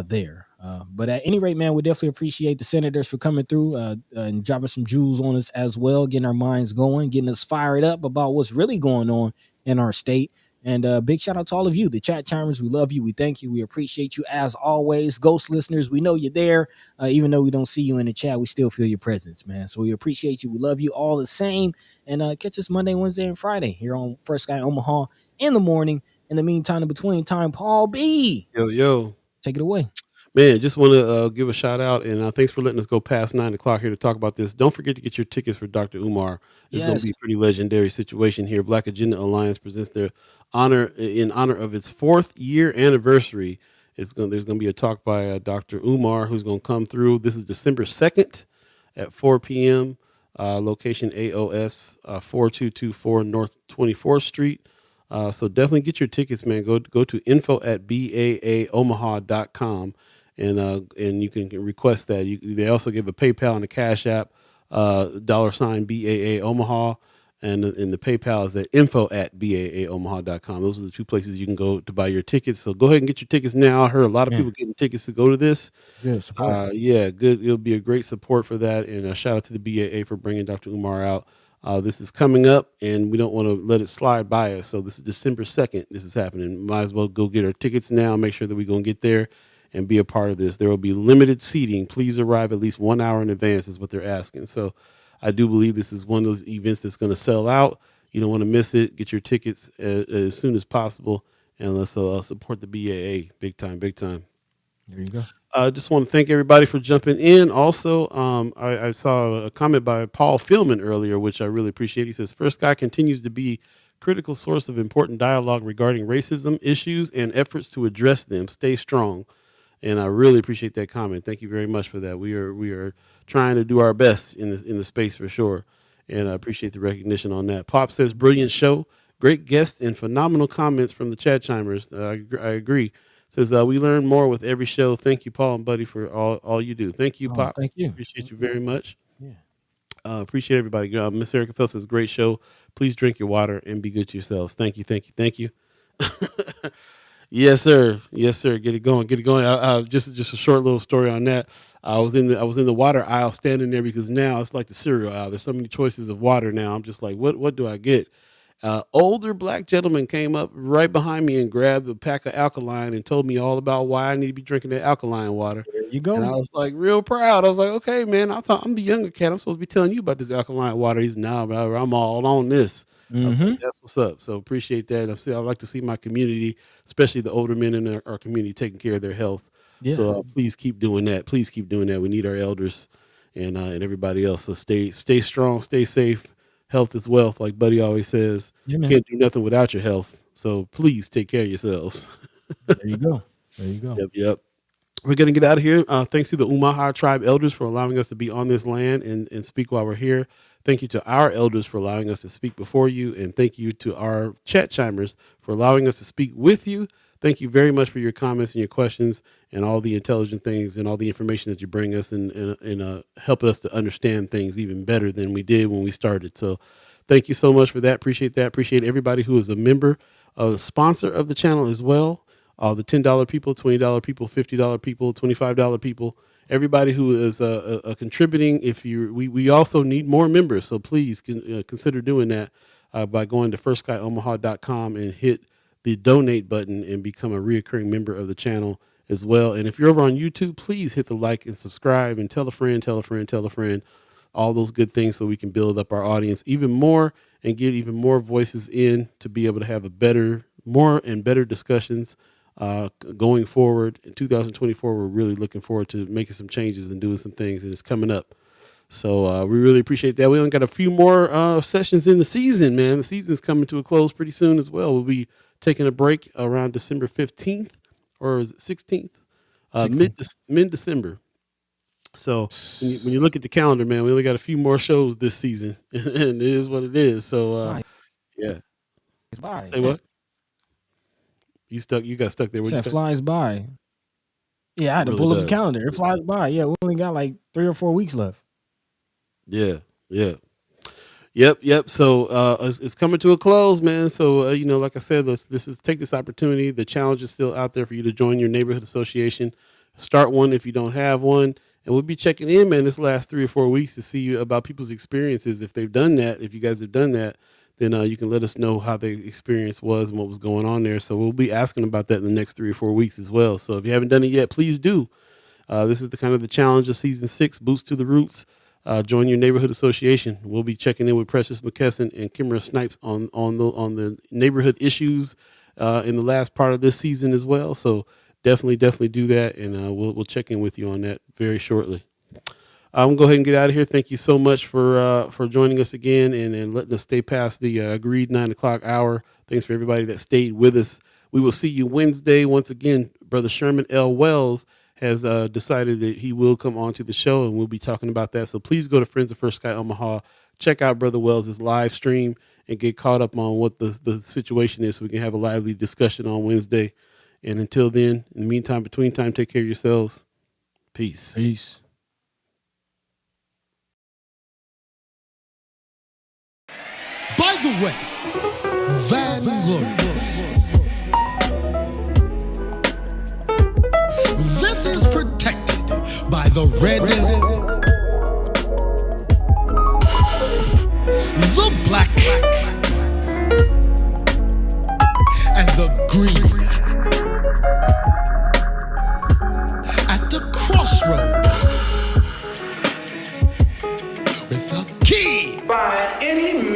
there. But at any rate, man, we definitely appreciate the senators for coming through and dropping some jewels on us as well, getting our minds going, getting us fired up about what's really going on in our state. And big shout out to all of you, the chat chimers. We love you. We thank you. We appreciate you as always. Ghost listeners, we know you're there. Even though we don't see you in the chat, we still feel your presence, man. So we appreciate you. We love you all the same. And catch us Monday, Wednesday, and Friday here on First Sky Omaha in the morning. In the meantime, in between time, Paul B. Yo. Take it away. Man, just want to give a shout out, and thanks for letting us go past 9 o'clock here to talk about this. Don't forget to get your tickets for Dr. Umar. It's going to be a pretty legendary situation here. Black Agenda Alliance presents their in honor of its 4th year anniversary. There's going to be a talk by Dr. Umar, who's going to come through. This is December 2nd at 4 p.m. Location AOS 4224 North 24th Street. So definitely get your tickets, man. Go to info@baaomaha.com. And you can request that. They also give a PayPal and a Cash App, $ BAA Omaha, and the PayPal is at info@baaomaha.com. Those are the 2 places you can go to buy your tickets. So go ahead and get your tickets now. I heard a lot of people getting tickets to go to this. Good support. Good. It'll be a great support for that. And a shout out to the BAA for bringing Dr. Umar out. This is coming up, and we don't want to let it slide by us. So this is December 2nd. This is happening. Might as well go get our tickets now. Make sure that we're going to get there and be a part of this. There will be limited seating. Please arrive at least 1 hour in advance is what they're asking. So I do believe this is one of those events that's going to sell out. You don't want to miss it. Get your tickets as soon as possible. And let's support the BAA. Big time, big time. There you go. I just want to thank everybody for jumping in. Also, I saw a comment by Paul Philman earlier, which I really appreciate. He says, First Sky continues to be critical source of important dialogue regarding racism issues and efforts to address them. Stay strong. And I really appreciate that comment. Thank you very much for that. We are trying to do our best in the space for sure. And I appreciate the recognition on that. Pop says, brilliant show, great guests, and phenomenal comments from the chat chimers. I agree. Says, we learn more with every show. Thank you, Paul and Buddy, for all you do. Thank you, Pops. Thank you. Appreciate you very much. Yeah. Appreciate everybody. Miss Erica Phil says, great show. Please drink your water and be good to yourselves. Thank you, thank you, thank you. Yes, sir. Yes, sir. Get it going. Get it going. Just a short little story on that. I was in the water aisle standing there because now it's like the cereal aisle. There's so many choices of water now. I'm just like, what do I get? Older black gentleman came up right behind me and grabbed a pack of alkaline and told me all about why I need to be drinking that alkaline water. There you go. And I was like real proud. I was like, okay, man, I thought I'm the younger cat. I'm supposed to be telling you about this alkaline water. He's now, I'm all on this. I was like, that's what's up. So appreciate that. I'd like to see my community, especially the older men in our community, taking care of their health. Yeah. So please keep doing that. Please keep doing that. We need our elders and everybody else. So stay strong, stay safe. Health is wealth, like Buddy always says. Yeah, man. Can't do nothing without your health. So please take care of yourselves. There you go. There you go. Yep. We're going to get out of here. Thanks to the Omaha tribe elders for allowing us to be on this land and speak while we're here. Thank you to our elders for allowing us to speak before you. And thank you to our chat chimers for allowing us to speak with you. Thank you very much for your comments and your questions and all the intelligent things and all the information that you bring us and help us to understand things even better than we did when we started. So thank you so much for that. Appreciate that. Appreciate everybody who is a member, a sponsor of the channel as well. The $10 people, $20 people, $50 people, $25 people, everybody who is contributing. We also need more members. So please consider doing that by going to firstskyOmaha.com and hit the donate button and become a reoccurring member of the channel as well. And if you're over on YouTube, please hit the like and subscribe and tell a friend, all those good things so we can build up our audience even more and get even more voices in to be able to have more and better discussions going forward. In 2024, we're really looking forward to making some changes and doing some things, and it's coming up. So we really appreciate that. We only got a few more sessions in the season, man. The season's coming to a close pretty soon as well. We'll be taking a break around December 15th, or is it 16th? Mid-December. So when you look at the calendar, man, we only got a few more shows this season, and it is what it is. So yeah. It's by. Say what? You got stuck there. What you It say? flies by. Yeah, I had to Really pull up the does. calendar. It flies by. Yeah, we only got like 3 or 4 weeks left. Yeah. Yep. So it's coming to a close, man. So like I said, take this opportunity. The challenge is still out there for you to join your neighborhood association. Start one if you don't have one, and we'll be checking in, man, this last 3 or 4 weeks to see about people's experiences. If they've done that, if you guys have done that, then you can let us know how the experience was and what was going on there. So we'll be asking about that in the next 3 or 4 weeks as well. So if you haven't done it yet, please do. This is the challenge of season 6, Boots to the Roots. Join your neighborhood association. We'll be checking in with Precious McKesson and Kimra Snipes on the neighborhood issues in the last part of this season as well. So definitely do that, and we'll check in with you on that very shortly. I'm gonna go ahead and get out of here. Thank you so much for joining us again and letting us stay past the agreed 9 o'clock hour. Thanks for everybody that stayed with us. We will see you Wednesday. Once again, Brother Sherman L. Wells has decided that he will come on to the show, and we'll be talking about that. So please go to Friends of First Sky Omaha, check out Brother Wells' live stream, and get caught up on what the situation is so we can have a lively discussion on Wednesday. And until then, in the meantime, between time, take care of yourselves. Peace. Peace. By the way, Vanglorious. This is protected by the red, the black, and the green. like any